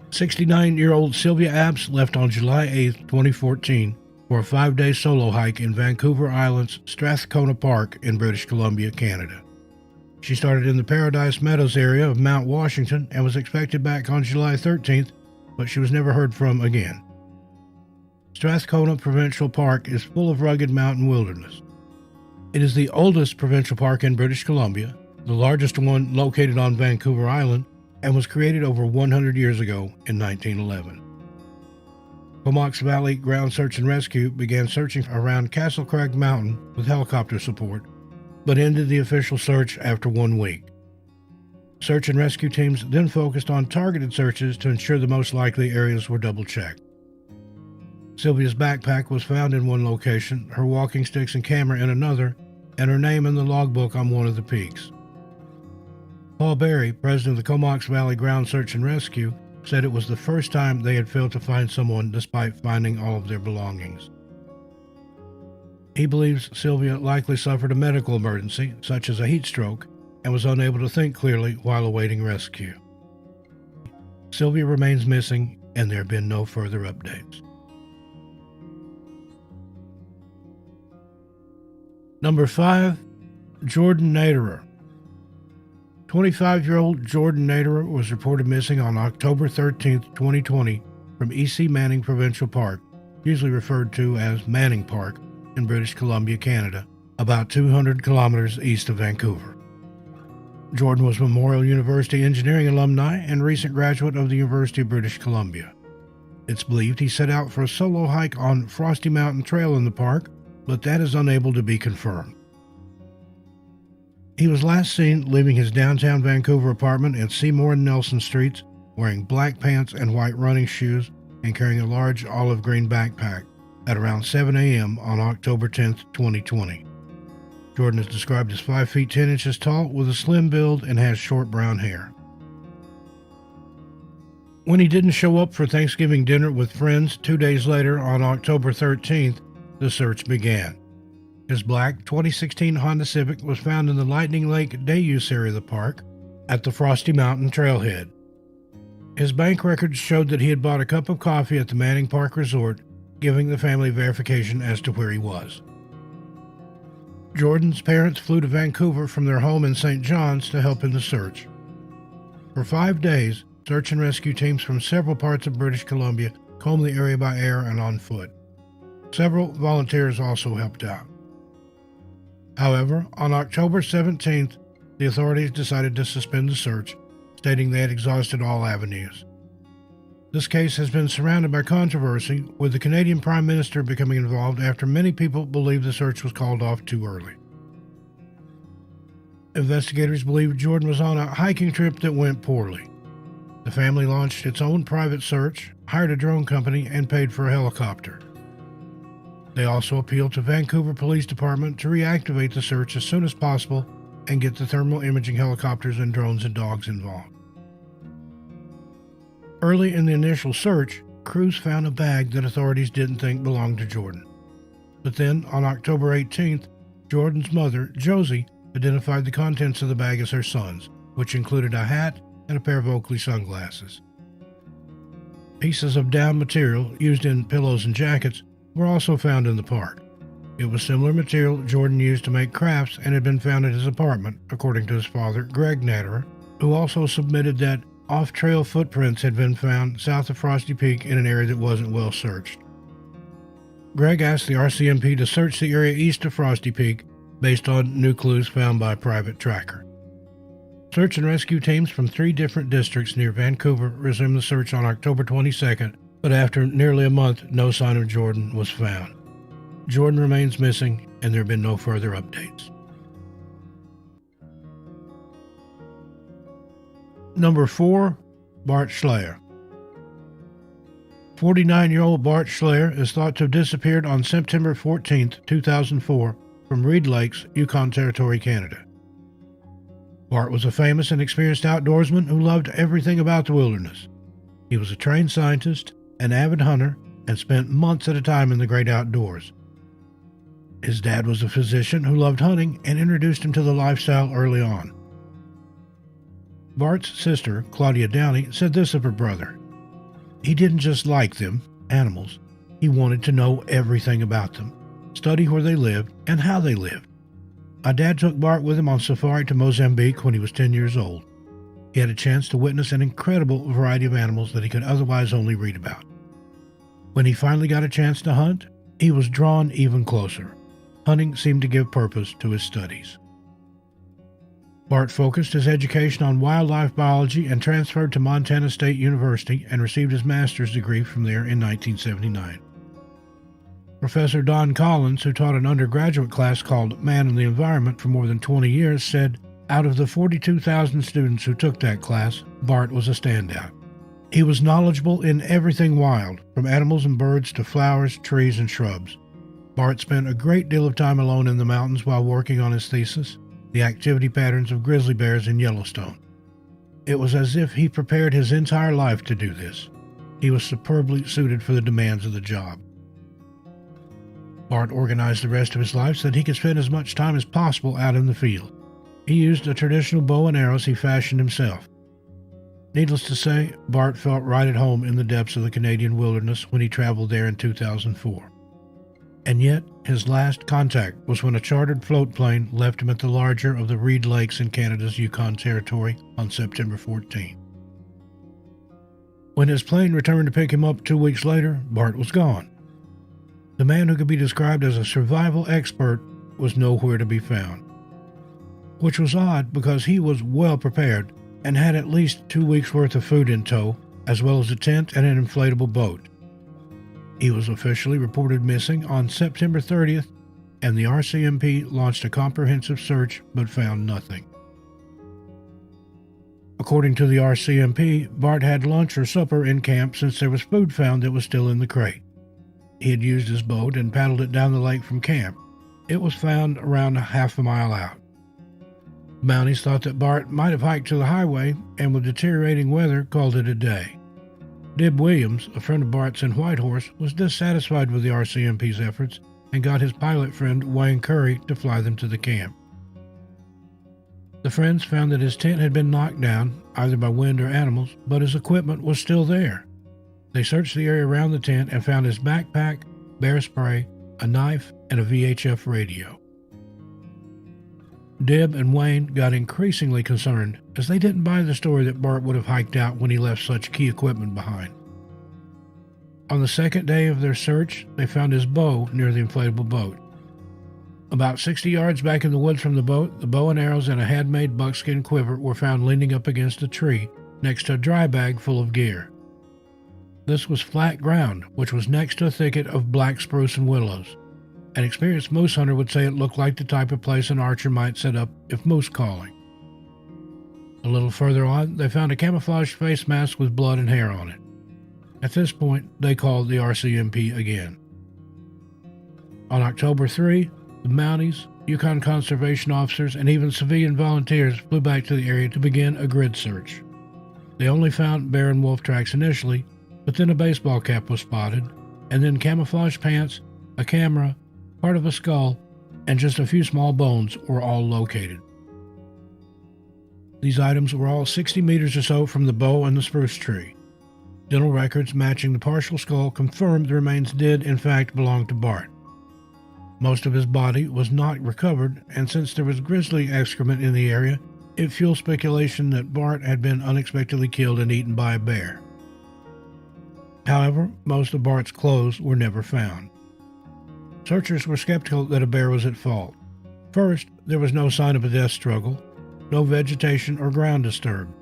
69-year-old Sylvia Apps left on July 8, 2014 for a 5-day solo hike in Vancouver Island's Strathcona Park in British Columbia, Canada. She started in the Paradise Meadows area of Mount Washington and was expected back on July 13th, but she was never heard from again. Strathcona Provincial Park is full of rugged mountain wilderness. It is the oldest provincial park in British Columbia, the largest one located on Vancouver Island, and was created over 100 years ago in 1911. Comox Valley Ground Search and Rescue began searching around Castle Crag Mountain with helicopter support, but ended the official search after 1 week. Search and rescue teams then focused on targeted searches to ensure the most likely areas were double-checked. Sylvia's backpack was found in one location, her walking sticks and camera in another, and her name in the logbook on one of the peaks. Paul Berry, president of the Comox Valley Ground Search and Rescue, said it was the first time they had failed to find someone despite finding all of their belongings. He believes Sylvia likely suffered a medical emergency, such as a heat stroke, and was unable to think clearly while awaiting rescue. Sylvia remains missing, and there have been no further updates. Number 5. Jordan Naderer. 25-year-old Jordan Naderer was reported missing on October 13, 2020, from E.C. Manning Provincial Park, usually referred to as Manning Park, in British Columbia, Canada, about 200 kilometers east of Vancouver. Jordan was Memorial University engineering alumni and recent graduate of the University of British Columbia. It's believed he set out for a solo hike on Frosty Mountain Trail in the park, but that is unable to be confirmed. He was last seen leaving his downtown Vancouver apartment at Seymour and Nelson Streets, wearing black pants and white running shoes and carrying a large olive green backpack at around 7 a.m. on October 10, 2020. Jordan is described as 5 feet 10 inches tall with a slim build and has short brown hair. When he didn't show up for Thanksgiving dinner with friends 2 days later on October 13th, the search began. His black 2016 Honda Civic was found in the Lightning Lake day use area of the park at the Frosty Mountain Trailhead. His bank records showed that he had bought a cup of coffee at the Manning Park Resort, giving the family verification as to where he was. Jordan's parents flew to Vancouver from their home in St. John's to help in the search. For 5 days, search and rescue teams from several parts of British Columbia combed the area by air and on foot. Several volunteers also helped out. However, on October 17th, the authorities decided to suspend the search, stating they had exhausted all avenues. This case has been surrounded by controversy, with the Canadian Prime Minister becoming involved after many people believe the search was called off too early. Investigators believe Jordan was on a hiking trip that went poorly. The family launched its own private search, hired a drone company, and paid for a helicopter. They also appealed to Vancouver Police Department to reactivate the search as soon as possible and get the thermal imaging helicopters and drones and dogs involved. Early in the initial search, crews found a bag that authorities didn't think belonged to Jordan. But then, on October 18th, Jordan's mother, Josie, identified the contents of the bag as her son's, which included a hat and a pair of Oakley sunglasses. Pieces of down material used in pillows and jackets were also found in the park. It was similar material Jordan used to make crafts and had been found at his apartment, according to his father, Greg Naderer, who also submitted that off-trail footprints had been found south of Frosty Peak in an area that wasn't well searched. Greg asked the RCMP to search the area east of Frosty Peak based on new clues found by a private tracker. Search and rescue teams from 3 different districts near Vancouver resumed the search on October 22nd, but after nearly a month, no sign of Jordan was found. Jordan remains missing, and there have been no further updates. Number 4. Bart Slayer. 49-year-old Bart Slayer is thought to have disappeared on September 14, 2004, from Reed Lakes, Yukon Territory, Canada. Bart was a famous and experienced outdoorsman who loved everything about the wilderness. He was a trained scientist, an avid hunter, and spent months at a time in the great outdoors. His dad was a physician who loved hunting and introduced him to the lifestyle early on. Bart's sister, Claudia Downey, said this of her brother. He didn't just like them, animals. He wanted to know everything about them, study where they lived and how they lived. My dad took Bart with him on safari to Mozambique when he was 10 years old. He had a chance to witness an incredible variety of animals that he could otherwise only read about. When he finally got a chance to hunt, he was drawn even closer. Hunting seemed to give purpose to his studies. Bart focused his education on wildlife biology and transferred to Montana State University and received his master's degree from there in 1979. Professor Don Collins, who taught an undergraduate class called Man and the Environment for more than 20 years, said, out of the 42,000 students who took that class, Bart was a standout. He was knowledgeable in everything wild, from animals and birds to flowers, trees, and shrubs. Bart spent a great deal of time alone in the mountains while working on his thesis, The Activity Patterns of Grizzly Bears in Yellowstone. It was as if he prepared his entire life to do this. He was superbly suited for the demands of the job. Bart organized the rest of his life so that he could spend as much time as possible out in the field. He used a traditional bow and arrows he fashioned himself. Needless to say, Bart felt right at home in the depths of the Canadian wilderness when he traveled there in 2004. And yet, his last contact was when a chartered float plane left him at the larger of the Reed Lakes in Canada's Yukon Territory on September 14. When his plane returned to pick him up 2 weeks later, Bart was gone. The man who could be described as a survival expert was nowhere to be found. Which was odd because he was well prepared and had at least 2 weeks' worth of food in tow, as well as a tent and an inflatable boat. He was officially reported missing on September 30th, and the RCMP launched a comprehensive search but found nothing. According to the RCMP, Bart had lunch or supper in camp since there was food found that was still in the crate. He had used his boat and paddled it down the lake from camp. It was found around half a mile out. Mounties thought that Bart might have hiked to the highway and with deteriorating weather called it a day. Dib Williams, a friend of Bart's in Whitehorse, was dissatisfied with the RCMP's efforts and got his pilot friend Wayne Curry to fly them to the camp. The friends found that his tent had been knocked down, either by wind or animals, but his equipment was still there. They searched the area around the tent and found his backpack, bear spray, a knife, and a VHF radio. Dib and Wayne got increasingly concerned as they didn't buy the story that Bart would have hiked out when he left such key equipment behind. On the second day of their search, they found his bow near the inflatable boat. About 60 yards back in the woods from the boat, the bow and arrows and a handmade buckskin quiver were found leaning up against a tree next to a dry bag full of gear. This was flat ground, which was next to a thicket of black spruce and willows. An experienced moose hunter would say it looked like the type of place an archer might set up if moose calling. A little further on, they found a camouflage face mask with blood and hair on it. At this point, they called the RCMP again. On October 3, the Mounties, Yukon conservation officers, and even civilian volunteers flew back to the area to begin a grid search. They only found bear and wolf tracks initially, but then a baseball cap was spotted, and then camouflage pants, a camera, part of a skull, and just a few small bones were all located. These items were all 60 meters or so from the bow and the spruce tree. Dental records matching the partial skull confirmed the remains did in fact belong to Bart. Most of his body was not recovered, and since there was grizzly excrement in the area, it fueled speculation that Bart had been unexpectedly killed and eaten by a bear. However, most of Bart's clothes were never found. Searchers were skeptical that a bear was at fault. First, there was no sign of a death struggle, no vegetation or ground disturbed.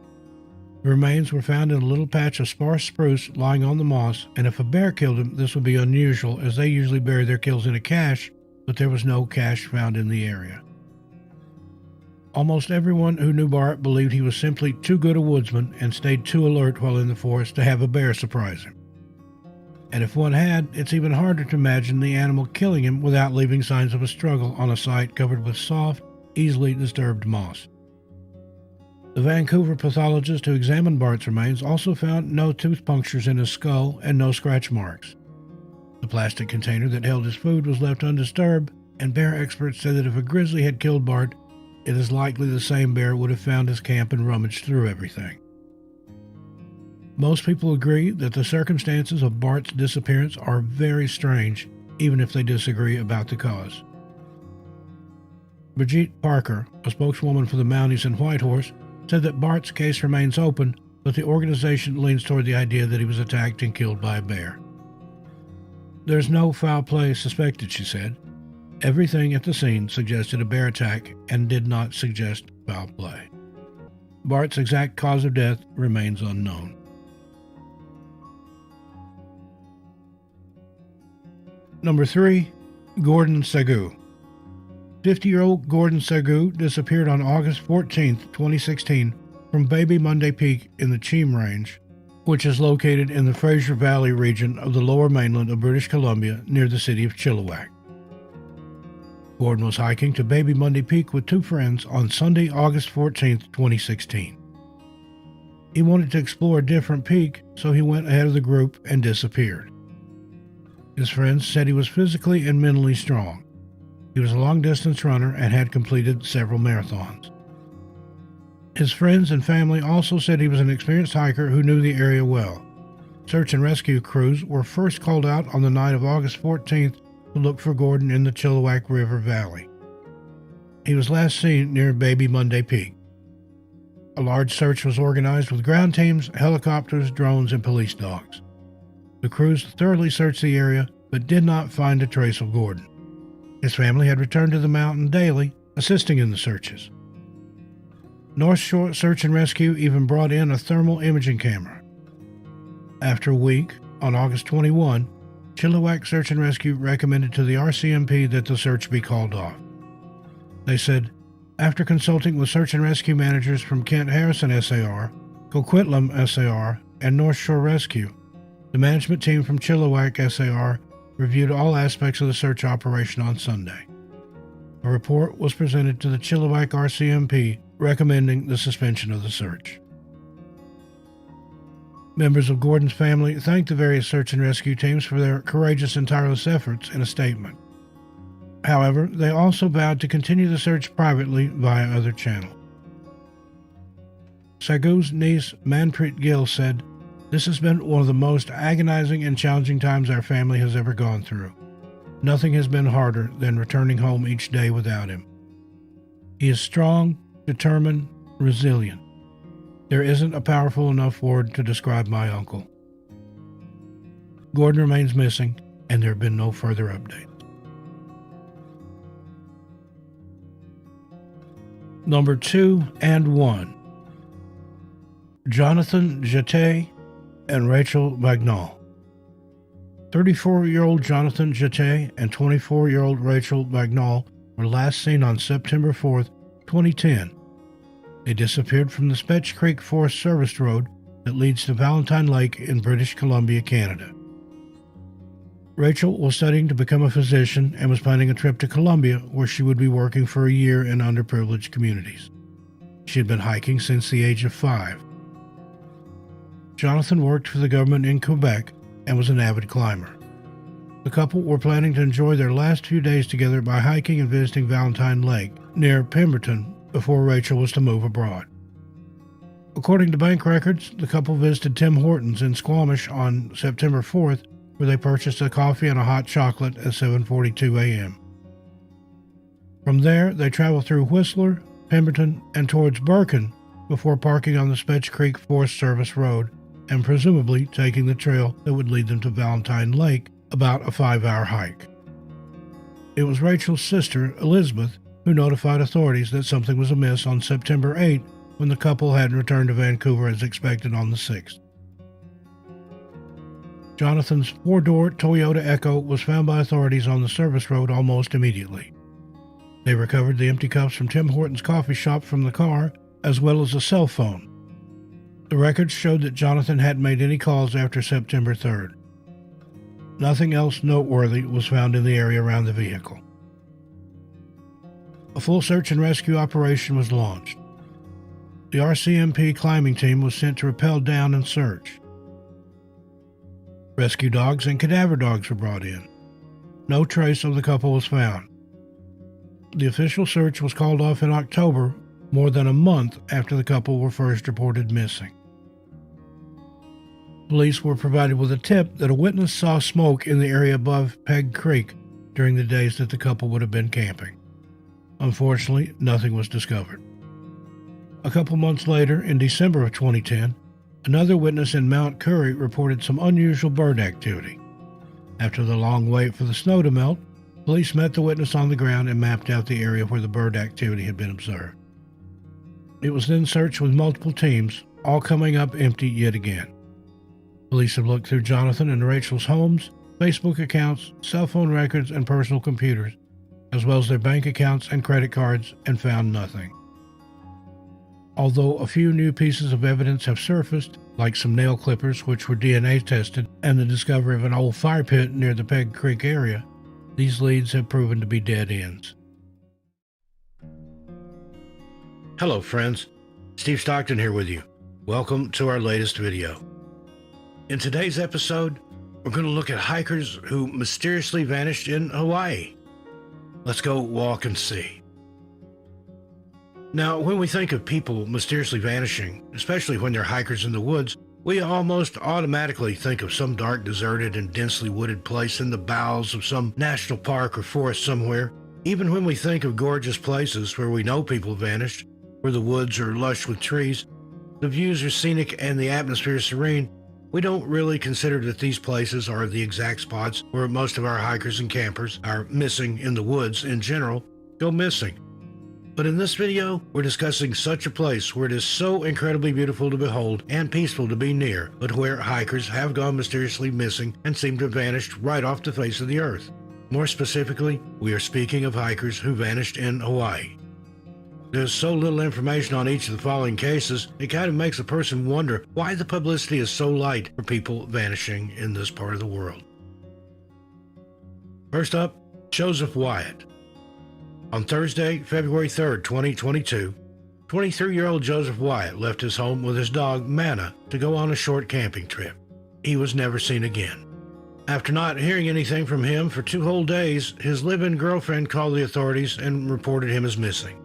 The remains were found in a little patch of sparse spruce lying on the moss, and if a bear killed him, this would be unusual, as they usually bury their kills in a cache, but there was no cache found in the area. Almost everyone who knew Bart believed he was simply too good a woodsman and stayed too alert while in the forest to have a bear surprise him. And if one had, it's even harder to imagine the animal killing him without leaving signs of a struggle on a site covered with soft, easily disturbed moss. The Vancouver pathologist who examined Bart's remains also found no tooth punctures in his skull and no scratch marks. The plastic container that held his food was left undisturbed, and bear experts said that if a grizzly had killed Bart, it is likely the same bear would have found his camp and rummaged through everything. Most people agree that the circumstances of Bart's disappearance are very strange, even if they disagree about the cause. Brigitte Parker, a spokeswoman for the Mounties and Whitehorse, said that Bart's case remains open, but the organization leans toward the idea that he was attacked and killed by a bear. There's no foul play suspected, she said. Everything at the scene suggested a bear attack and did not suggest foul play. Bart's exact cause of death remains unknown. Number 3. Gordon Sagoo. 50-year-old Gordon Sagoo disappeared on August 14, 2016, from Baby Monday Peak in the Cheam Range, which is located in the Fraser Valley region of the lower mainland of British Columbia near the city of Chilliwack. Gordon was hiking to Baby Monday Peak with 2 friends on Sunday, August 14, 2016. He wanted to explore a different peak, so he went ahead of the group and disappeared. His friends said he was physically and mentally strong. He was a long-distance runner and had completed several marathons. His friends and family also said he was an experienced hiker who knew the area well. Search and rescue crews were first called out on the night of August 14th to look for Gordon in the Chilliwack River Valley. He was last seen near Baby Monday Peak. A large search was organized with ground teams, helicopters, drones, and police dogs. The crews thoroughly searched the area but did not find a trace of Gordon. His family had returned to the mountain daily, assisting in the searches. North Shore Search and Rescue even brought in a thermal imaging camera. After a week, on August 21, Chilliwack Search and Rescue recommended to the RCMP that the search be called off. They said, after consulting with search and rescue managers from Kent Harrison SAR, Coquitlam SAR, and North Shore Rescue, the management team from Chilliwack SAR reviewed all aspects of the search operation on Sunday. A report was presented to the Chilliwack RCMP recommending the suspension of the search. Members of Gordon's family thanked the various search and rescue teams for their courageous and tireless efforts in a statement. However, they also vowed to continue the search privately via other channels. Sagoo's niece, Manpreet Gill, said, "This has been one of the most agonizing and challenging times our family has ever gone through. Nothing has been harder than returning home each day without him. He is strong, determined, resilient. There isn't a powerful enough word to describe my uncle." Gordon remains missing, and there have been no further updates. Number 2 and 1. Jonathan Jeté and Rachel Bagnall. 34-year-old Jonathan Jeté and 24-year-old Rachel Bagnall were last seen on September 4th, 2010. They disappeared from the Spetch Creek Forest Service Road that leads to Valentine Lake in British Columbia, Canada. Rachel was studying to become a physician and was planning a trip to Colombia, where she would be working for a year in underprivileged communities. She had been hiking since the age of 5. Jonathan worked for the government in Quebec and was an avid climber. The couple were planning to enjoy their last few days together by hiking and visiting Valentine Lake near Pemberton before Rachel was to move abroad. According to bank records, the couple visited Tim Hortons in Squamish on September 4th, where they purchased a coffee and a hot chocolate at 7:42 a.m. From there, they traveled through Whistler, Pemberton, and towards Birken before parking on the Spetch Creek Forest Service Road and presumably taking the trail that would lead them to Valentine Lake, about a 5-hour hike. It was Rachel's sister, Elizabeth, who notified authorities that something was amiss on September 8 when the couple hadn't returned to Vancouver as expected on the 6th. Jonathan's 4-door Toyota Echo was found by authorities on the service road almost immediately. They recovered the empty cups from Tim Hortons coffee shop from the car, as well as a cell phone. The records showed that Jonathan hadn't made any calls after September 3rd. Nothing else noteworthy was found in the area around the vehicle. A full search and rescue operation was launched. the RCMP climbing team was sent to rappel down and search. Rescue dogs and cadaver dogs were brought in. No trace of the couple was found. The official search was called off in October, more than a month after the couple were first reported missing. Police were provided with a tip that a witness saw smoke in the area above Peg Creek during the days that the couple would have been camping. Unfortunately, nothing was discovered. A couple months later, in December of 2010, another witness in Mount Curry reported some unusual bird activity. After the long wait for the snow to melt, police met the witness on the ground and mapped out the area where the bird activity had been observed. It was then searched with multiple teams, all coming up empty yet again. Police have looked through Jonathan and Rachel's homes, Facebook accounts, cell phone records, and personal computers, as well as their bank accounts and credit cards, and found nothing. Although a few new pieces of evidence have surfaced, like some nail clippers which were DNA tested and the discovery of an old fire pit near the Peg Creek area, these leads have proven to be dead ends. Hello friends, Steve Stockton here with you. Welcome to our latest video. In today's episode, we're going to look at hikers who mysteriously vanished in Hawaii. Let's go walk and see. Now, when we think of people mysteriously vanishing, especially when they're hikers in the woods, we almost automatically think of some dark, deserted, and densely wooded place in the bowels of some national park or forest somewhere. Even when we think of gorgeous places where we know people vanished, where the woods are lush with trees, the views are scenic, and the atmosphere is serene, we don't really consider that these places are the exact spots where most of our hikers and campers, our missing in the woods in general, go missing. But in this video, we're discussing such a place where it is so incredibly beautiful to behold and peaceful to be near, but where hikers have gone mysteriously missing and seem to have vanished right off the face of the earth. More specifically, we are speaking of hikers who vanished in Hawaii. There's so little information on each of the following cases, it kind of makes a person wonder why the publicity is so light for people vanishing in this part of the world. First up, Joseph Wyatt. On Thursday, February 3rd, 2022, 23-year-old Joseph Wyatt left his home with his dog, Manna, to go on a short camping trip. He was never seen again. After not hearing anything from him for 2 whole days, his live-in girlfriend called the authorities and reported him as missing.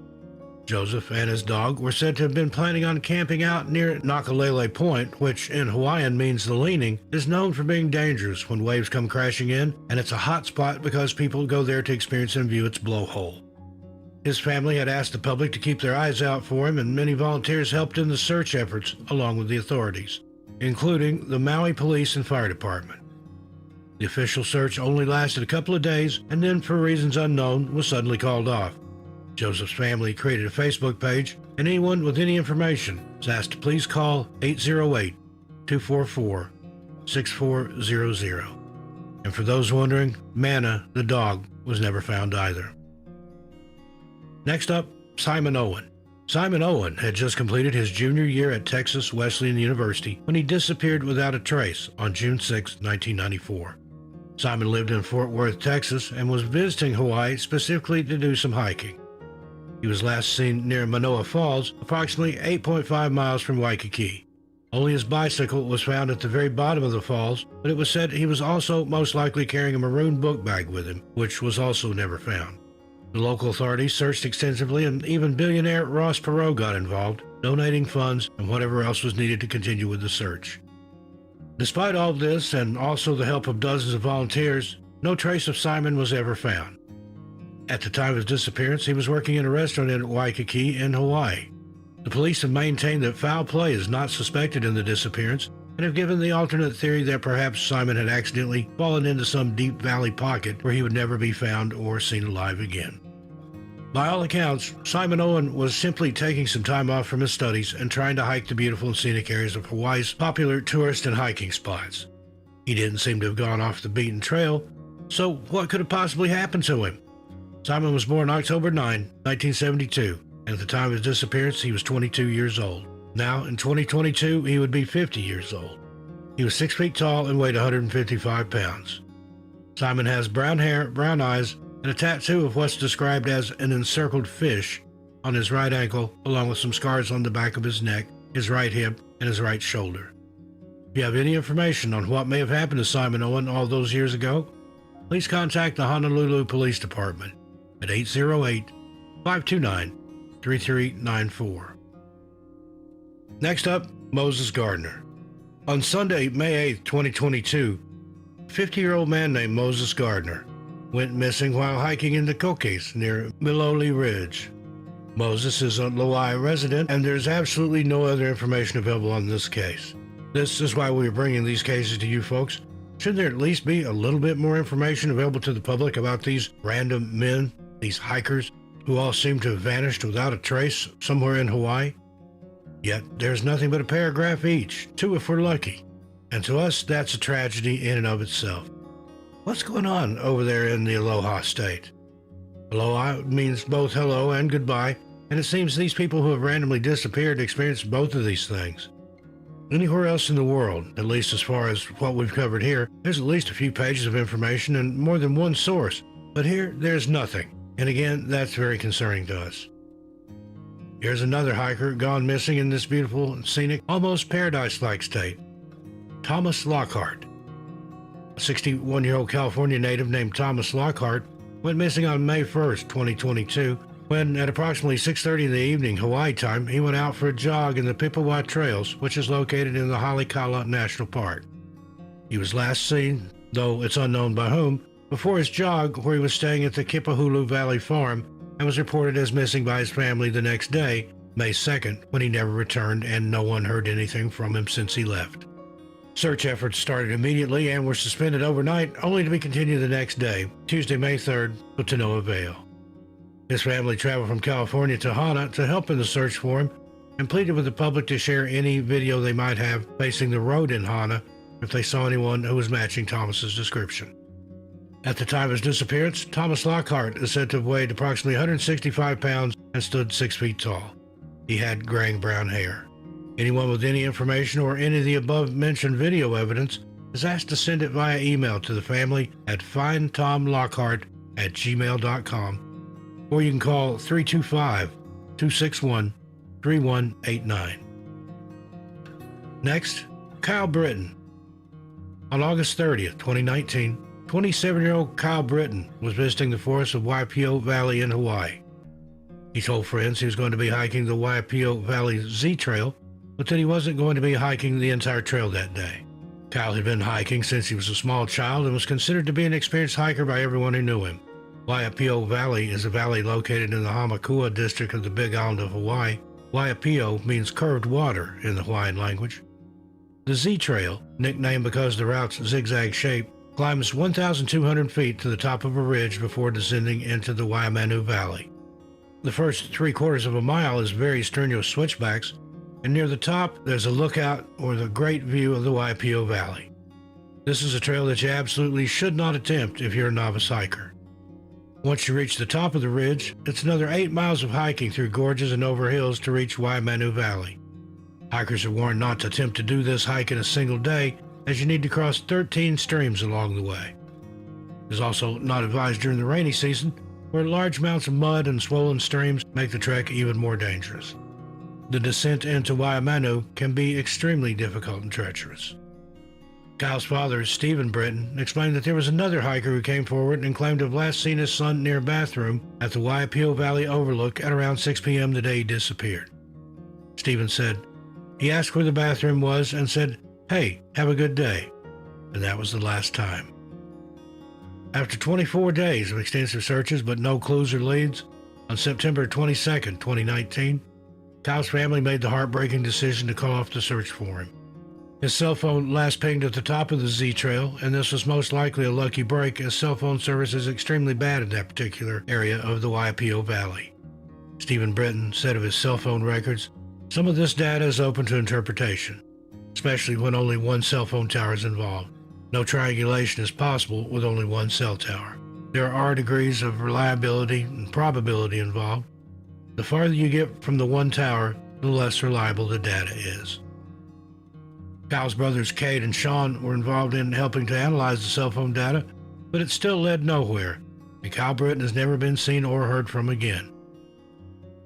Joseph and his dog were said to have been planning on camping out near Nakalele Point, which in Hawaiian means the leaning, is known for being dangerous when waves come crashing in, and it's a hot spot because people go there to experience and view its blowhole. His family had asked the public to keep their eyes out for him, and many volunteers helped in the search efforts along with the authorities, including the Maui Police and Fire Department. The official search only lasted a couple of days and then, for reasons unknown, was suddenly called off. Joseph's family created a Facebook page, and anyone with any information was asked to please call 808-244-6400. And for those wondering, Manna, the dog, was never found either. Next up, Simon Owen. Simon Owen had just completed his junior year at Texas Wesleyan University when he disappeared without a trace on June 6, 1994. Simon lived in Fort Worth, Texas, and was visiting Hawaii specifically to do some hiking. He was last seen near Manoa Falls, approximately 8.5 miles from Waikiki. Only his bicycle was found at the very bottom of the falls, but it was said he was also most likely carrying a maroon book bag with him, which was also never found. The local authorities searched extensively, and even billionaire Ross Perot got involved, donating funds and whatever else was needed to continue with the search. Despite all this, and also the help of dozens of volunteers, no trace of Simon was ever found. At the time of his disappearance, he was working in a restaurant in Waikiki in Hawaii. The police have maintained that foul play is not suspected in the disappearance, and have given the alternate theory that perhaps Simon had accidentally fallen into some deep valley pocket where he would never be found or seen alive again. By all accounts, Simon Owen was simply taking some time off from his studies and trying to hike the beautiful and scenic areas of Hawaii's popular tourist and hiking spots. He didn't seem to have gone off the beaten trail, so what could have possibly happened to him? Simon was born October 9, 1972, and at the time of his disappearance, he was 22 years old. Now, in 2022, he would be 50 years old. He was 6 feet tall and weighed 155 pounds. Simon has brown hair, brown eyes, and a tattoo of what's described as an encircled fish, on his right ankle, along with some scars on the back of his neck, his right hip, and his right shoulder. If you have any information on what may have happened to Simon Owen all those years ago, please contact the Honolulu Police Department at 808-529-3394. Next up, Moses Gardner. On Sunday, May 8, 2022, a 50-year-old man named Moses Gardner went missing while hiking in the Kokes near Miloli Ridge. Moses is a Lauai resident, and there's absolutely no other information available on this case. This is why we're bringing these cases to you folks. Shouldn't there at least be a little bit more information available to the public about these random men, these hikers, who all seem to have vanished without a trace somewhere in Hawaii? Yet there's nothing but a paragraph each, 2 if we're lucky. And to us, that's a tragedy in and of itself. What's going on over there in the Aloha state? Aloha means both hello and goodbye, and it seems these people who have randomly disappeared experience both of these things. Anywhere else in the world, at least as far as what we've covered here, there's at least a few pages of information and more than one source. But here, there's nothing. And again, that's very concerning to us. Here's another hiker gone missing in this beautiful, scenic, almost paradise-like state. Thomas Lockhart. A 61-year-old California native named Thomas Lockhart went missing on May 1st, 2022, when at approximately 6:30 in the evening Hawaii time, he went out for a jog in the Pipawa Trails, which is located in the Haleakala National Park. He was last seen, though it's unknown by whom, before his jog where he was staying at the Kipahulu Valley Farm, and was reported as missing by his family the next day, May 2nd, when he never returned and no one heard anything from him since he left. Search efforts started immediately and were suspended overnight, only to be continued the next day, Tuesday, May 3rd, but to no avail. His family traveled from California to Hana to help in the search for him and pleaded with the public to share any video they might have facing the road in Hana if they saw anyone who was matching Thomas's description. At the time of his disappearance, Thomas Lockhart is said to have weighed approximately 165 pounds and stood 6 feet tall. He had graying brown hair. Anyone with any information or any of the above-mentioned video evidence is asked to send it via email to the family at findtomlockhart@gmail.com, or you can call 325-261-3189. Next, Kyle Britton. On August 30th, 2019, 27-year-old Kyle Britton was visiting the forests of Waipio Valley in Hawaii. He told friends he was going to be hiking the Waipio Valley Z Trail, but that he wasn't going to be hiking the entire trail that day. Kyle had been hiking since he was a small child and was considered to be an experienced hiker by everyone who knew him. Waipio Valley is a valley located in the Hamakua district of the Big Island of Hawaii. Waipio means curved water in the Hawaiian language. The Z Trail, nicknamed because of the route's zigzag shape, climbs 1,200 feet to the top of a ridge before descending into the Waimanu Valley. The first 3/4 of a mile is very strenuous switchbacks, and near the top there's a lookout or the great view of the Waipio Valley. This is a trail that you absolutely should not attempt if you're a novice hiker. Once you reach the top of the ridge, it's another 8 miles of hiking through gorges and over hills to reach Waimanu Valley. Hikers are warned not to attempt to do this hike in a single day, as you need to cross 13 streams along the way. It is also not advised during the rainy season, where large amounts of mud and swollen streams make the trek even more dangerous. The descent into Waimanu can be extremely difficult and treacherous. Kyle's father, Stephen Britton, explained that there was another hiker who came forward and claimed to have last seen his son near a bathroom at the Waipio Valley Overlook at around 6 p.m. the day he disappeared. Stephen said, he asked where the bathroom was and said, "Hey, have a good day." And that was the last time. After 24 days of extensive searches but no clues or leads, on September 22nd, 2019, Kyle's family made the heartbreaking decision to call off the search for him. His cell phone last pinged at the top of the Z Trail, and this was most likely a lucky break as cell phone service is extremely bad in that particular area of the Waipio Valley. Stephen Britton said of his cell phone records, "Some of this data is open to interpretation, especially when only one cell phone tower is involved. No triangulation is possible with only one cell tower. There are degrees of reliability and probability involved. The farther you get from the one tower, the less reliable the data is." Kyle's brothers Kate and Sean were involved in helping to analyze the cell phone data, but it still led nowhere, and Kyle Britton has never been seen or heard from again.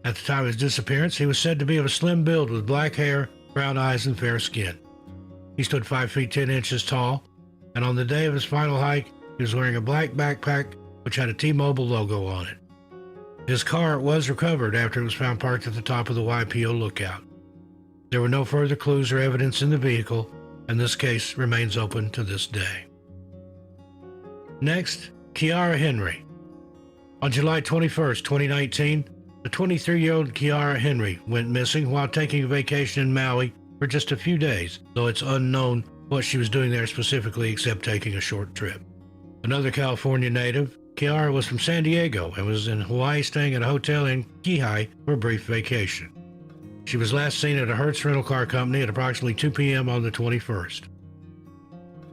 At the time of his disappearance, he was said to be of a slim build with black hair, brown eyes, and fair skin. He stood 5 feet 10 inches tall, and on the day of his final hike, he was wearing a black backpack which had a T-Mobile logo on it. His car was recovered after it was found parked at the top of the YPO lookout. There were no further clues or evidence in the vehicle, and this case remains open to this day. Next, Kiara Henry. On July 21, 2019, the 23-year-old Kiara Henry went missing while taking a vacation in Maui for just a few days, though it's unknown what she was doing there specifically except taking a short trip. Another California native, Kiara was from San Diego and was in Hawaii staying at a hotel in Kihei for a brief vacation. She was last seen at a Hertz rental car company at approximately 2 p.m. on the 21st.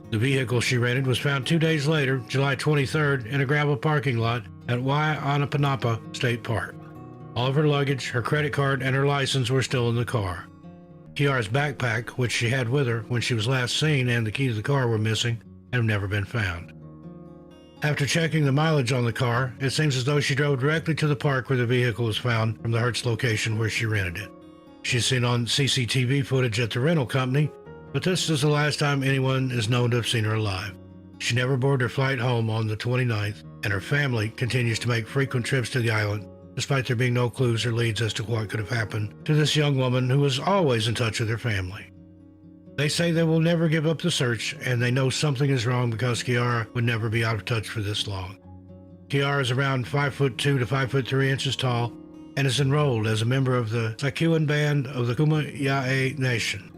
The vehicle she rented was found 2 days later, July 23rd, in a gravel parking lot at Waianapanapa State Park. All of her luggage, her credit card, and her license were still in the car. Kiara's backpack, which she had with her when she was last seen, and the key to the car were missing and have never been found. After checking the mileage on the car, it seems as though she drove directly to the park where the vehicle was found from the Hertz location where she rented it. She's seen on CCTV footage at the rental company, but this is the last time anyone is known to have seen her alive. She never boarded her flight home on the 29th, and her family continues to make frequent trips to the island, despite there being no clues or leads as to what could have happened to this young woman who was always in touch with her family. They say they will never give up the search, and they know something is wrong because Kiara would never be out of touch for this long. Kiara is around 5'2" to 5'3" inches tall and is enrolled as a member of the Sakuan band of the Kumeyae Nation.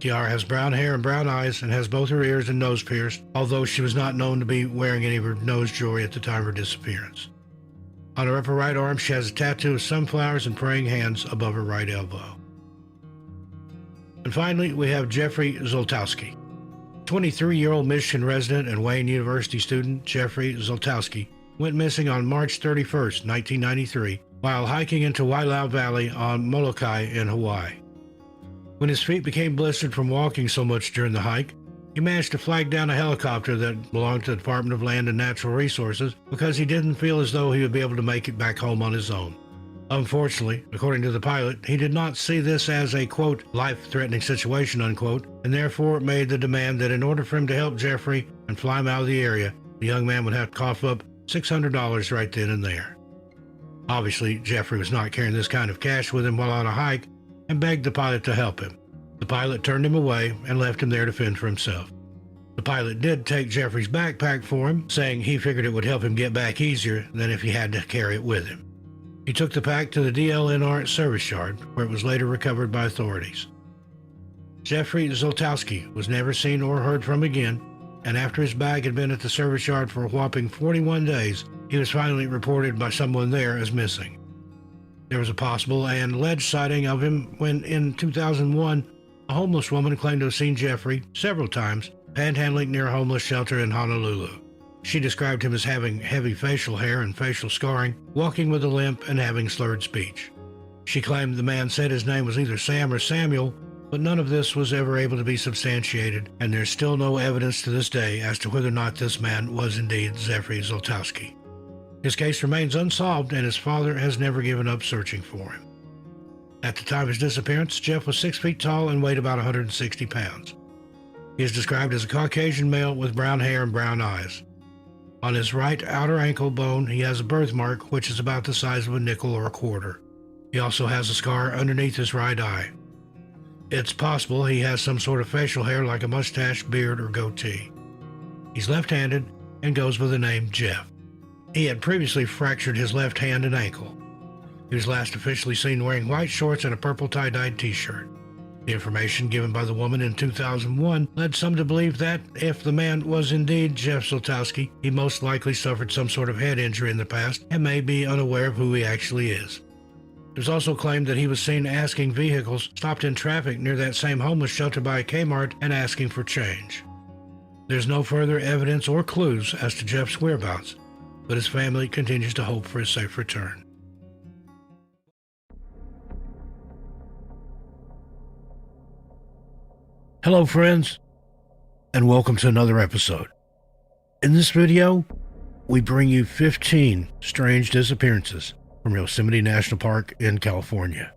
Kiara has brown hair and brown eyes and has both her ears and nose pierced, although she was not known to be wearing any of her nose jewelry at the time of her disappearance. On her upper right arm, she has a tattoo of sunflowers and praying hands above her right elbow. And finally, we have Jeffrey Zoltowski. 23-year-old Michigan resident and Wayne University student Jeffrey Zoltowski went missing on March 31, 1993, while hiking into Wailau Valley on Molokai in Hawaii. When his feet became blistered from walking so much during the hike, he managed to flag down a helicopter that belonged to the Department of Land and Natural Resources because he didn't feel as though he would be able to make it back home on his own. Unfortunately, according to the pilot, he did not see this as a, quote, life-threatening situation, unquote, and therefore made the demand that in order for him to help Jeffrey and fly him out of the area, the young man would have to cough up $600 right then and there. Obviously, Jeffrey was not carrying this kind of cash with him while on a hike and begged the pilot to help him. The pilot turned him away and left him there to fend for himself. The pilot did take Jeffrey's backpack for him, saying he figured it would help him get back easier than if he had to carry it with him. He took the pack to the DLNR service yard, where it was later recovered by authorities. Jeffrey Zoltowski was never seen or heard from again, and after his bag had been at the service yard for a whopping 41 days, he was finally reported by someone there as missing. There was a possible and alleged sighting of him when, in 2001, a homeless woman claimed to have seen Jeffrey several times panhandling near a homeless shelter in Honolulu. She described him as having heavy facial hair and facial scarring, walking with a limp, and having slurred speech. She claimed the man said his name was either Sam or Samuel, but none of this was ever able to be substantiated, and there's still no evidence to this day as to whether or not this man was indeed Jeffrey Zoltowski. His case remains unsolved, and his father has never given up searching for him. At the time of his disappearance, Jeff was 6 feet tall and weighed about 160 pounds. He is described as a Caucasian male with brown hair and brown eyes. On his right outer ankle bone, he has a birthmark which is about the size of a nickel or a quarter. He also has a scar underneath his right eye. It's possible he has some sort of facial hair like a mustache, beard, or goatee. He's left-handed and goes by the name Jeff. He had previously fractured his left hand and ankle. He was last officially seen wearing white shorts and a purple tie-dyed t-shirt. The information given by the woman in 2001 led some to believe that if the man was indeed Jeff Zoltowski, he most likely suffered some sort of head injury in the past and may be unaware of who he actually is. It was also claimed that he was seen asking vehicles stopped in traffic near that same homeless shelter by a Kmart and asking for change. There's no further evidence or clues as to Jeff's whereabouts, but his family continues to hope for his safe return. Hello friends, and welcome to another episode. In this video, we bring you 15 strange disappearances from Yosemite National Park in California.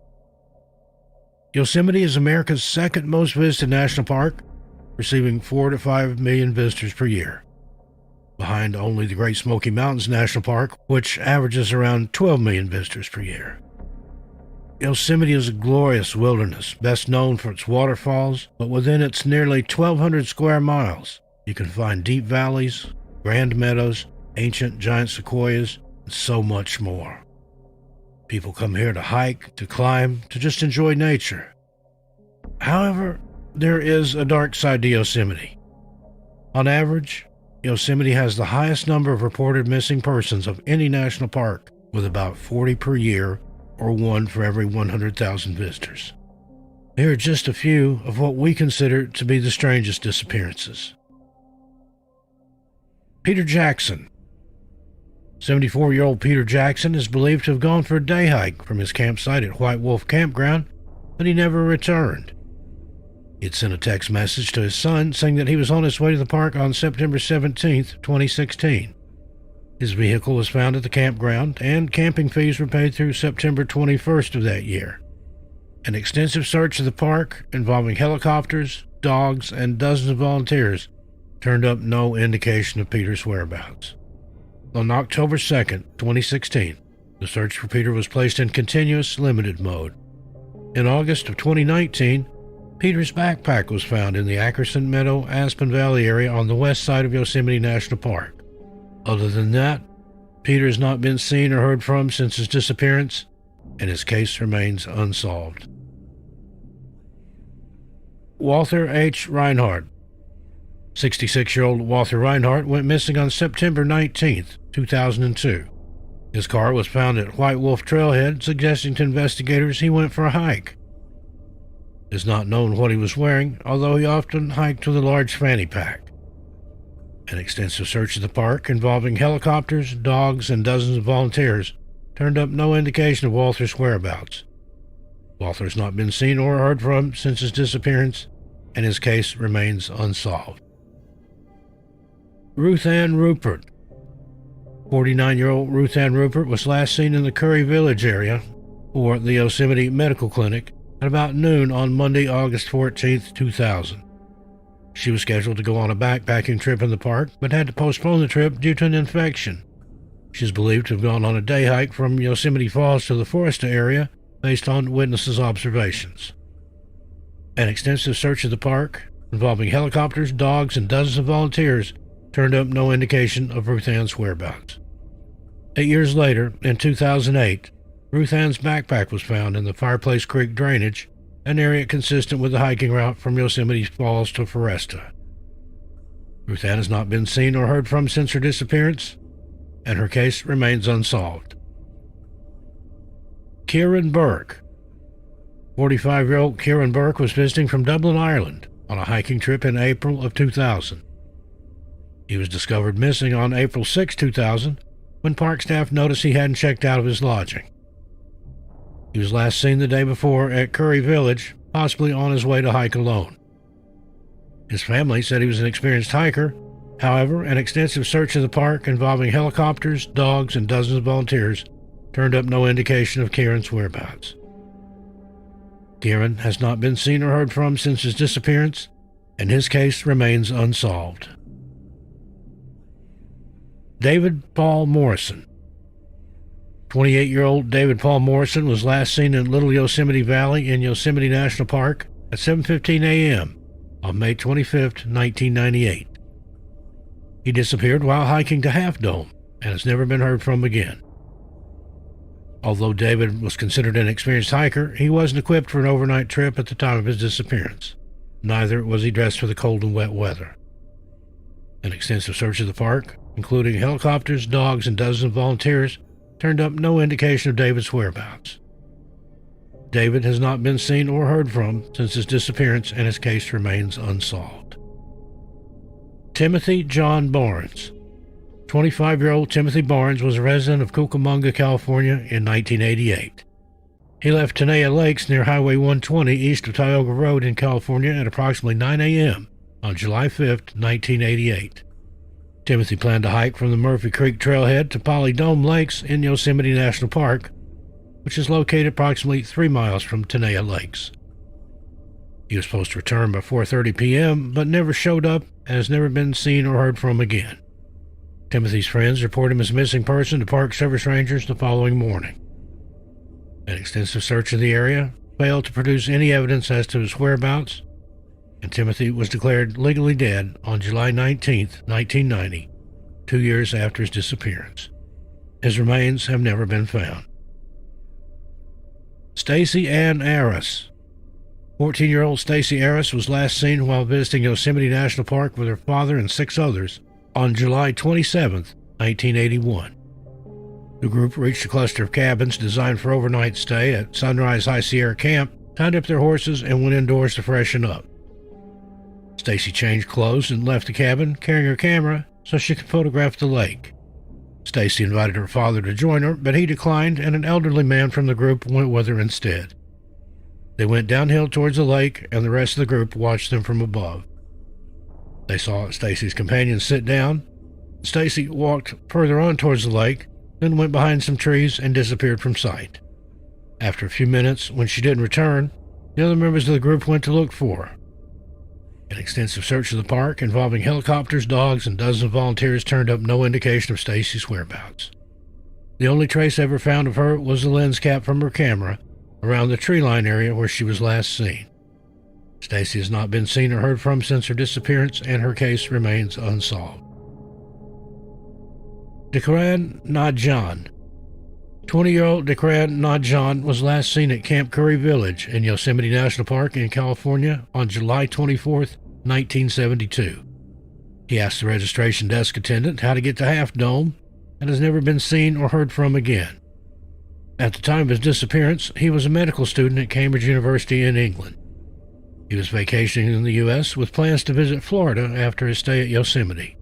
Yosemite is America's second most visited national park, receiving 4 to 5 million visitors per year, behind only the Great Smoky Mountains National Park, which averages around 12 million visitors per year. Yosemite is a glorious wilderness, best known for its waterfalls, but within its nearly 1,200 square miles, you can find deep valleys, grand meadows, ancient giant sequoias, and so much more. People come here to hike, to climb, to just enjoy nature. However, there is a dark side to Yosemite. On average, Yosemite has the highest number of reported missing persons of any national park, with about 40 per year, or 1 for every 100,000 visitors. Here are just a few of what we consider to be the strangest disappearances. Peter Jackson. 74-year-old Peter Jackson is believed to have gone for a day hike from his campsite at White Wolf Campground, but he never returned. He had sent a text message to his son saying that he was on his way to the park on September 17, 2016. His vehicle was found at the campground, and camping fees were paid through September 21st of that year. An extensive search of the park, involving helicopters, dogs, and dozens of volunteers, turned up no indication of Peter's whereabouts. On October 2, 2016, the search for Peter was placed in continuous limited mode. In August of 2019, Peter's backpack was found in the Ackerson Meadow, Aspen Valley area on the west side of Yosemite National Park. Other than that, Peter has not been seen or heard from since his disappearance, and his case remains unsolved. Walther H. Reinhardt. 66-year-old Walther Reinhardt went missing on September 19, 2002. His car was found at White Wolf Trailhead, suggesting to investigators he went for a hike. It is not known what he was wearing, although he often hiked with a large fanny pack. An extensive search of the park, involving helicopters, dogs, and dozens of volunteers, turned up no indication of Walther's whereabouts. Walther has not been seen or heard from since his disappearance, and his case remains unsolved. Ruth Anne Roupert. 49-year-old Ruth Anne Roupert was last seen in the Curry Village area, or the Yosemite Medical Clinic, at about noon on Monday, August 14, 2000. She was scheduled to go on a backpacking trip in the park, but had to postpone the trip due to an infection. She is believed to have gone on a day hike from Yosemite Falls to the Foresta area, based on witnesses' observations. An extensive search of the park, involving helicopters, dogs, and dozens of volunteers, turned up no indication of Ruth Ann's whereabouts. 8 years later, in 2008, Ruth Ann's backpack was found in the Fireplace Creek drainage, an area consistent with the hiking route from Yosemite Falls to Foresta. Ruth Anne has not been seen or heard from since her disappearance, and her case remains unsolved. Kieran Burke. 45-year-old Kieran Burke was visiting from Dublin, Ireland, on a hiking trip in April of 2000. He was discovered missing on April 6, 2000, when park staff noticed he hadn't checked out of his lodging. He was last seen the day before at Curry Village, possibly on his way to hike alone. His family said he was an experienced hiker. However, an extensive search of the park, involving helicopters, dogs, and dozens of volunteers, turned up no indication of Kieran's whereabouts. Kieran has not been seen or heard from since his disappearance, and his case remains unsolved. David Paul Morrison. 28-year-old David Paul Morrison was last seen in Little Yosemite Valley in Yosemite National Park at 7:15 a.m. on May 25, 1998. He disappeared while hiking to Half Dome and has never been heard from again. Although David was considered an experienced hiker, he wasn't equipped for an overnight trip at the time of his disappearance. Neither was he dressed for the cold and wet weather. An extensive search of the park, including helicopters, dogs, and dozens of volunteers, turned up no indication of David's whereabouts. David has not been seen or heard from since his disappearance, and his case remains unsolved. Timothy John Barnes. 25-year-old Timothy Barnes was a resident of Cucamonga, California in 1988. He left Tenaya Lakes near Highway 120 east of Tioga Road in California at approximately 9 a.m. on July 5, 1988. Timothy planned to hike from the Murphy Creek Trailhead to Poly Dome Lakes in Yosemite National Park, which is located approximately 3 miles from Tenaya Lakes. He was supposed to return by 4:30 p.m., but never showed up and has never been seen or heard from again. Timothy's friends report him as a missing person to Park Service Rangers the following morning. An extensive search of the area failed to produce any evidence as to his whereabouts, and Timothy was declared legally dead on July 19, 1990, 2 years after his disappearance. His remains have never been found. Stacy Anne Aerys. 14-year-old Stacy Aerys was last seen while visiting Yosemite National Park with her father and 6 others on July 27, 1981. The group reached a cluster of cabins designed for overnight stay at Sunrise High Sierra Camp, tied up their horses, and went indoors to freshen up. Stacy changed clothes and left the cabin, carrying her camera so she could photograph the lake. Stacy invited her father to join her, but he declined, and an elderly man from the group went with her instead. They went downhill towards the lake, and the rest of the group watched them from above. They saw Stacy's companions sit down. Stacy walked further on towards the lake, then went behind some trees and disappeared from sight. After a few minutes, when she didn't return, the other members of the group went to look for her. An extensive search of the park involving helicopters, dogs, and dozens of volunteers turned up no indication of Stacy's whereabouts. The only trace ever found of her was the lens cap from her camera around the tree line area where she was last seen. Stacy has not been seen or heard from since her disappearance, and her case remains unsolved. Decran Najarian. 20-year-old Decran Najarian was last seen at Camp Curry Village in Yosemite National Park in California on July 24, 1972. He asked the registration desk attendant how to get to Half Dome and has never been seen or heard from again. At the time of his disappearance, he was a medical student at Cambridge University in England. He was vacationing in the U.S. with plans to visit Florida after his stay at Yosemite.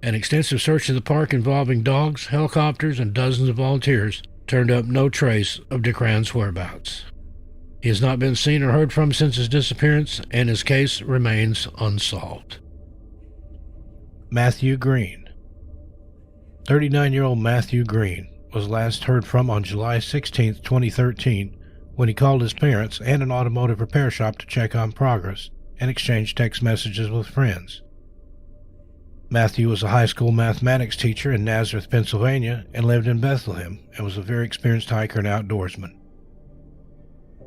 An extensive search of the park involving dogs, helicopters, and dozens of volunteers turned up no trace of Decran's whereabouts. He has not been seen or heard from since his disappearance, and his case remains unsolved. Matthew Green. 39-year-old Matthew Green was last heard from on July 16, 2013, when he called his parents and an automotive repair shop to check on progress and exchange text messages with friends. Matthew was a high school mathematics teacher in Nazareth, Pennsylvania, and lived in Bethlehem, and was a very experienced hiker and outdoorsman.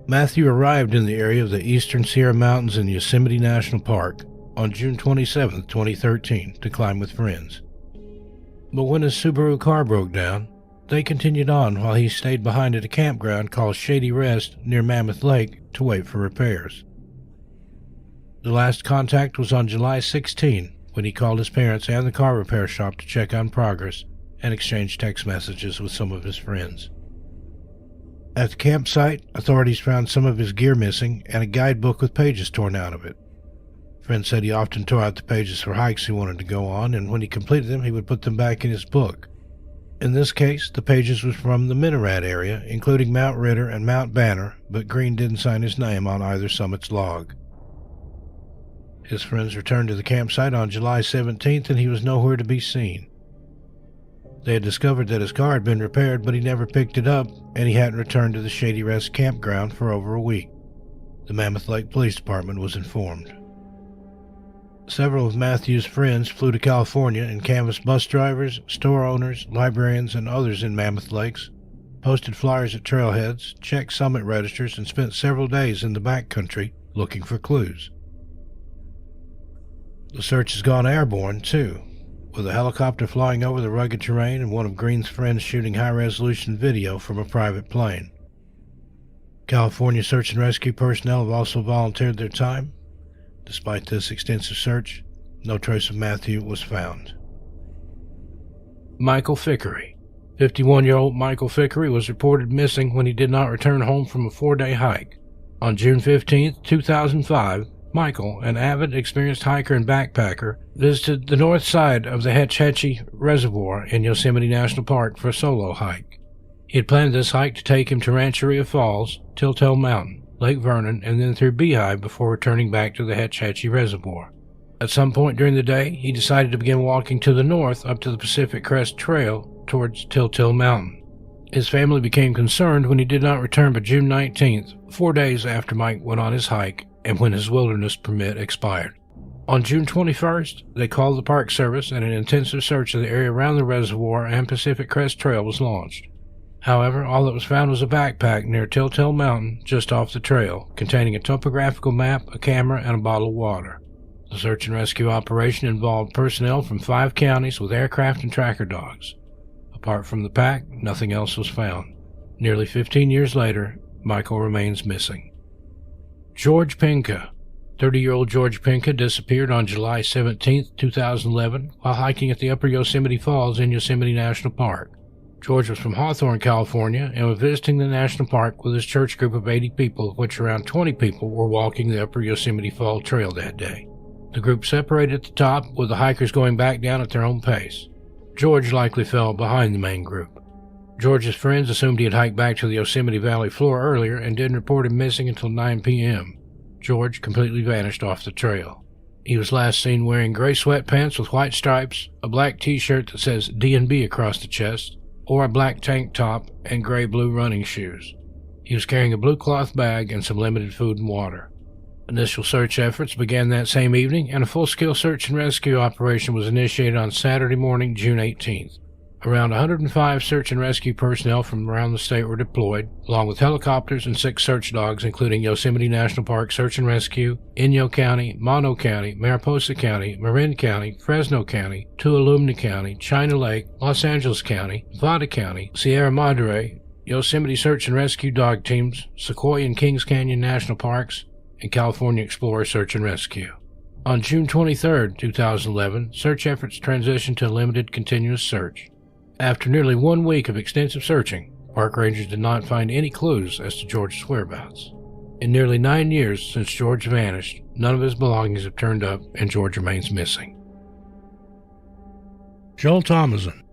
Matthew arrived in the area of the eastern Sierra Mountains in Yosemite National Park on June 27, 2013, to climb with friends. But when his Subaru car broke down, they continued on while he stayed behind at a campground called Shady Rest near Mammoth Lake to wait for repairs. The last contact was on July 16, when he called his parents and the car repair shop to check on progress and exchange text messages with some of his friends. At the campsite, authorities found some of his gear missing and a guidebook with pages torn out of it. Friends said he often tore out the pages for hikes he wanted to go on, and when he completed them, he would put them back in his book. In this case, the pages were from the Minarat area, including Mount Ritter and Mount Banner, but Green didn't sign his name on either summit's log. His friends returned to the campsite on July 17th, and he was nowhere to be seen. They had discovered that his car had been repaired, but he never picked it up, and he hadn't returned to the Shady Rest campground for over a week. The Mammoth Lake Police Department was informed. Several of Matthew's friends flew to California and canvassed bus drivers, store owners, librarians, and others in Mammoth Lakes, posted flyers at trailheads, checked summit registers, and spent several days in the backcountry looking for clues. The search has gone airborne, too, with a helicopter flying over the rugged terrain and one of Green's friends shooting high-resolution video from a private plane. California search and rescue personnel have also volunteered their time. Despite this extensive search, no trace of Matthew was found. Michael Fickery. 51-year-old Michael Fickery was reported missing when he did not return home from a 4-day hike. On June 15, 2005, Michael, an avid, experienced hiker and backpacker, visited the north side of the Hetch Hetchy Reservoir in Yosemite National Park for a solo hike. He had planned this hike to take him to Rancheria Falls, Telltale Mountain, Lake Vernon, and then through Beehive before returning back to the Hetch Hetchy Reservoir. At some point during the day, he decided to begin walking to the north up to the Pacific Crest Trail towards Telltale Mountain. His family became concerned when he did not return by June 19th, 4 days after Mike went on his hike and when his wilderness permit expired. On June 21st, they called the Park Service and an intensive search of the area around the reservoir and Pacific Crest Trail was launched. However, all that was found was a backpack near Telltale Mountain just off the trail, containing a topographical map, a camera, and a bottle of water. The search and rescue operation involved personnel from 5 counties with aircraft and tracker dogs. Apart from the pack, nothing else was found. Nearly 15 years later, Michael remains missing. George Pinka. 30-year-old George Pinka disappeared on July 17, 2011, while hiking at the Upper Yosemite Falls in Yosemite National Park. George was from Hawthorne, California, and was visiting the national park with his church group of 80 people, of which around 20 people were walking the Upper Yosemite Fall Trail that day. The group separated at the top, with the hikers going back down at their own pace. George likely fell behind the main group. George's friends assumed he had hiked back to the Yosemite Valley floor earlier and didn't report him missing until 9 p.m. George completely vanished off the trail. He was last seen wearing gray sweatpants with white stripes, a black t-shirt that says D&B across the chest, or a black tank top and gray-blue running shoes. He was carrying a blue cloth bag and some limited food and water. Initial search efforts began that same evening, and a full-scale search and rescue operation was initiated on Saturday morning, June 18th. Around 105 search and rescue personnel from around the state were deployed, along with helicopters and 6 search dogs, including Yosemite National Park Search and Rescue, Inyo County, Mono County, Mariposa County, Marin County, Fresno County, Tuolumne County, China Lake, Los Angeles County, Nevada County, Sierra Madre, Yosemite Search and Rescue dog teams, Sequoia and Kings Canyon National Parks, and California Explorer Search and Rescue. On June 23, 2011, search efforts transitioned to a limited continuous search. After nearly 1 week of extensive searching, park rangers did not find any clues as to George's whereabouts. In nearly 9 years since George vanished, none of his belongings have turned up and George remains missing. Joel Thomason.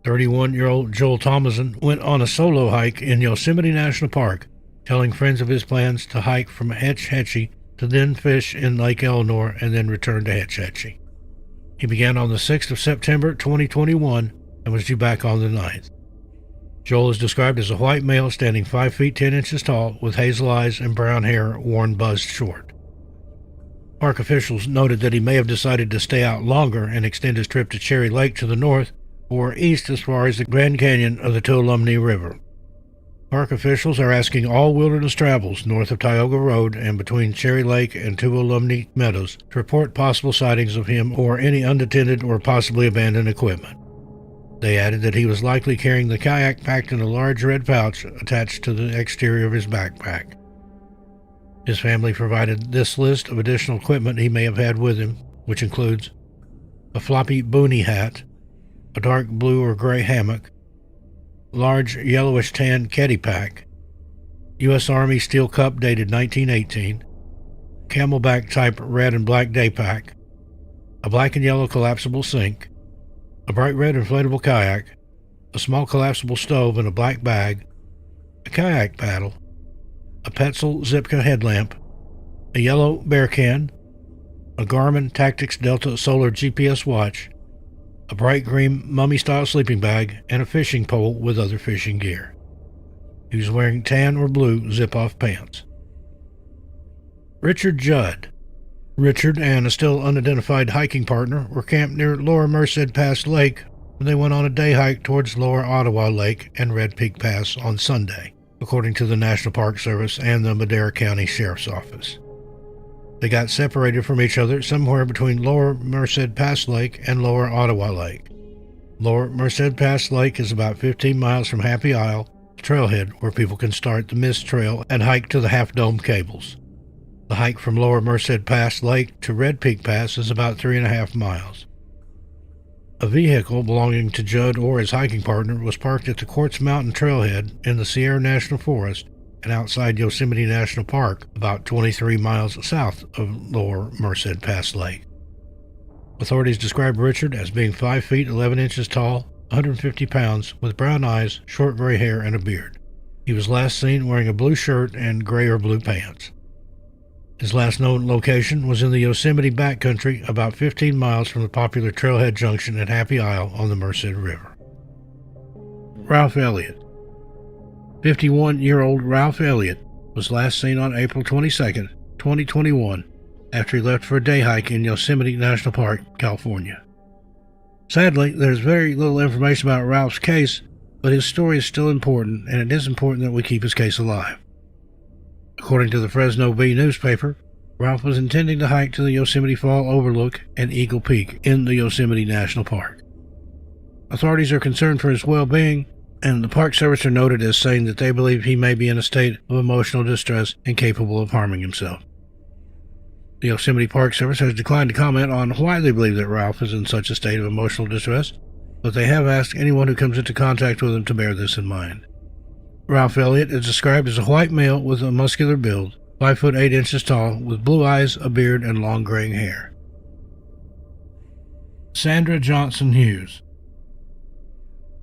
31-year-old Joel Thomason went on a solo hike in Yosemite National Park, telling friends of his plans to hike from Hetch Hetchy to then fish in Lake Elsinore and then return to Hetch Hetchy. He began on the 6th of September 2021 and was due back on the 9th. Joel is described as a white male standing 5 feet 10 inches tall with hazel eyes and brown hair worn buzzed short. Park officials noted that he may have decided to stay out longer and extend his trip to Cherry Lake to the north or east as far as the Grand Canyon of the Tuolumne River. Park officials are asking all wilderness travels north of Tioga Road and between Cherry Lake and Tuolumne Meadows to report possible sightings of him or any unattended or possibly abandoned equipment. They added that he was likely carrying the kayak packed in a large red pouch attached to the exterior of his backpack. His family provided this list of additional equipment he may have had with him, which includes a floppy boonie hat, a dark blue or gray hammock, large yellowish-tan keddy pack, U.S. Army steel cup dated 1918, camelback type red and black day pack, a black and yellow collapsible sink, a bright red inflatable kayak, a small collapsible stove in a black bag, a kayak paddle, a Petzl Zipka headlamp, a yellow bear can, a Garmin Tactics Delta Solar GPS watch, a bright green mummy-style sleeping bag, and a fishing pole with other fishing gear. He was wearing tan or blue zip-off pants. Richard Judd. Richard and a still unidentified hiking partner were camped near Lower Merced Pass Lake when they went on a day hike towards Lower Ottawa Lake and Red Peak Pass on Sunday, according to the National Park Service and the Madera County Sheriff's Office. They got separated from each other somewhere between Lower Merced Pass Lake and Lower Ottawa Lake. Lower Merced Pass Lake is about 15 miles from Happy Isle, the trailhead where people can start the Mist Trail and hike to the Half Dome cables. The hike from Lower Merced Pass Lake to Red Peak Pass is about 3.5 miles. A vehicle belonging to Judd or his hiking partner was parked at the Quartz Mountain Trailhead in the Sierra National Forest and outside Yosemite National Park, about 23 miles south of Lower Merced Pass Lake. Authorities described Richard as being 5 feet 11 inches tall, 150 pounds, with brown eyes, short gray hair, and a beard. He was last seen wearing a blue shirt and gray or blue pants. His last known location was in the Yosemite backcountry, about 15 miles from the popular Trailhead Junction at Happy Isle on the Merced River. Ralph Elliott. 51-year-old Ralph Elliott was last seen on April 22, 2021, after he left for a day hike in Yosemite National Park, California. Sadly, there's very little information about Ralph's case, but his story is still important, and it is important that we keep his case alive. According to the Fresno Bee newspaper, Ralph was intending to hike to the Yosemite Fall Overlook and Eagle Peak in the Yosemite National Park. Authorities are concerned for his well-being, and the Park Service are noted as saying that they believe he may be in a state of emotional distress and capable of harming himself. The Yosemite Park Service has declined to comment on why they believe that Ralph is in such a state of emotional distress, but they have asked anyone who comes into contact with him to bear this in mind. Ralph Elliott is described as a white male with a muscular build, 5 foot 8 inches tall, with blue eyes, a beard, and long graying hair. Sandra Johnson Hughes.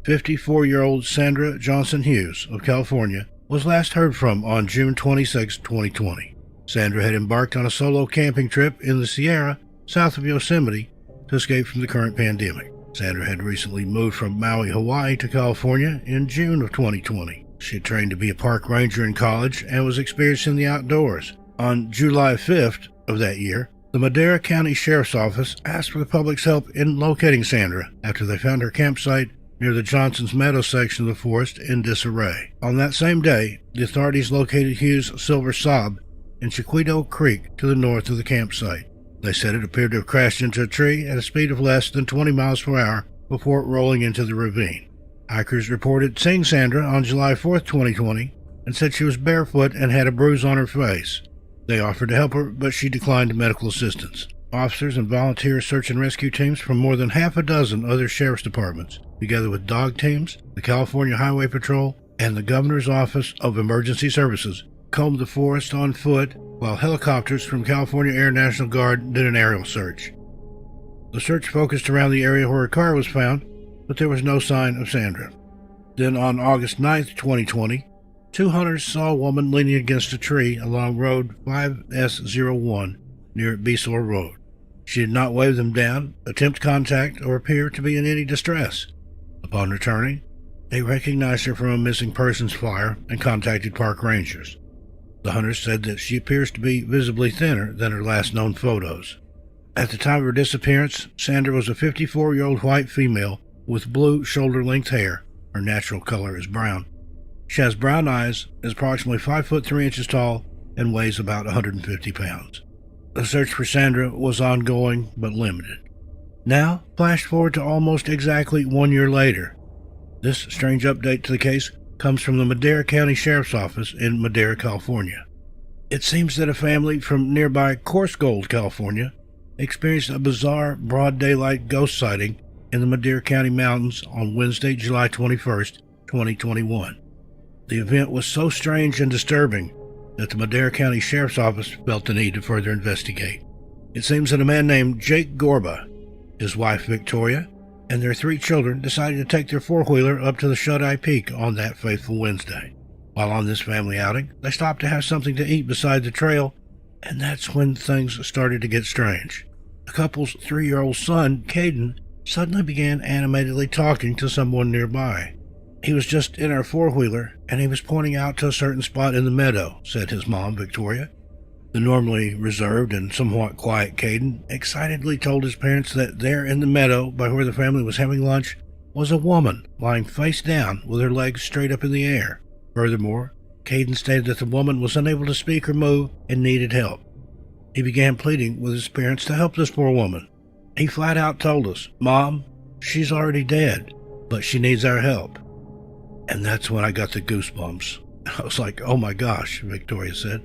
54-year-old Sandra Johnson Hughes of California was last heard from on June 26, 2020. Sandra had embarked on a solo camping trip in the Sierra, south of Yosemite, to escape from the current pandemic. Sandra had recently moved from Maui, Hawaii to California in June of 2020. She had trained to be a park ranger in college and was experienced in the outdoors. On July 5th of that year, the Madera County Sheriff's Office asked for the public's help in locating Sandra after they found her campsite near the Johnson's Meadow section of the forest in disarray. On that same day, the authorities located Hughes' silver Saab in Chiquito Creek to the north of the campsite. They said it appeared to have crashed into a tree at a speed of less than 20 miles per hour before rolling into the ravine. Hikers reported seeing Sandra on July 4, 2020, and said she was barefoot and had a bruise on her face. They offered to help her, but she declined medical assistance. Officers and volunteer search and rescue teams from more than half a dozen other sheriff's departments, together with dog teams, the California Highway Patrol, and the Governor's Office of Emergency Services, combed the forest on foot, while helicopters from California Air National Guard did an aerial search. The search focused around the area where her car was found, but there was no sign of Sandra. Then on August 9, 2020, 2 hunters saw a woman leaning against a tree along Road 5S01 near Beasore Road. She did not wave them down, attempt contact, or appear to be in any distress. Upon returning, they recognized her from a missing persons flyer and contacted park rangers. The hunters said that she appears to be visibly thinner than her last known photos. At the time of her disappearance, Sandra was a 54-year-old white female with blue shoulder-length hair. Her natural color is brown. She has brown eyes, is approximately 5 foot 3 inches tall, and weighs about 150 pounds. The search for Sandra was ongoing but limited. Now, flash forward to almost exactly 1 year later. This strange update to the case comes from the Madera County Sheriff's Office in Madera, California. It seems that a family from nearby Coarse Gold, California, experienced a bizarre broad daylight ghost sighting in the Madera County mountains on Wednesday, July 21st, 2021. The event was so strange and disturbing that the Madera County Sheriff's Office felt the need to further investigate. It seems that a man named Jake Gorba, his wife Victoria, and their 3 children decided to take their four-wheeler up to the Shut-Eye Peak on that fateful Wednesday. While on this family outing, they stopped to have something to eat beside the trail, and that's when things started to get strange. The couple's 3-year-old son, Caden, suddenly began animatedly talking to someone nearby. He was just in our four-wheeler, and he was pointing out to a certain spot in the meadow, said his mom, Victoria. The normally reserved and somewhat quiet Caden excitedly told his parents that there in the meadow by where the family was having lunch was a woman lying face down with her legs straight up in the air. Furthermore, Caden stated that the woman was unable to speak or move and needed help. He began pleading with his parents to help this poor woman. He flat out told us, "Mom, she's already dead, but she needs our help." And that's when I got the goosebumps. I was like, "Oh my gosh," Victoria said.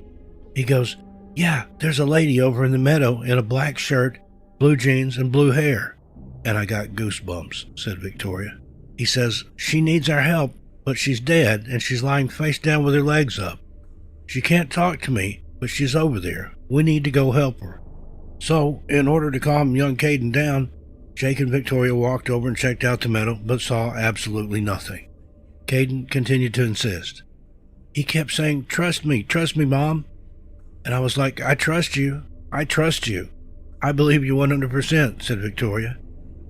He goes, "Yeah, there's a lady over in the meadow in a black shirt, blue jeans, and blue hair." And I got goosebumps, said Victoria. He says, "She needs our help, but she's dead, and she's lying face down with her legs up. She can't talk to me, but she's over there. We need to go help her." So, in order to calm young Caden down, Jake and Victoria walked over and checked out the meadow, but saw absolutely nothing. Caden continued to insist. He kept saying, trust me, Mom." And I was like, I trust you. I believe you 100%, said Victoria.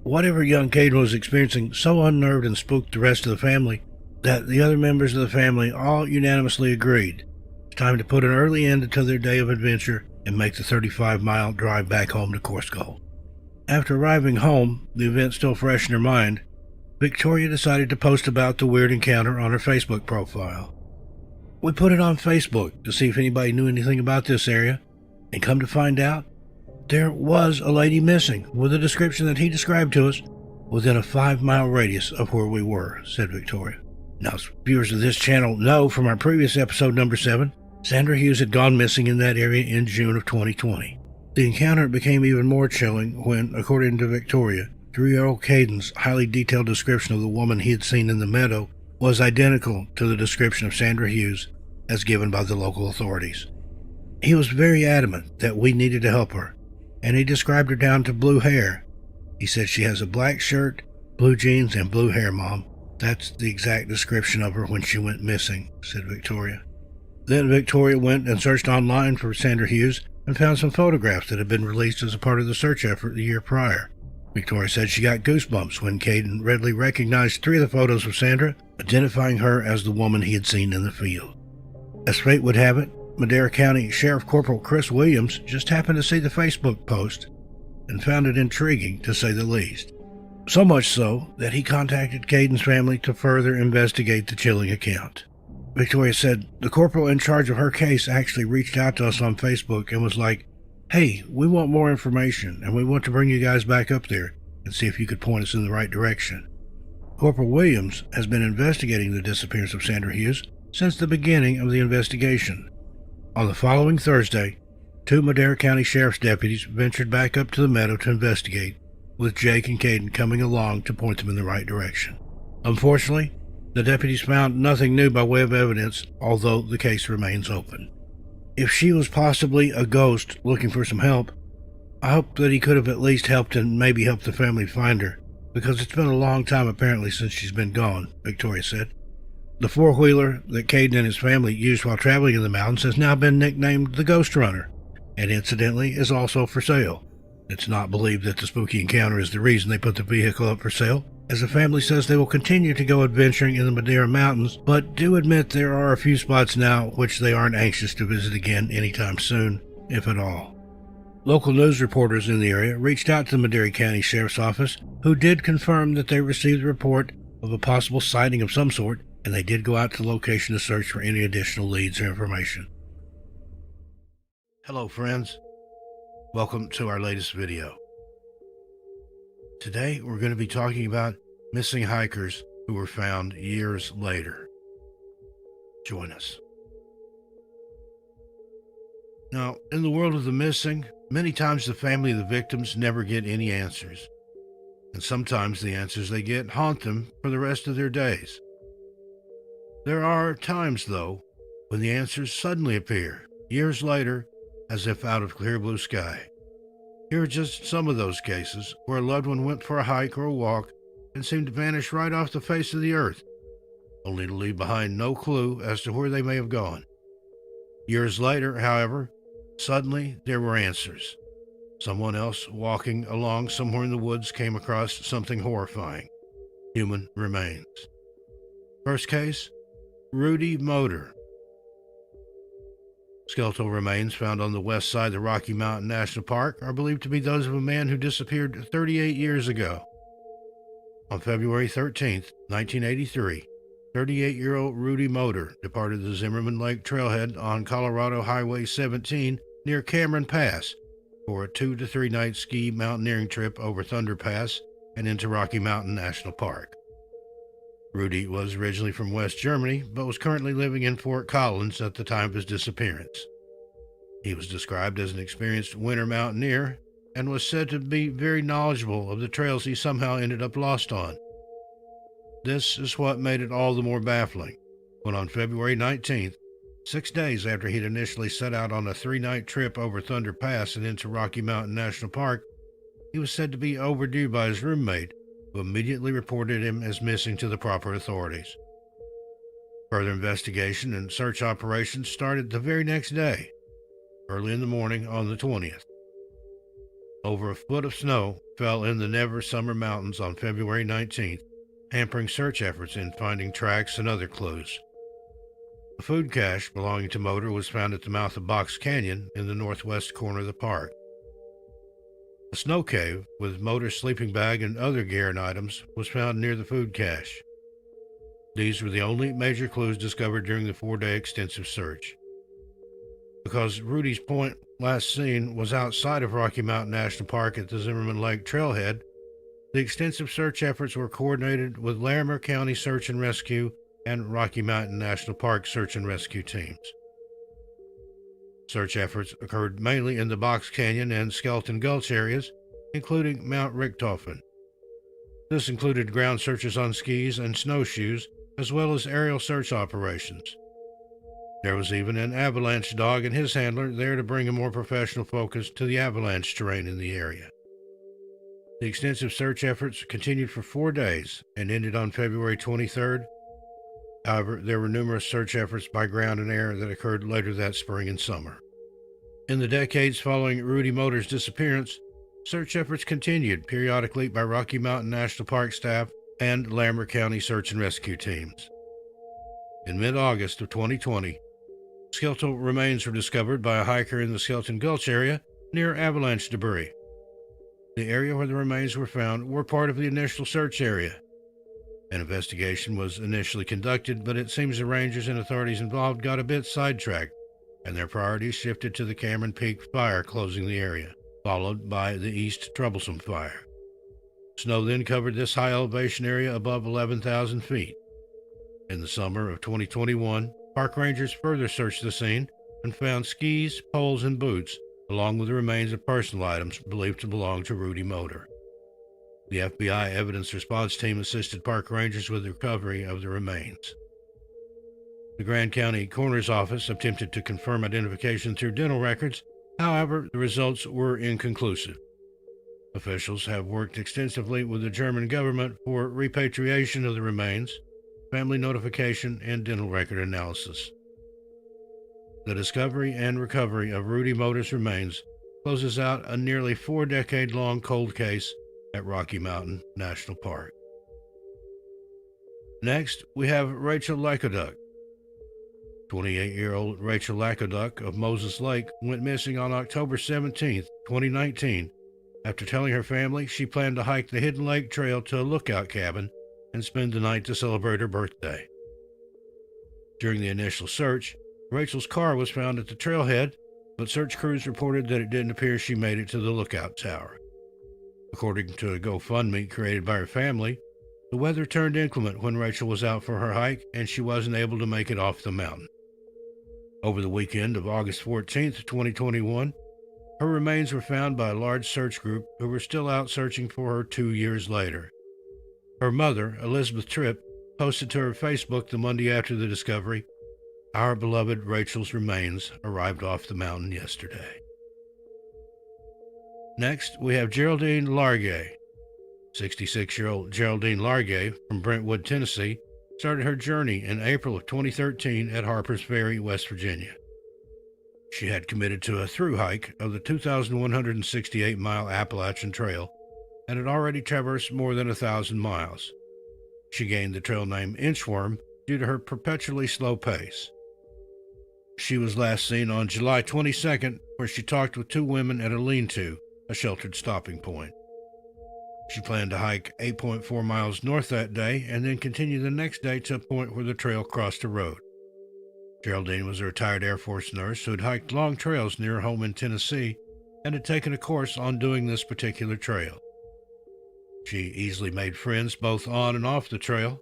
Whatever young Caden was experiencing so unnerved and spooked the rest of the family that the other members of the family all unanimously agreed it's time to put an early end to their day of adventure and make the 35-mile drive back home to Korskold. After arriving home, the event still fresh in her mind, Victoria decided to post about the weird encounter on her Facebook profile. We put it on Facebook to see if anybody knew anything about this area, and come to find out, there was a lady missing with a description that he described to us within a 5-mile radius of where we were, said Victoria. Now, as viewers of this channel know from our previous episode number 7, Sandra Hughes had gone missing in that area in June of 2020. The encounter became even more chilling when, according to Victoria, 3-year-old Caden's highly detailed description of the woman he had seen in the meadow was identical to the description of Sandra Hughes as given by the local authorities. He was very adamant that we needed to help her, and he described her down to blue hair. He said she has a black shirt, blue jeans, and blue hair, Mom. That's the exact description of her when she went missing, said Victoria. Then Victoria went and searched online for Sandra Hughes and found some photographs that had been released as a part of the search effort the year prior. Victoria said she got goosebumps when Caden readily recognized 3 of the photos of Sandra, identifying her as the woman he had seen in the field. As fate would have it, Madera County Sheriff Corporal Chris Williams just happened to see the Facebook post and found it intriguing, to say the least. So much so that he contacted Caden's family to further investigate the chilling account. Victoria said the corporal in charge of her case actually reached out to us on Facebook and was like, "Hey, we want more information and we want to bring you guys back up there and see if you could point us in the right direction." Corporal Williams has been investigating the disappearance of Sandra Hughes since the beginning of the investigation. On the following Thursday, 2 Madera County Sheriff's deputies ventured back up to the meadow to investigate, with Jake and Caden coming along to point them in the right direction. Unfortunately, the deputies found nothing new by way of evidence, although the case remains open. If she was possibly a ghost looking for some help, I hope that he could have at least helped and maybe helped the family find her, because it's been a long time apparently since she's been gone, Victoria said. The 4-wheeler that Caden and his family used while traveling in the mountains has now been nicknamed the Ghost Runner, and incidentally is also for sale. It's not believed that the spooky encounter is the reason they put the vehicle up for sale, as the family says they will continue to go adventuring in the Madera Mountains, but do admit there are a few spots now which they aren't anxious to visit again anytime soon, if at all. Local news reporters in the area reached out to the Madera County Sheriff's Office, who did confirm that they received a report of a possible sighting of some sort, and they did go out to the location to search for any additional leads or information. Hello friends, welcome to our latest video. Today we're going to be talking about missing hikers who were found years later. Join us. Now, in the world of the missing, many times the family of the victims never get any answers. And sometimes the answers they get haunt them for the rest of their days. There are times, though, when the answers suddenly appear, years later, as if out of clear blue sky. Here are just some of those cases where a loved one went for a hike or a walk and seemed to vanish right off the face of the earth, only to leave behind no clue as to where they may have gone. Years later, however, suddenly there were answers. Someone else walking along somewhere in the woods came across something horrifying: human remains. First case, Rudy Motor. Skeletal remains found on the west side of the Rocky Mountain National Park are believed to be those of a man who disappeared 38 years ago. On February 13, 1983, 38-year-old Rudy Motor departed the Zimmerman Lake Trailhead on Colorado Highway 17 near Cameron Pass for a 2 to 3 night ski mountaineering trip over Thunder Pass and into Rocky Mountain National Park. Rudy was originally from West Germany, but was currently living in Fort Collins at the time of his disappearance. He was described as an experienced winter mountaineer and was said to be very knowledgeable of the trails he somehow ended up lost on. This is what made it all the more baffling, when on February 19th, 6 days after he'd initially set out on a 3-night trip over Thunder Pass and into Rocky Mountain National Park, he was said to be overdue by his roommate, who immediately reported him as missing to the proper authorities. Further investigation and search operations started the very next day, early in the morning on the 20th. Over a foot of snow fell in the Never Summer Mountains on February 19th, hampering search efforts in finding tracks and other clues. A food cache belonging to Motor was found at the mouth of Box Canyon in the northwest corner of the park. A snow cave with Motor's sleeping bag and other gear and items was found near the food cache. These were the only major clues discovered during the 4-day extensive search. Because Rudy's point last seen was outside of Rocky Mountain National Park at the Zimmerman Lake trailhead, the extensive search efforts were coordinated with Larimer County Search and Rescue and Rocky Mountain National Park Search and Rescue teams. Search efforts occurred mainly in the Box Canyon and Skeleton Gulch areas, including Mount Richtofen. This included ground searches on skis and snowshoes, as well as aerial search operations. There was even an avalanche dog and his handler there to bring a more professional focus to the avalanche terrain in the area. The extensive search efforts continued for 4 days and ended on February 23rd. However, there were numerous search efforts by ground and air that occurred later that spring and summer. In the decades following Rudy Motor's disappearance, search efforts continued periodically by Rocky Mountain National Park staff and Larimer County Search and Rescue teams. In mid-August of 2020, skeletal remains were discovered by a hiker in the Skeleton Gulch area near avalanche debris. The area where the remains were found were part of the initial search area. An investigation was initially conducted, but it seems the rangers and authorities involved got a bit sidetracked, and their priorities shifted to the Cameron Peak fire closing the area, followed by the East Troublesome fire. Snow then covered this high elevation area above 11,000 feet. In the summer of 2021, park rangers further searched the scene and found skis, poles, and boots, along with the remains of personal items believed to belong to Rudy Motor. The FBI Evidence Response Team assisted park rangers with the recovery of the remains. The Grand County Coroner's Office attempted to confirm identification through dental records. However, the results were inconclusive. Officials have worked extensively with the German government for repatriation of the remains, family notification, and dental record analysis. The discovery and recovery of Rudy Motor's remains closes out a nearly 4-decade-long cold case at Rocky Mountain National Park. Next, we have Rachel Lacoduc. 28-year-old Rachel Lacoduc of Moses Lake went missing on October 17, 2019, after telling her family she planned to hike the Hidden Lake Trail to a lookout cabin and spend the night to celebrate her birthday. During the initial search, Rachel's car was found at the trailhead, but search crews reported that it didn't appear she made it to the lookout tower. According to a GoFundMe created by her family, the weather turned inclement when Rachel was out for her hike and she wasn't able to make it off the mountain. Over the weekend of August 14, 2021, her remains were found by a large search group who were still out searching for her 2 years later. Her mother, Elizabeth Tripp, posted to her Facebook the Monday after the discovery, "Our beloved Rachel's remains arrived off the mountain yesterday." Next, we have Geraldine Large. 66-year-old Geraldine Large from Brentwood, Tennessee, started her journey in April of 2013 at Harpers Ferry, West Virginia. She had committed to a through hike of the 2,168-mile Appalachian Trail and had already traversed more than 1,000 miles. She gained the trail name Inchworm due to her perpetually slow pace. She was last seen on July 22nd, where she talked with 2 women at a lean-to, a sheltered stopping point. She planned to hike 8.4 miles north that day and then continue the next day to a point where the trail crossed a road. Geraldine was a retired Air Force nurse who had hiked long trails near her home in Tennessee and had taken a course on doing this particular trail. She easily made friends both on and off the trail.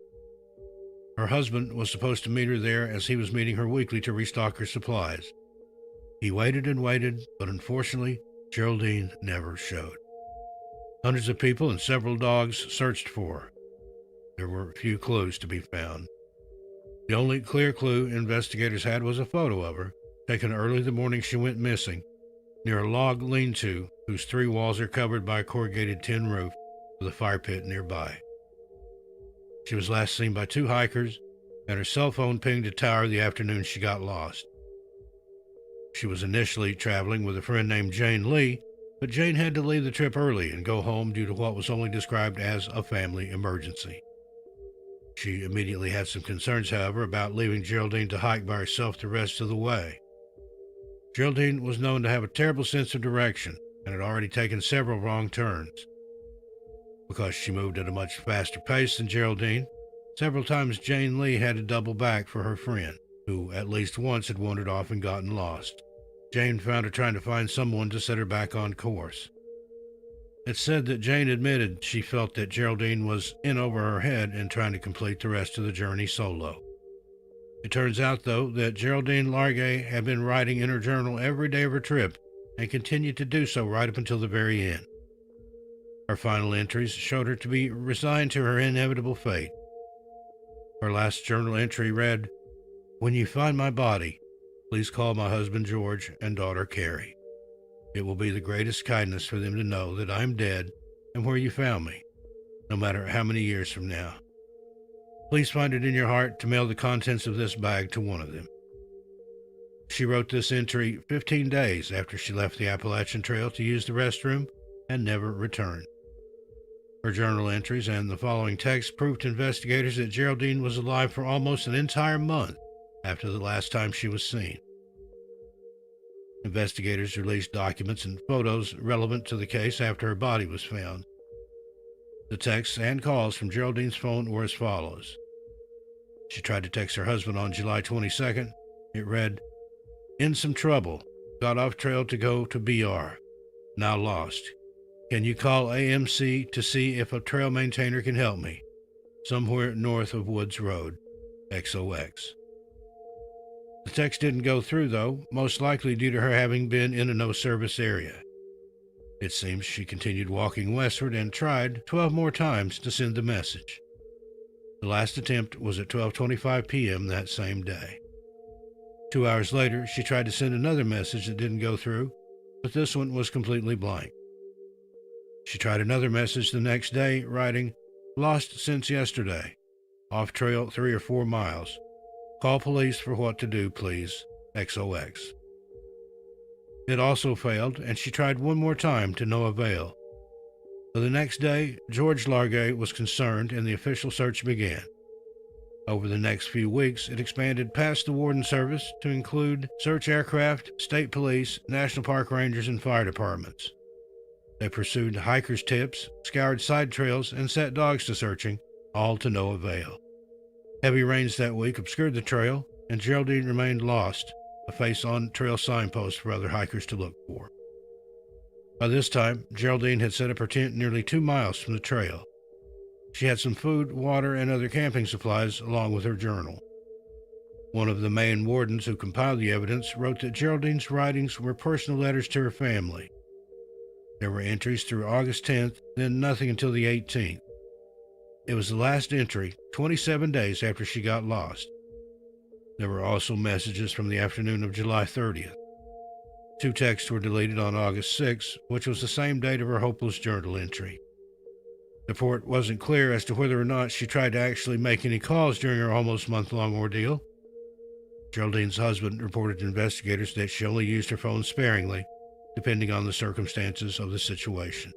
Her husband was supposed to meet her there as he was meeting her weekly to restock her supplies. He waited and waited, but unfortunately, Geraldine never showed. Hundreds of people and several dogs searched for her. There were few clues to be found. The only clear clue investigators had was a photo of her, taken early the morning she went missing, near a log lean-to whose 3 walls are covered by a corrugated tin roof with a fire pit nearby. She was last seen by 2 hikers, and her cell phone pinged a tower the afternoon she got lost. She was initially traveling with a friend named Jane Lee, but Jane had to leave the trip early and go home due to what was only described as a family emergency. She immediately had some concerns, however, about leaving Geraldine to hike by herself the rest of the way. Geraldine was known to have a terrible sense of direction and had already taken several wrong turns. Because she moved at a much faster pace than Geraldine, several times Jane Lee had to double back for her friend, who at least once had wandered off and gotten lost. Jane found her trying to find someone to set her back on course. It's said that Jane admitted she felt that Geraldine was in over her head and trying to complete the rest of the journey solo. It turns out, though, that Geraldine Large had been writing in her journal every day of her trip and continued to do so right up until the very end. Her final entries showed her to be resigned to her inevitable fate. Her last journal entry read, "When you find my body, please call my husband George and daughter Carrie. It will be the greatest kindness for them to know that I am dead and where you found me, no matter how many years from now. Please find it in your heart to mail the contents of this bag to one of them." She wrote this entry 15 days after she left the Appalachian Trail to use the restroom and never returned. Her journal entries and the following text proved to investigators that Geraldine was alive for almost an entire month after the last time she was seen. Investigators released documents and photos relevant to the case after her body was found. The texts and calls from Geraldine's phone were as follows. She tried to text her husband on July 22nd. It read, "In some trouble. Got off trail to go to BR. Now lost. Can you call AMC to see if a trail maintainer can help me? Somewhere north of Woods Road. XOX." The text didn't go through, though, most likely due to her having been in a no-service area. It seems she continued walking westward and tried 12 more times to send the message. The last attempt was at 12:25 p.m. that same day. 2 hours later, she tried to send another message that didn't go through, but this one was completely blank. She tried another message the next day, writing, "Lost since yesterday. Off trail 3 or 4 miles. Call police for what to do, please. XOX." It also failed, and she tried one more time to no avail. So the next day, George Large was concerned, and the official search began. Over the next few weeks, it expanded past the Warden Service to include search aircraft, state police, national park rangers, and fire departments. They pursued hikers' tips, scoured side trails, and set dogs to searching, all to no avail. Heavy rains that week obscured the trail, and Geraldine remained lost, a face on trail signpost for other hikers to look for. By this time, Geraldine had set up her tent nearly 2 miles from the trail. She had some food, water, and other camping supplies along with her journal. One of the Maine wardens who compiled the evidence wrote that Geraldine's writings were personal letters to her family. There were entries through August 10th, then nothing until the 18th. It was the last entry, 27 days after she got lost. There were also messages from the afternoon of July 30th. 2 texts were deleted on August 6th, which was the same date of her hopeless journal entry. The report wasn't clear as to whether or not she tried to actually make any calls during her almost month-long ordeal. Geraldine's husband reported to investigators that she only used her phone sparingly, depending on the circumstances of the situation.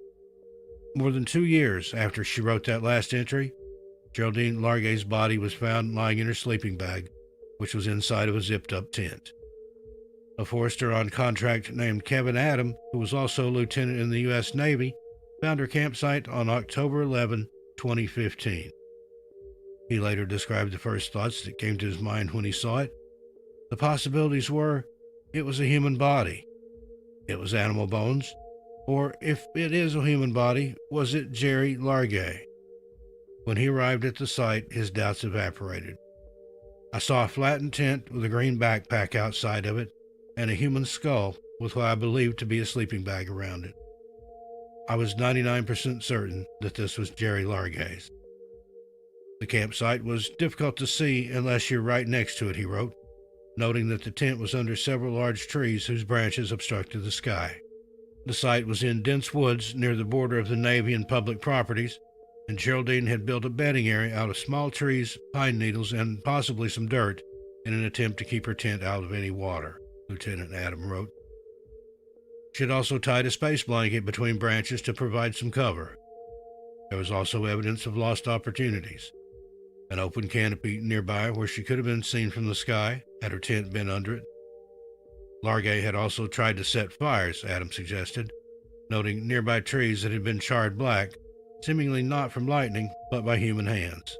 More than 2 years after she wrote that last entry, Geraldine Large's body was found lying in her sleeping bag, which was inside of a zipped-up tent. A forester on contract named Kevin Adam, who was also a lieutenant in the U.S. Navy, found her campsite on October 11, 2015. He later described the first thoughts that came to his mind when he saw it. The possibilities were, it was a human body, it was animal bones, or if it is a human body, was it Jerry Large? When he arrived at the site, his doubts evaporated. "I saw a flattened tent with a green backpack outside of it and a human skull with what I believed to be a sleeping bag around it. I was 99% certain that this was Jerry Large's." The campsite was difficult to see unless you're right next to it, he wrote, noting that the tent was under several large trees whose branches obstructed the sky. The site was in dense woods near the border of the Navy and public properties, and Geraldine had built a bedding area out of small trees, pine needles, and possibly some dirt in an attempt to keep her tent out of any water, Lieutenant Adam wrote. She had also tied a space blanket between branches to provide some cover. There was also evidence of lost opportunities. An open canopy nearby where she could have been seen from the sky had her tent been under it. Large had also tried to set fires, Adams suggested, noting nearby trees that had been charred black, seemingly not from lightning, but by human hands.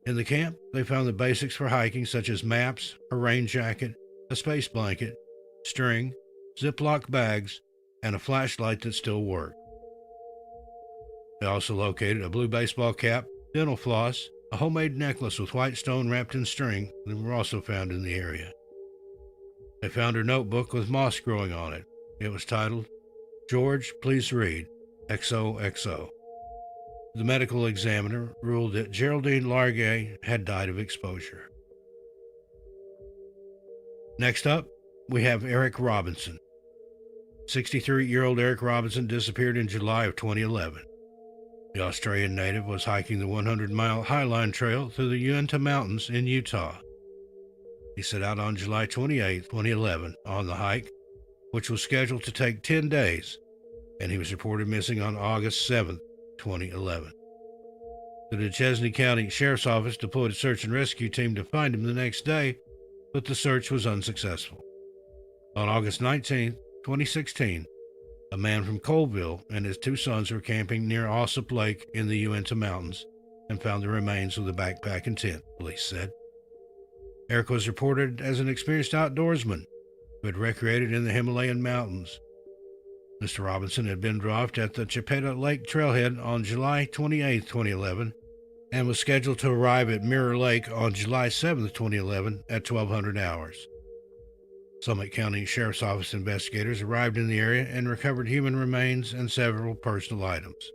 In the camp, they found the basics for hiking, such as maps, a rain jacket, a space blanket, string, Ziploc bags, and a flashlight that still worked. They also located a blue baseball cap, dental floss, a homemade necklace with white stone wrapped in string that were also found in the area. They found her notebook with moss growing on it. It was titled, "George, please read, XOXO." The medical examiner ruled that Geraldine Large had died of exposure. Next up, we have Eric Robinson. 63-year-old Eric Robinson disappeared in July of 2011. The Australian native was hiking the 100-mile Highline Trail through the Uinta Mountains in Utah. He set out on July 28, 2011, on the hike, which was scheduled to take 10 days, and he was reported missing on August 7, 2011. The Duchesne County Sheriff's Office deployed a search and rescue team to find him the next day, but the search was unsuccessful. On August 19, 2016, a man from Colville and his 2 sons were camping near Ossip Lake in the Uinta Mountains and found the remains of a backpack and tent, police said. Eric was reported as an experienced outdoorsman who had recreated in the Himalayan mountains. Mr. Robinson had been dropped at the Chipeta Lake trailhead on July 28, 2011, and was scheduled to arrive at Mirror Lake on July 7, 2011 at 1200 hours. Summit County Sheriff's Office investigators arrived in the area and recovered human remains and several personal items.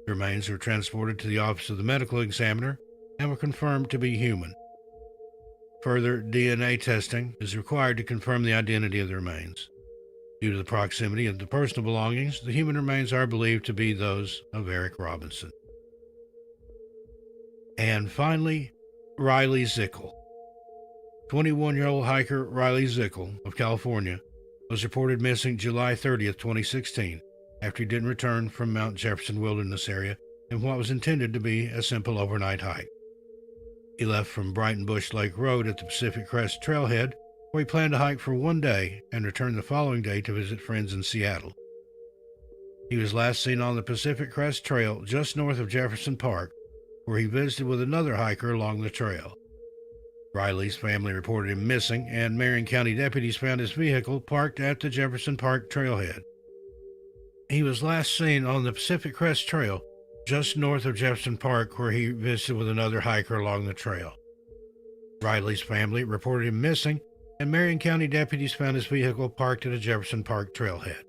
The remains were transported to the office of the medical examiner and were confirmed to be human. Further DNA testing is required to confirm the identity of the remains. Due to the proximity of the personal belongings, the human remains are believed to be those of Eric Robinson. And finally, Riley Zickel. 21-year-old hiker Riley Zickel of California was reported missing July 30, 2016, after he didn't return from Mount Jefferson Wilderness area in what was intended to be a simple overnight hike. He left from Brighton Bush Lake Road at the Pacific Crest Trailhead, where he planned to hike for one day and return the following day to visit friends in Seattle. He was last seen on the Pacific Crest Trail just north of Jefferson Park, where he visited with another hiker along the trail. Riley's family reported him missing, and Marion County deputies found his vehicle parked at the Jefferson Park trailhead. He was last seen on the Pacific Crest Trail just north of Jefferson Park, where he visited with another hiker along the trail. Riley's family reported him missing, and Marion County deputies found his vehicle parked at a Jefferson Park trailhead.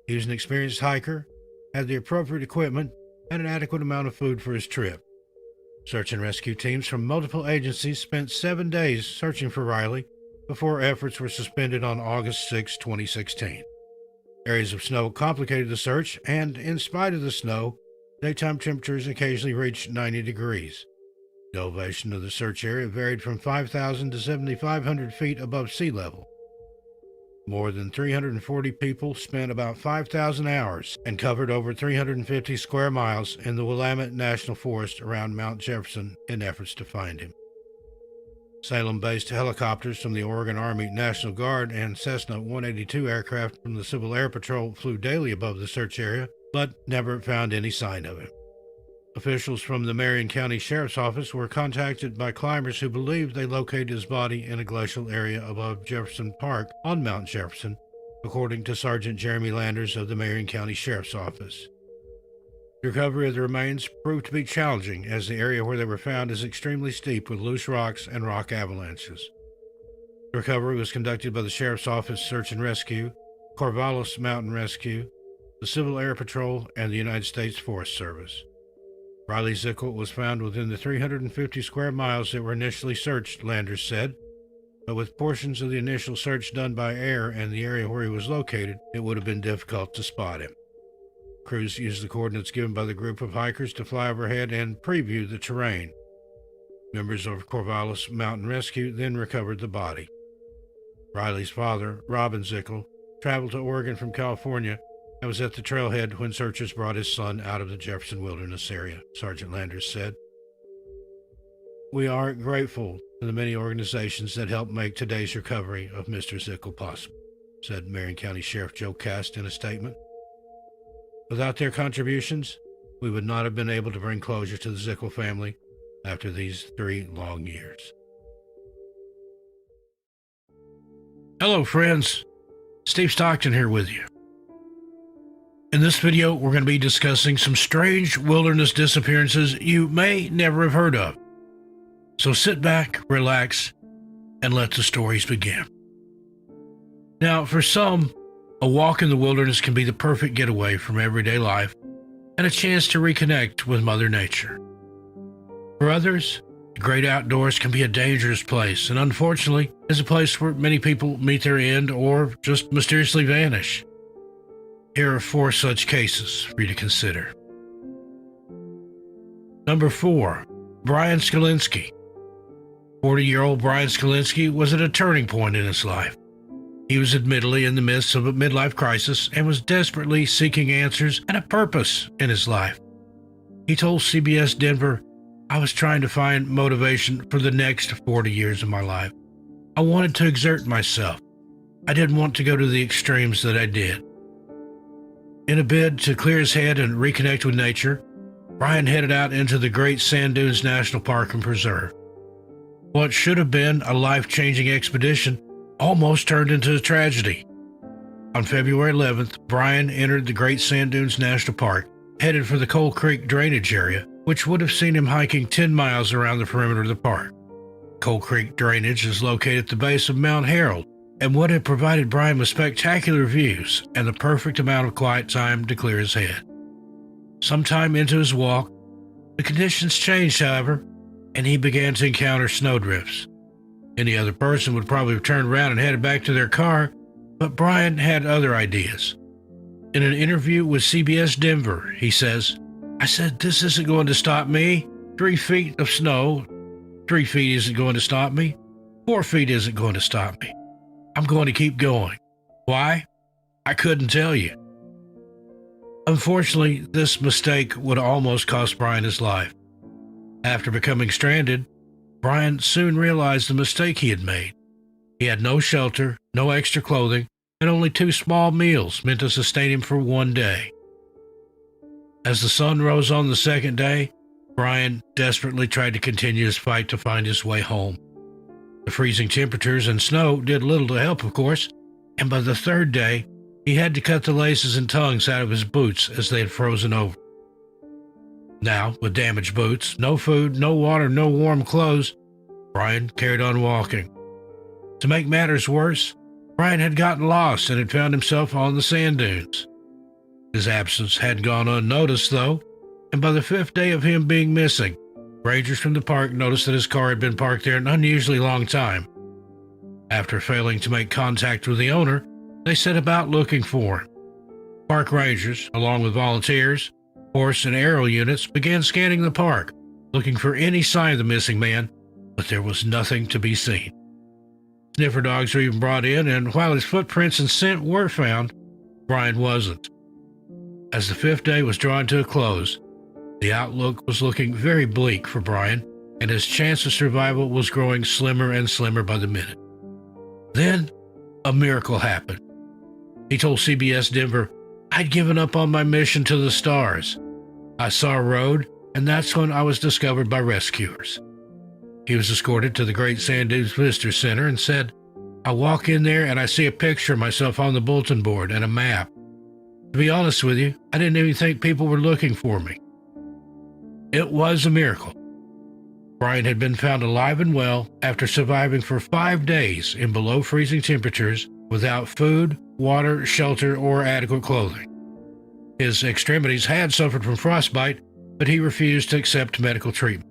He was an experienced hiker, had the appropriate equipment, and an adequate amount of food for his trip. Search and rescue teams from multiple agencies spent 7 days searching for Riley before efforts were suspended on August 6, 2016. Areas of snow complicated the search, and in spite of the snow, daytime temperatures occasionally reached 90 degrees. The elevation of the search area varied from 5,000 to 7,500 feet above sea level. More than 340 people spent about 5,000 hours and covered over 350 square miles in the Willamette National Forest around Mount Jefferson in efforts to find him. Salem-based helicopters from the Oregon Army National Guard and Cessna 182 aircraft from the Civil Air Patrol flew daily above the search area, but never found any sign of him. Officials from the Marion County Sheriff's Office were contacted by climbers who believed they located his body in a glacial area above Jefferson Park on Mount Jefferson, according to Sergeant Jeremy Landers of the Marion County Sheriff's Office. The recovery of the remains proved to be challenging, as the area where they were found is extremely steep with loose rocks and rock avalanches. The recovery was conducted by the Sheriff's Office Search and Rescue, Corvallis Mountain Rescue, the Civil Air Patrol, and the United States Forest Service. Riley Zickel was found within the 350 square miles that were initially searched, Landers said, but with portions of the initial search done by air and the area where he was located, it would have been difficult to spot him. Crews used the coordinates given by the group of hikers to fly overhead and preview the terrain. Members of Corvallis Mountain Rescue then recovered the body. Riley's father, Robin Zickel, traveled to Oregon from California and was at the trailhead when searchers brought his son out of the Jefferson Wilderness area, Sergeant Landers said. We are grateful to the many organizations that helped make today's recovery of Mr. Zickel possible, said Marion County Sheriff Joe Cast in a statement. Without their contributions, we would not have been able to bring closure to the Zickel family after these 3 long years. Hello, friends. Steve Stockton here with you. In this video, we're going to be discussing some strange wilderness disappearances you may never have heard of. So sit back, relax, and let the stories begin. Now, for some, a walk in the wilderness can be the perfect getaway from everyday life and a chance to reconnect with Mother Nature. For others, the great outdoors can be a dangerous place and unfortunately is a place where many people meet their end or just mysteriously vanish. Here are 4 such cases for you to consider. Number 4, Brian Skalinsky. 40-year-old Brian Skalinsky was at a turning point in his life. He was admittedly in the midst of a midlife crisis and was desperately seeking answers and a purpose in his life. He told CBS Denver, "I was trying to find motivation for the next 40 years of my life. I wanted to exert myself. I didn't want to go to the extremes that I did." In a bid to clear his head and reconnect with nature, Brian headed out into the Great Sand Dunes National Park and Preserve. What should have been a life-changing expedition almost turned into a tragedy. On February 11th, Brian entered the Great Sand Dunes National Park, headed for the Coal Creek drainage area, which would have seen him hiking 10 miles around the perimeter of the park. Coal Creek drainage is located at the base of Mount Harold, and would have provided Brian with spectacular views and the perfect amount of quiet time to clear his head. Sometime into his walk, the conditions changed, however, and he began to encounter snowdrifts. Any other person would probably have turned around and headed back to their car, but Brian had other ideas. In an interview with CBS Denver, he says, "I said, this isn't going to stop me. 3 feet of snow, 3 feet isn't going to stop me. 4 feet isn't going to stop me. I'm going to keep going. Why? I couldn't tell you." Unfortunately, this mistake would almost cost Brian his life. After becoming stranded, Brian soon realized the mistake he had made. He had no shelter, no extra clothing, and only 2 small meals meant to sustain him for 1 day. As the sun rose on the 2nd day, Brian desperately tried to continue his fight to find his way home. The freezing temperatures and snow did little to help, of course, and by the 3rd day, he had to cut the laces and tongues out of his boots as they had frozen over. Now, with damaged boots, no food, no water, no warm clothes, Brian carried on walking. To make matters worse, Brian had gotten lost and had found himself on the sand dunes. His absence hadn't gone unnoticed, though, and by the 5th day of him being missing, rangers from the park noticed that his car had been parked there an unusually long time. After failing to make contact with the owner, they set about looking for him. Park rangers, along with volunteers, horse and aerial units, began scanning the park, looking for any sign of the missing man, but there was nothing to be seen. Sniffer dogs were even brought in, and while his footprints and scent were found, Brian wasn't. As the 5th day was drawing to a close, the outlook was looking very bleak for Brian, and his chance of survival was growing slimmer and slimmer by the minute. Then, a miracle happened. He told CBS Denver, "I'd given up on my mission to the stars. I saw a road, and that's when I was discovered by rescuers." He was escorted to the Great Sand Dunes Visitor Center and said, "I walk in there and I see a picture of myself on the bulletin board and a map. To be honest with you, I didn't even think people were looking for me." It was a miracle. Brian had been found alive and well after surviving for 5 days in below freezing temperatures without food, water, shelter, or adequate clothing. His extremities had suffered from frostbite, but he refused to accept medical treatment.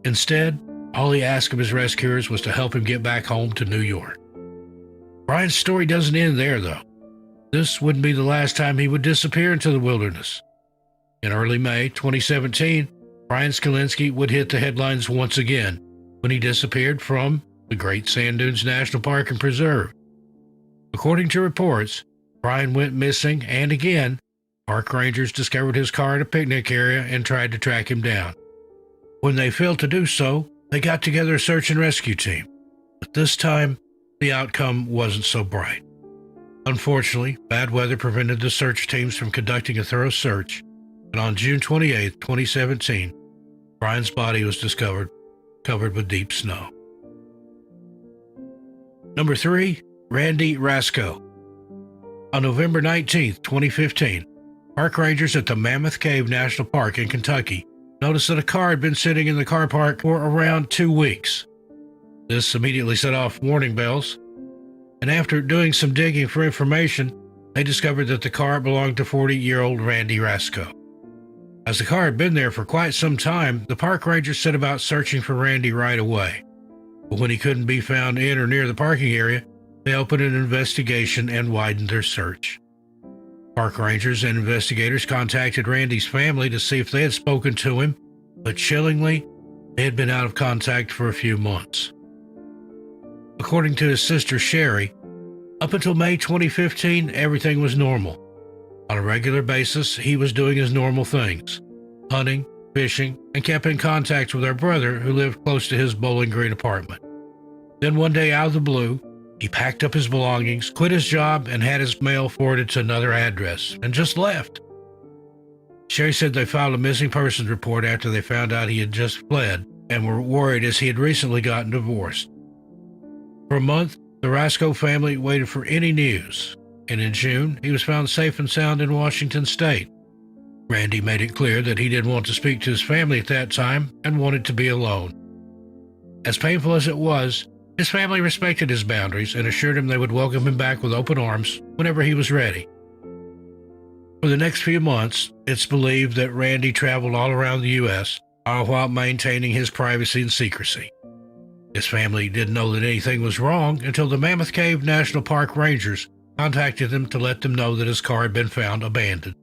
Instead, all he asked of his rescuers was to help him get back home to New York. Brian's story doesn't end there, though. This wouldn't be the last time he would disappear into the wilderness. In early May 2017, Brian Skalinsky would hit the headlines once again when he disappeared from the Great Sand Dunes National Park and Preserve. According to reports, Brian went missing, and again, park rangers discovered his car at a picnic area and tried to track him down. When they failed to do so, They got together a search and rescue team, but this time the outcome wasn't so bright. Unfortunately, bad weather prevented the search teams from conducting a thorough search, and on June 28, 2017, Brian's body was discovered, covered with deep snow. Number 3, Randy Rasko. On November 19, 2015, park rangers at the Mammoth Cave National Park in Kentucky noticed that a car had been sitting in the car park for around 2 weeks. This immediately set off warning bells, and after doing some digging for information, they discovered that the car belonged to 40-year-old Randy Rasko. As the car had been there for quite some time, the park rangers set about searching for Randy right away. But when he couldn't be found in or near the parking area, they opened an investigation and widened their search. Park rangers and investigators contacted Randy's family to see if they had spoken to him, but chillingly, they had been out of contact for a few months. According to his sister Sherry, up until May 2015, everything was normal. On a regular basis, he was doing his normal things, hunting, fishing, and kept in contact with our brother who lived close to his Bowling Green apartment. Then one day out of the blue, he packed up his belongings, quit his job, and had his mail forwarded to another address, and just left. Sherry said they filed a missing persons report after they found out he had just fled and were worried as he had recently gotten divorced. For a month, the Rasko family waited for any news, and in June, he was found safe and sound in Washington State. Randy made it clear that he didn't want to speak to his family at that time and wanted to be alone. As painful as it was, his family respected his boundaries and assured him they would welcome him back with open arms whenever he was ready. For the next few months, it's believed that Randy traveled all around the U.S., all while maintaining his privacy and secrecy. His family didn't know that anything was wrong until the Mammoth Cave National Park Rangers contacted them to let them know that his car had been found abandoned.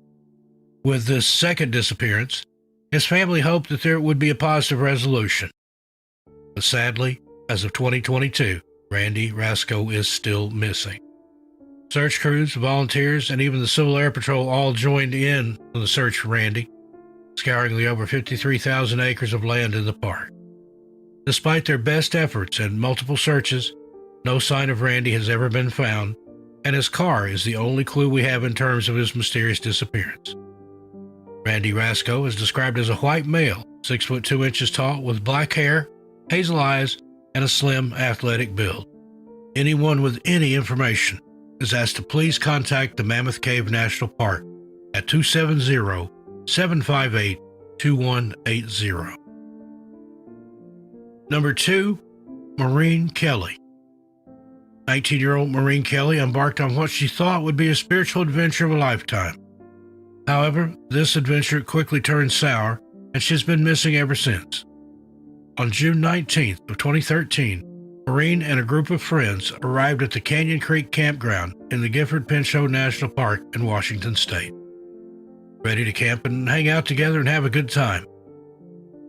With this second disappearance, his family hoped that there would be a positive resolution. But sadly, as of 2022, Randy Rasko is still missing. Search crews, volunteers, and even the Civil Air Patrol all joined in on the search for Randy, scouring the over 53,000 acres of land in the park. Despite their best efforts and multiple searches, no sign of Randy has ever been found, and his car is the only clue we have in terms of his mysterious disappearance. Randy Rasko is described as a white male, 6 foot 2 inches tall, with black hair, hazel eyes, and a slim, athletic build. Anyone with any information is asked to please contact the Mammoth Cave National Park at 270-758-2180. Number 2, Maureen Kelly. 19-year-old Maureen Kelly embarked on what she thought would be a spiritual adventure of a lifetime. However, this adventure quickly turned sour, and she's been missing ever since. On June 19th of 2013, Maureen and a group of friends arrived at the Canyon Creek Campground in the Gifford-Pinchot National Park in Washington State, ready to camp and hang out together and have a good time.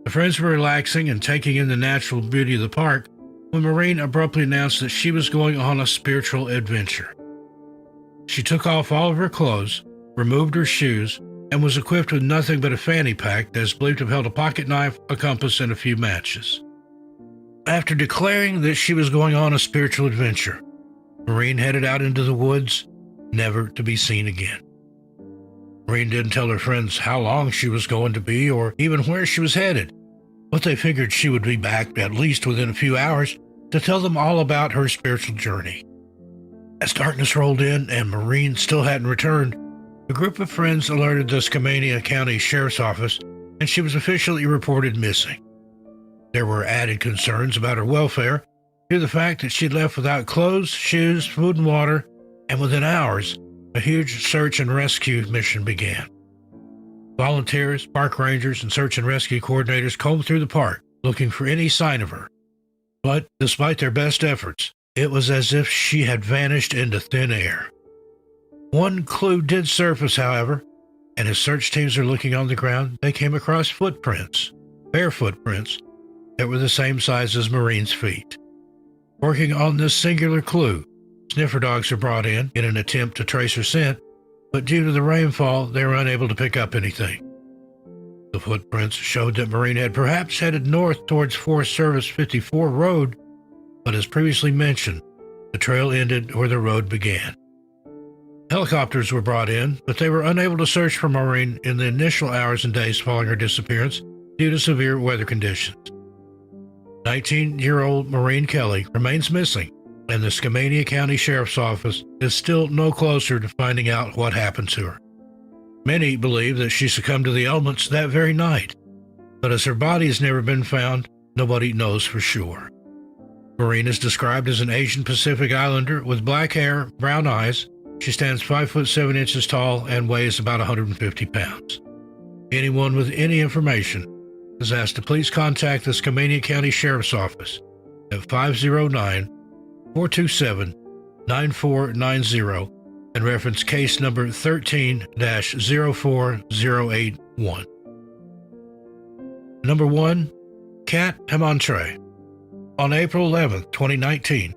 The friends were relaxing and taking in the natural beauty of the park when Maureen abruptly announced that she was going on a spiritual adventure. She took off all of her clothes, removed her shoes, and was equipped with nothing but a fanny pack that is believed to have held a pocket knife, a compass, and a few matches. After declaring that she was going on a spiritual adventure, Maureen headed out into the woods, never to be seen again. Maureen didn't tell her friends how long she was going to be or even where she was headed, but they figured she would be back at least within a few hours to tell them all about her spiritual journey. As darkness rolled in and Maureen still hadn't returned, a group of friends alerted the Skamania County Sheriff's Office, and she was officially reported missing. There were added concerns about her welfare due to the fact that she'd left without clothes, shoes, food, and water, and within hours, a huge search and rescue mission began. Volunteers, park rangers, and search and rescue coordinators combed through the park, looking for any sign of her. But despite their best efforts, it was as if she had vanished into thin air. One clue did surface, however, and as search teams were looking on the ground, they came across footprints, bare footprints, that were the same size as Maureen's feet. Working on this singular clue, sniffer dogs were brought in an attempt to trace her scent, but due to the rainfall, they were unable to pick up anything. The footprints showed that Maureen had perhaps headed north towards Forest Service 54 Road, but as previously mentioned, the trail ended where the road began. Helicopters were brought in, but they were unable to search for Maureen in the initial hours and days following her disappearance due to severe weather conditions. 19-year-old Maureen Kelly remains missing, and the Skamania County Sheriff's Office is still no closer to finding out what happened to her. Many believe that she succumbed to the elements that very night, but as her body has never been found, nobody knows for sure. Maureen is described as an Asian Pacific Islander with black hair, brown eyes. She stands 5 foot 7 inches tall and weighs about 150 pounds. Anyone with any information is asked to please contact the Skamania County Sheriff's Office at 509-427-9490 and reference case number 13-04081. Number 1, Kat Hamontre. On April 11, 2019,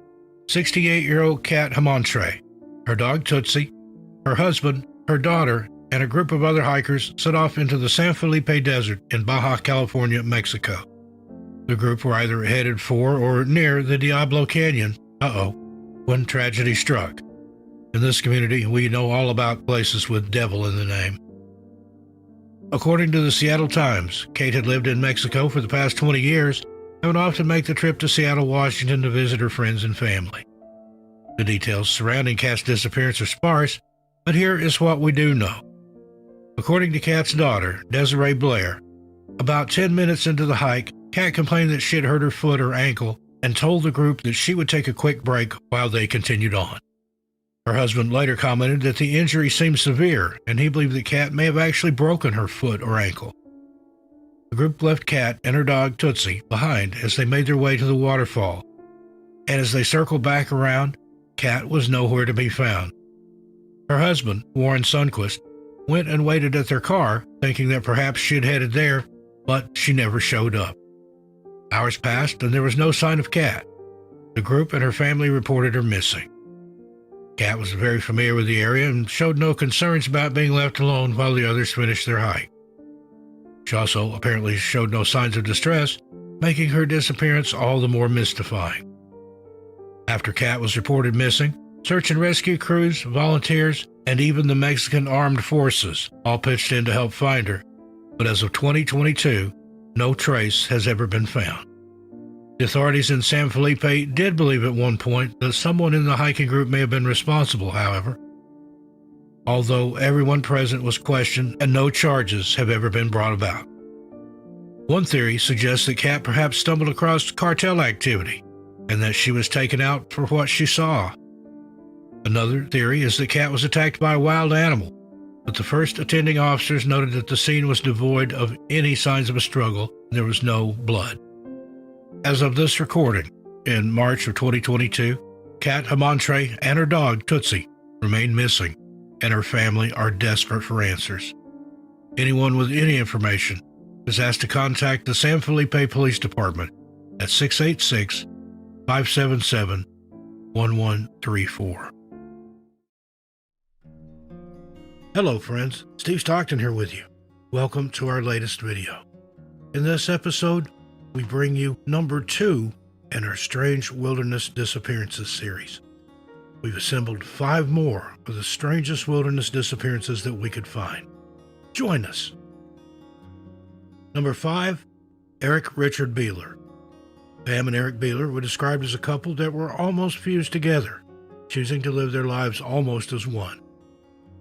68-year-old Kat Hamontre, her dog Tootsie, her husband, her daughter, and a group of other hikers set off into the San Felipe Desert in Baja California, Mexico. The group were either headed for or near the Diablo Canyon, when tragedy struck. In this community, we know all about places with devil in the name. According to the Seattle Times, Kate had lived in Mexico for the past 20 years and would often make the trip to Seattle, Washington to visit her friends and family. The details surrounding Kat's disappearance are sparse, but here is what we do know. According to Kat's daughter, Desiree Blair, about 10 minutes into the hike, Kat complained that she had hurt her foot or ankle and told the group that she would take a quick break while they continued on. Her husband later commented that the injury seemed severe and he believed that Kat may have actually broken her foot or ankle. The group left Kat and her dog Tootsie behind as they made their way to the waterfall, and as they circled back around, Kat was nowhere to be found. Her husband, Warren Sundquist, went and waited at their car, thinking that perhaps she had headed there, but she never showed up. Hours passed and there was no sign of Kat. The group and her family reported her missing. Kat was very familiar with the area and showed no concerns about being left alone while the others finished their hike. She also apparently showed no signs of distress, making her disappearance all the more mystifying. After Kat was reported missing, search and rescue crews, volunteers, and even the Mexican armed forces all pitched in to help find her, but as of 2022, no trace has ever been found. The authorities in San Felipe did believe at one point that someone in the hiking group may have been responsible, however, although everyone present was questioned and no charges have ever been brought about. One theory suggests that Kat perhaps stumbled across cartel activity and that she was taken out for what she saw. Another theory is that Kat was attacked by a wild animal, but the first attending officers noted that the scene was devoid of any signs of a struggle and there was no blood. As of this recording, in March of 2022, Kat Hamontre and her dog Tootsie remain missing, and her family are desperate for answers. Anyone with any information is asked to contact the San Felipe Police Department at 686-577-1134. Hello friends, Steve Stockton here with you. Welcome to our latest video. In this episode, we bring you number 2 in our Strange Wilderness Disappearances series. We've assembled 5 more of the strangest wilderness disappearances that we could find. Join us. Number 5, Eric Richard Beeler. Pam and Eric Beeler were described as a couple that were almost fused together, choosing to live their lives almost as one.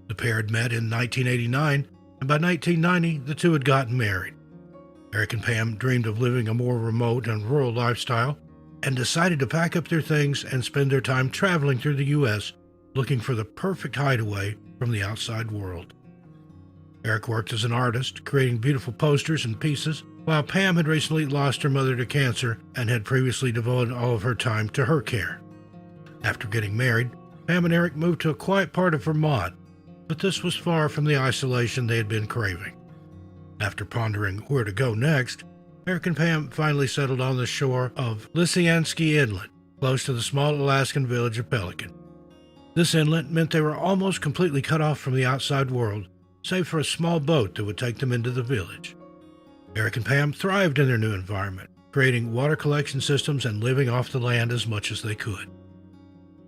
The pair had met in 1989, and by 1990, the two had gotten married. Eric and Pam dreamed of living a more remote and rural lifestyle and decided to pack up their things and spend their time traveling through the U.S. looking for the perfect hideaway from the outside world. Eric worked as an artist, creating beautiful posters and pieces, while Pam had recently lost her mother to cancer and had previously devoted all of her time to her care. After getting married, Pam and Eric moved to a quiet part of Vermont, but this was far from the isolation they had been craving. After pondering where to go next, Eric and Pam finally settled on the shore of Lisiansky Inlet, close to the small Alaskan village of Pelican. This inlet meant they were almost completely cut off from the outside world, save for a small boat that would take them into the village. Eric and Pam thrived in their new environment, creating water collection systems and living off the land as much as they could.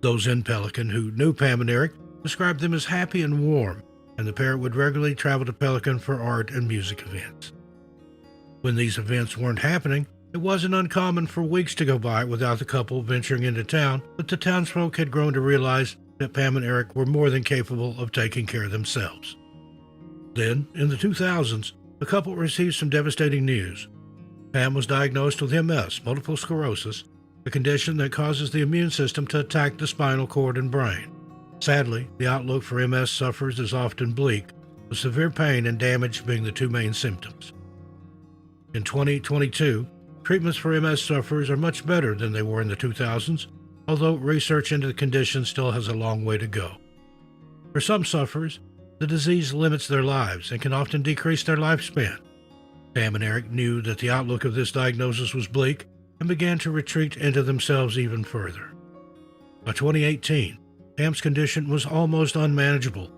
Those in Pelican who knew Pam and Eric described them as happy and warm, and the pair would regularly travel to Pelican for art and music events. When these events weren't happening, it wasn't uncommon for weeks to go by without the couple venturing into town, but the townsfolk had grown to realize that Pam and Eric were more than capable of taking care of themselves. Then, in the 2000s, the couple received some devastating news. Pam was diagnosed with MS, multiple sclerosis, a condition that causes the immune system to attack the spinal cord and brain. Sadly, the outlook for MS sufferers is often bleak, with severe pain and damage being the two main symptoms. In 2022, treatments for MS sufferers are much better than they were in the 2000s, although research into the condition still has a long way to go. For some sufferers, the disease limits their lives and can often decrease their lifespan. Pam and Eric knew that the outlook of this diagnosis was bleak and began to retreat into themselves even further. By 2018, Pam's condition was almost unmanageable,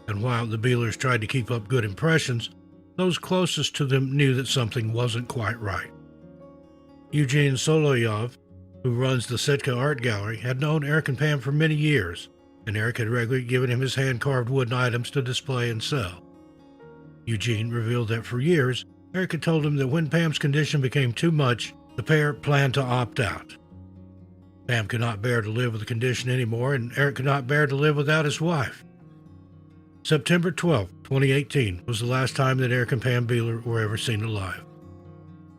and while the Bealers tried to keep up good impressions, those closest to them knew that something wasn't quite right. Eugene Solovyov, who runs the Sitka Art Gallery, had known Eric and Pam for many years, and Eric had regularly given him his hand-carved wooden items to display and sell. Eugene revealed that for years, Eric had told him that when Pam's condition became too much, the pair planned to opt out. Pam could not bear to live with the condition anymore, and Eric could not bear to live without his wife. September 12, 2018, was the last time that Eric and Pam Bealer were ever seen alive.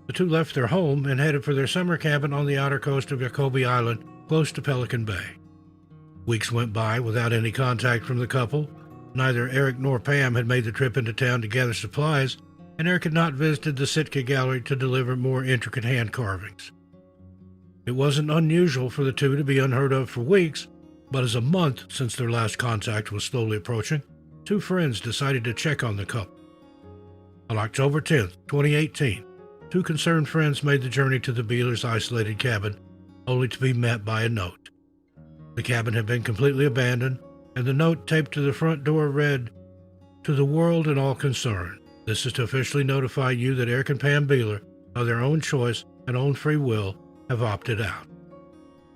The two left their home and headed for their summer cabin on the outer coast of Jacobi Island, close to Pelican Bay. Weeks went by without any contact from the couple. Neither Eric nor Pam had made the trip into town to gather supplies, and Eric had not visited the Sitka Gallery to deliver more intricate hand carvings. It wasn't unusual for the two to be unheard of for weeks, but as a month since their last contact was slowly approaching, two friends decided to check on the couple. On October 10, 2018, two concerned friends made the journey to the Bealers' isolated cabin, only to be met by a note. The cabin had been completely abandoned, and the note taped to the front door read, "To the world and all concerned, this is to officially notify you that Eric and Pam Bealer, of their own choice and own free will, have opted out.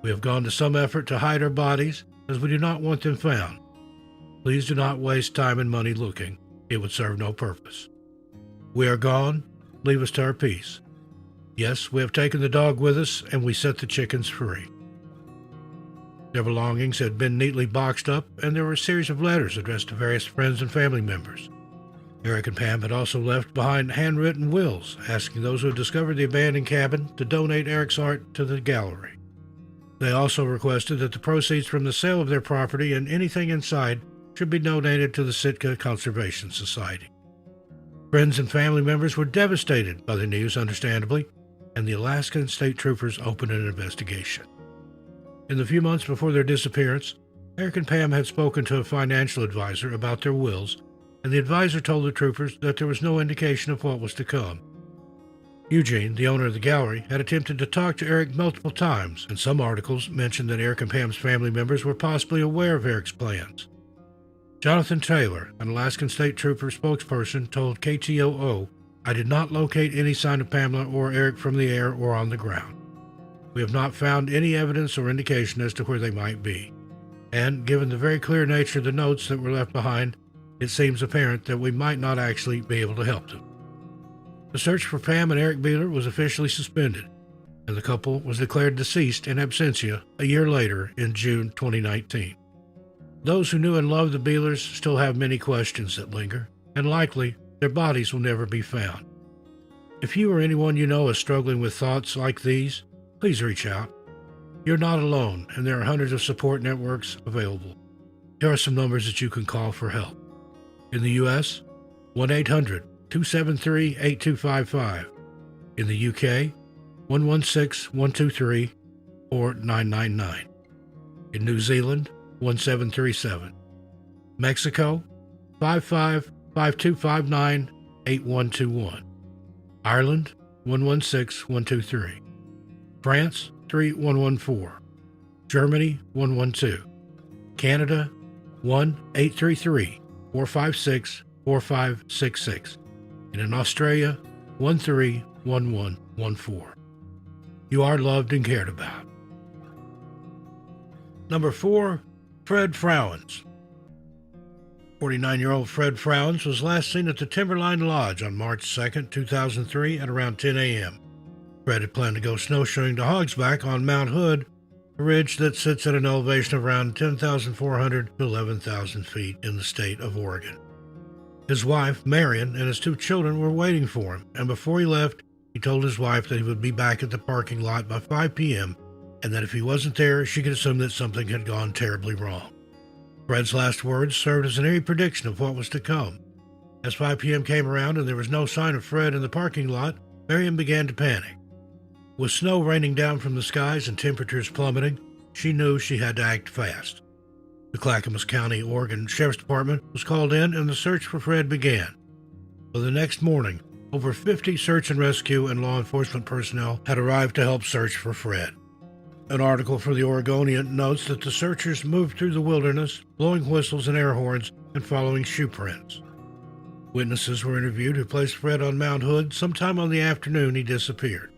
We have gone to some effort to hide our bodies, as we do not want them found. Please do not waste time and money looking. It would serve no purpose. We are gone. Leave us to our peace. Yes, we have taken the dog with us, and we set the chickens free." Their belongings had been neatly boxed up, and there were a series of letters addressed to various friends and family members. Eric and Pam had also left behind handwritten wills asking those who had discovered the abandoned cabin to donate Eric's art to the gallery. They also requested that the proceeds from the sale of their property and anything inside should be donated to the Sitka Conservation Society. Friends and family members were devastated by the news, understandably, and the Alaskan State Troopers opened an investigation. In the few months before their disappearance, Eric and Pam had spoken to a financial advisor about their wills, and the advisor told the troopers that there was no indication of what was to come. Eugene, the owner of the gallery, had attempted to talk to Eric multiple times, and some articles mentioned that Eric and Pam's family members were possibly aware of Eric's plans. Jonathan Taylor, an Alaskan State Trooper spokesperson, told KTOO, "I did not locate any sign of Pamela or Eric from the air or on the ground. We have not found any evidence or indication as to where they might be. And given the very clear nature of the notes that were left behind, it seems apparent that we might not actually be able to help them." The search for Pam and Eric Bealer was officially suspended, and the couple was declared deceased in absentia a year later in June 2019. Those who knew and loved the Bealers still have many questions that linger, and likely their bodies will never be found. If you or anyone you know is struggling with thoughts like these, please reach out. You're not alone, and there are hundreds of support networks available. Here are some numbers that you can call for help. In the U.S., 1-800-273-8255. In the UK, 116-123 or 999. In New Zealand, 1737. Mexico, 55-5259-8121. Ireland, 116-123. France, 3114. Germany, 112. Canada, 1-833-456-4566. And in Australia, 131114. You are loved and cared about. Number 4, Fred Frowens. 49-year-old Fred Frowens was last seen at the Timberline Lodge on March 2, 2003 at around 10 a.m. Fred had planned to go snowshoeing to Hogsback on Mount Hood, a ridge that sits at an elevation of around 10,400 to 11,000 feet in the state of Oregon. His wife, Marion, and his 2 children were waiting for him, and before he left, he told his wife that he would be back at the parking lot by 5 p.m., and that if he wasn't there, she could assume that something had gone terribly wrong. Fred's last words served as an eerie prediction of what was to come. As 5 p.m. came around and there was no sign of Fred in the parking lot, Marion began to panic. With snow raining down from the skies and temperatures plummeting, she knew she had to act fast. The Clackamas County, Oregon Sheriff's Department was called in and the search for Fred began. By the next morning, over 50 search and rescue and law enforcement personnel had arrived to help search for Fred. An article for the Oregonian notes that the searchers moved through the wilderness, blowing whistles and air horns and following shoe prints. Witnesses were interviewed who placed Fred on Mount Hood sometime on the afternoon he disappeared.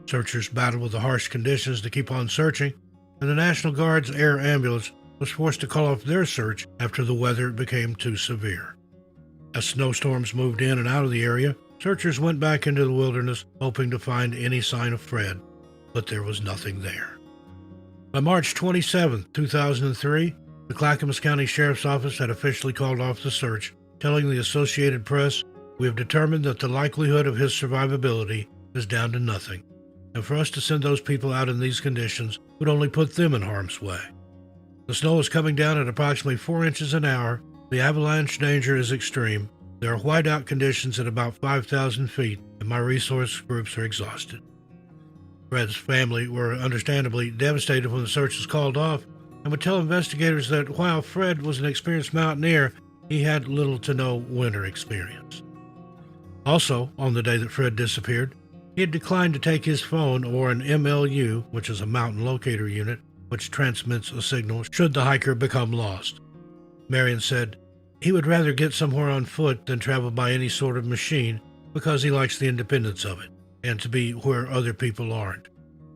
Searchers battled with the harsh conditions to keep on searching, and the National Guard's air ambulance was forced to call off their search after the weather became too severe. As snowstorms moved in and out of the area, searchers went back into the wilderness hoping to find any sign of Fred, but there was nothing there. By March 27, 2003, the Clackamas County Sheriff's Office had officially called off the search, telling the Associated Press, "We have determined that the likelihood of his survivability is down to nothing, and for us to send those people out in these conditions would only put them in harm's way. The snow is coming down at approximately 4 inches an hour, the avalanche danger is extreme, there are whiteout conditions at about 5,000 feet, and my resource groups are exhausted." Fred's family were understandably devastated when the search was called off and would tell investigators that while Fred was an experienced mountaineer, he had little to no winter experience. Also, on the day that Fred disappeared, he had declined to take his phone or an MLU, which is a mountain locator unit, which transmits a signal should the hiker become lost. Marion said, "He would rather get somewhere on foot than travel by any sort of machine because he likes the independence of it and to be where other people aren't.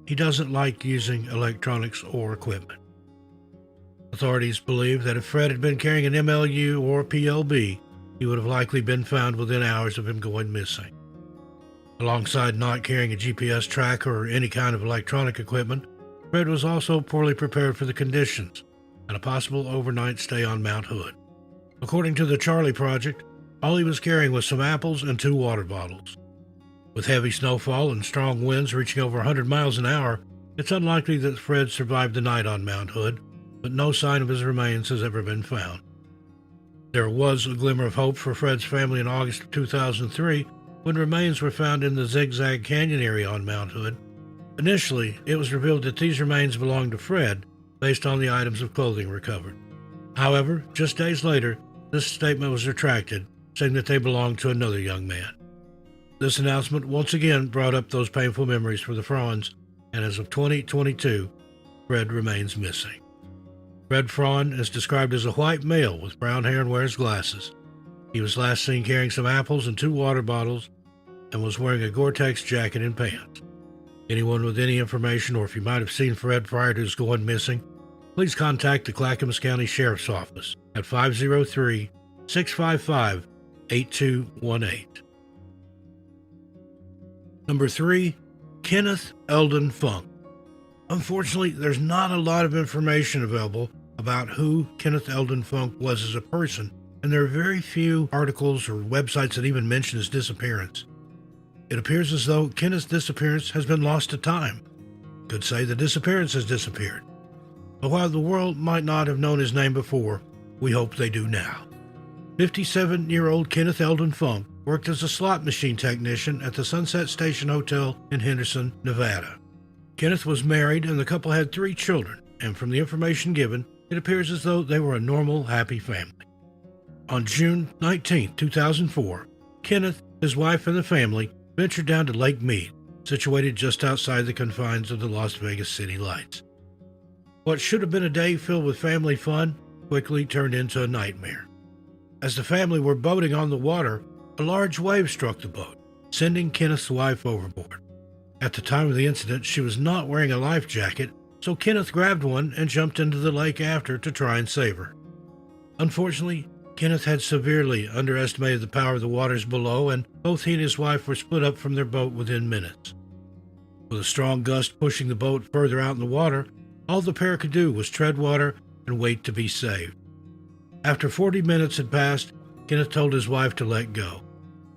He doesn't like using electronics or equipment." Authorities believe that if Fred had been carrying an MLU or PLB, he would have likely been found within hours of him going missing. Alongside not carrying a GPS tracker or any kind of electronic equipment, Fred was also poorly prepared for the conditions and a possible overnight stay on Mount Hood. According to the Charlie Project, all he was carrying was some apples and 2 water bottles. With heavy snowfall and strong winds reaching over 100 miles an hour, it's unlikely that Fred survived the night on Mount Hood, but no sign of his remains has ever been found. There was a glimmer of hope for Fred's family in August of 2003 when remains were found in the Zigzag Canyon area on Mount Hood. Initially, it was revealed that these remains belonged to Fred based on the items of clothing recovered. However, just days later, this statement was retracted, saying that they belonged to another young man. This announcement once again brought up those painful memories for the Frauens, and as of 2022, Fred remains missing. Fred Frauen is described as a white male with brown hair and wears glasses. He was last seen carrying some apples and 2 water bottles and was wearing a Gore-Tex jacket and pants. Anyone with any information, or if you might have seen Fred prior to his going missing, please contact the Clackamas County Sheriff's Office at 503-655-8218. Number 3, Kenneth Eldon Funk. Unfortunately, there's not a lot of information available about who Kenneth Eldon Funk was as a person, and there are very few articles or websites that even mention his disappearance. It appears as though Kenneth's disappearance has been lost to time. Could say the disappearance has disappeared. But while the world might not have known his name before, we hope they do now. 57-year-old Kenneth Eldon Funk worked as a slot machine technician at the Sunset Station Hotel in Henderson, Nevada. Kenneth was married and the couple had 3 children, and from the information given, it appears as though they were a normal, happy family. On June 19, 2004, Kenneth, his wife, and the family ventured down to Lake Mead, situated just outside the confines of the Las Vegas City Lights. What should have been a day filled with family fun quickly turned into a nightmare. As the family were boating on the water, a large wave struck the boat, sending Kenneth's wife overboard. At the time of the incident, she was not wearing a life jacket, so Kenneth grabbed one and jumped into the lake after to try and save her. Unfortunately, Kenneth had severely underestimated the power of the waters below, and both he and his wife were split up from their boat within minutes. With a strong gust pushing the boat further out in the water, all the pair could do was tread water and wait to be saved. After 40 minutes had passed, Kenneth told his wife to let go.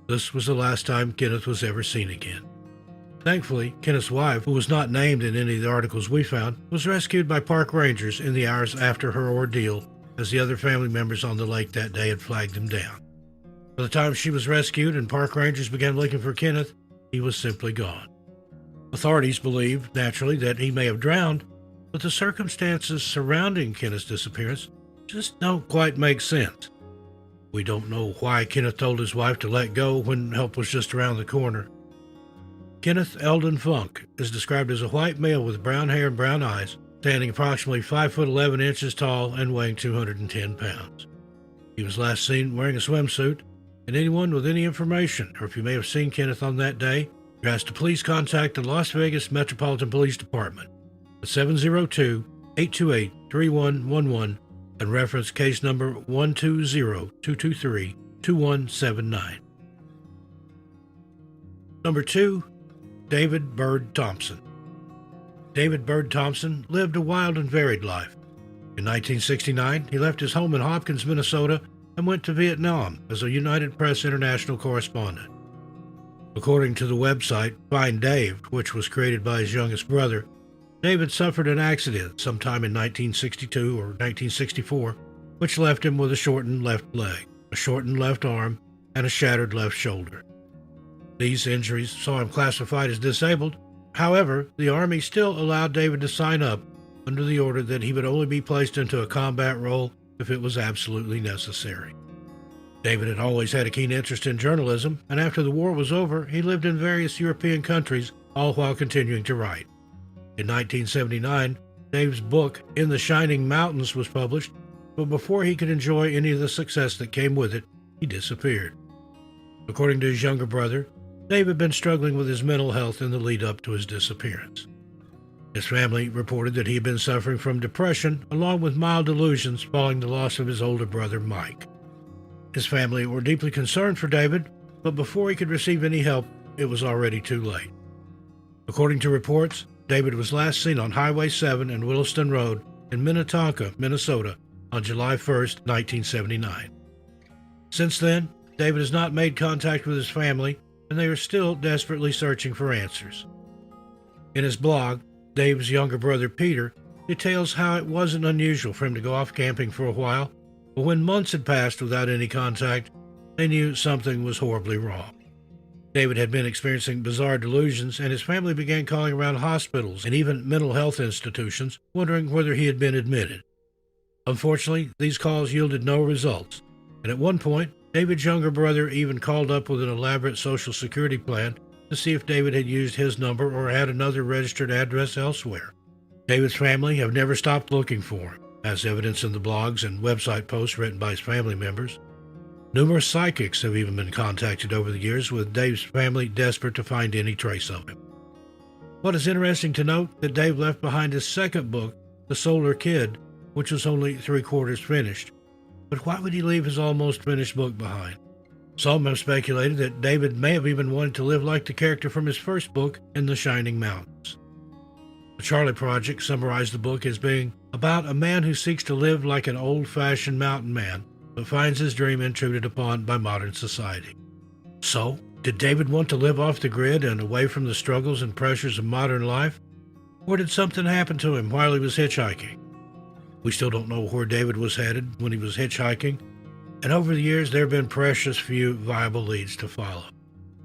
This was the last time Kenneth was ever seen again. Thankfully, Kenneth's wife, who was not named in any of the articles we found, was rescued by park rangers in the hours after her ordeal, as the other family members on the lake that day had flagged him down. By the time she was rescued and park rangers began looking for Kenneth, he was simply gone. Authorities believe, naturally, that he may have drowned, but the circumstances surrounding Kenneth's disappearance just don't quite make sense. We don't know why Kenneth told his wife to let go when help was just around the corner. Kenneth Eldon Funk is described as a white male with brown hair and brown eyes, standing approximately 5 foot 11 inches tall and weighing 210 pounds. He was last seen wearing a swimsuit, and anyone with any information, or if you may have seen Kenneth on that day, you're asked to please contact the Las Vegas Metropolitan Police Department at 702-828-3111 and reference case number 120-223-2179. Number 2, David Bird Thompson. David Bird Thompson lived a wild and varied life. In 1969, he left his home in Hopkins, Minnesota, and went to Vietnam as a United Press International correspondent. According to the website Find Dave, which was created by his youngest brother, David suffered an accident sometime in 1962 or 1964, which left him with a shortened left leg, a shortened left arm, and a shattered left shoulder. These injuries saw him classified as disabled. However, the Army still allowed David to sign up under the order that he would only be placed into a combat role if it was absolutely necessary. David had always had a keen interest in journalism, and after the war was over, he lived in various European countries, all while continuing to write. In 1979, Dave's book, In the Shining Mountains, was published, but before he could enjoy any of the success that came with it, he disappeared. According to his younger brother, Dave had been struggling with his mental health in the lead-up to his disappearance. His family reported that he had been suffering from depression, along with mild delusions following the loss of his older brother, Mike. His family were deeply concerned for David, but before he could receive any help, it was already too late. According to reports, David was last seen on Highway 7 and Williston Road in Minnetonka, Minnesota, on July 1, 1979. Since then, David has not made contact with his family, and they are still desperately searching for answers. In his blog, Dave's younger brother Peter details how it wasn't unusual for him to go off camping for a while, but when months had passed without any contact, they knew something was horribly wrong. David had been experiencing bizarre delusions, and his family began calling around hospitals and even mental health institutions, wondering whether he had been admitted. Unfortunately, these calls yielded no results, and at one point, David's younger brother even called up with an elaborate Social Security plan to see if David had used his number or had another registered address elsewhere. David's family have never stopped looking for him, as evidenced in the blogs and website posts written by his family members. Numerous psychics have even been contacted over the years, with Dave's family desperate to find any trace of him. What is interesting to note that Dave left behind his second book, The Solar Kid, which was only 3/4 finished. But why would he leave his almost finished book behind? Some have speculated that David may have even wanted to live like the character from his first book, In the Shining Mountains. The Charlie Project summarized the book as being about a man who seeks to live like an old-fashioned mountain man, but finds his dream intruded upon by modern society. So, did David want to live off the grid and away from the struggles and pressures of modern life? Or did something happen to him while he was hitchhiking? We still don't know where David was headed when he was hitchhiking, and over the years there have been precious few viable leads to follow.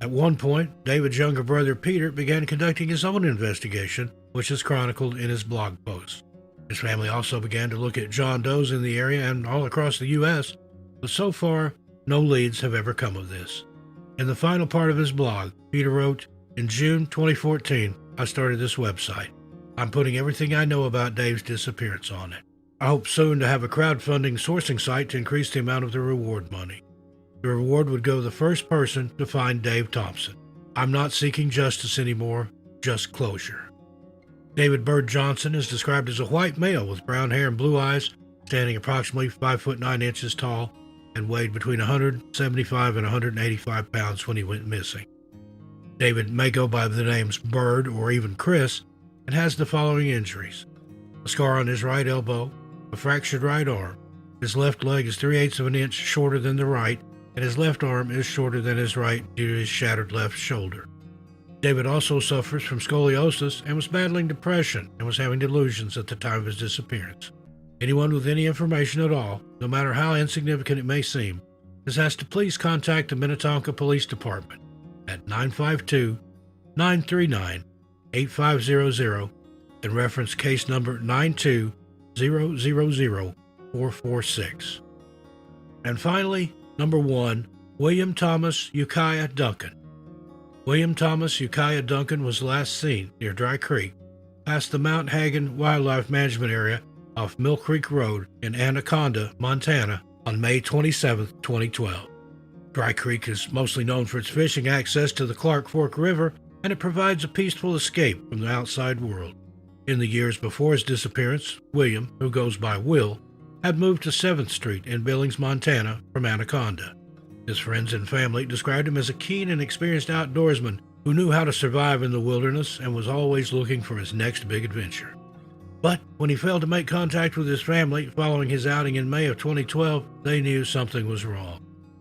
At one point, David's younger brother Peter began conducting his own investigation, which is chronicled in his blog posts. His family also began to look at John Does in the area and all across the U.S., but so far, no leads have ever come of this. In the final part of his blog, Peter wrote, "In June 2014, I started this website. I'm putting everything I know about Dave's disappearance on it. I hope soon to have a crowdfunding sourcing site to increase the amount of the reward money. The reward would go to the first person to find Dave Thompson. I'm not seeking justice anymore, just closure. David Bird Johnson is described as a white male with brown hair and blue eyes, standing approximately 5 foot 9 inches tall, and weighed between 175 and 185 pounds when he went missing. David may go by the names Bird or even Chris, and has the following injuries: a scar on his right elbow, a fractured right arm, his left leg is 3/8 of an inch shorter than the right, and his left arm is shorter than his right due to his shattered left shoulder. David also suffers from scoliosis and was battling depression and was having delusions at the time of his disappearance. Anyone with any information at all, no matter how insignificant it may seem, is asked to please contact the Minnetonka Police Department at 952-939-8500 and reference case number 920000446. And finally, number 1, William Thomas Ukiah Duncan. William Thomas Ukiah Duncan was last seen near Dry Creek, past the Mount Hagen Wildlife Management Area off Mill Creek Road in Anaconda, Montana, on May 27, 2012. Dry Creek is mostly known for its fishing access to the Clark Fork River, and it provides a peaceful escape from the outside world. In the years before his disappearance, William, who goes by Will, had moved to 7th Street in Billings, Montana from Anaconda. His friends and family described him as a keen and experienced outdoorsman who knew how to survive in the wilderness and was always looking for his next big adventure. But when he failed to make contact with his family following his outing in May of 2012, they knew something was wrong.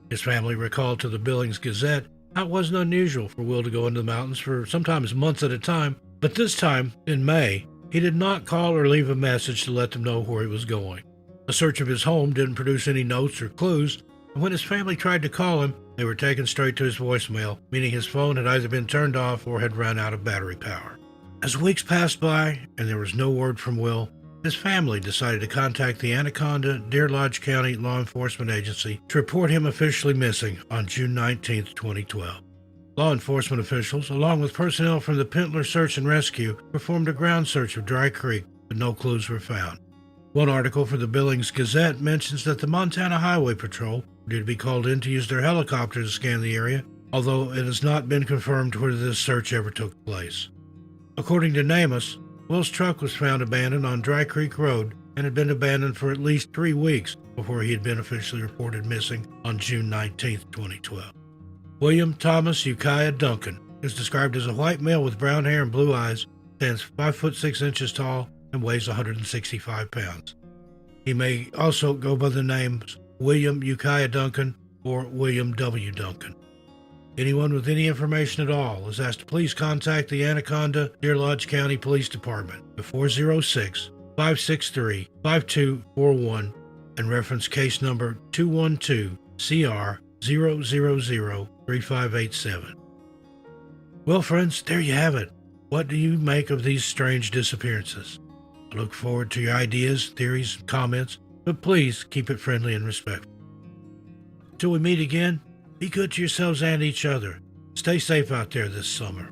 His family recalled to the Billings Gazette how it wasn't unusual for Will to go into the mountains for sometimes months at a time, but this time, in May, he did not call or leave a message to let them know where he was going. A search of his home didn't produce any notes or clues, and when his family tried to call him, they were taken straight to his voicemail, meaning his phone had either been turned off or had run out of battery power. As weeks passed by and there was no word from Will, his family decided to contact the Anaconda Deer Lodge County Law Enforcement Agency to report him officially missing on June 19, 2012. Law enforcement officials, along with personnel from the Pentler Search and Rescue, performed a ground search of Dry Creek, but no clues were found. One article for the Billings Gazette mentions that the Montana Highway Patrol were due to be called in to use their helicopter to scan the area, although it has not been confirmed whether this search ever took place. According to NamUs, Will's truck was found abandoned on Dry Creek Road and had been abandoned for at least 3 weeks before he had been officially reported missing on June 19, 2012. William Thomas Ukiah Duncan is described as a white male with brown hair and blue eyes, stands 5 foot 6 inches tall, and weighs 165 pounds. He may also go by the names William Ukiah Duncan or William W. Duncan. Anyone with any information at all is asked to please contact the Anaconda Deer Lodge County Police Department at 406-563-5241 and reference case number 212-CR0003587. Well, friends, there you have it. What do you make of these strange disappearances? I look forward to your ideas, theories, and comments, but please keep it friendly and respectful. Until we meet again, be good to yourselves and each other. Stay safe out there this summer.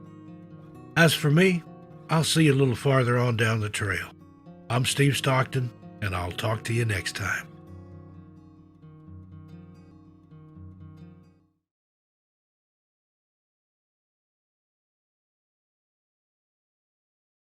As for me, I'll see you a little farther on down the trail. I'm Steve Stockton, and I'll talk to you next time.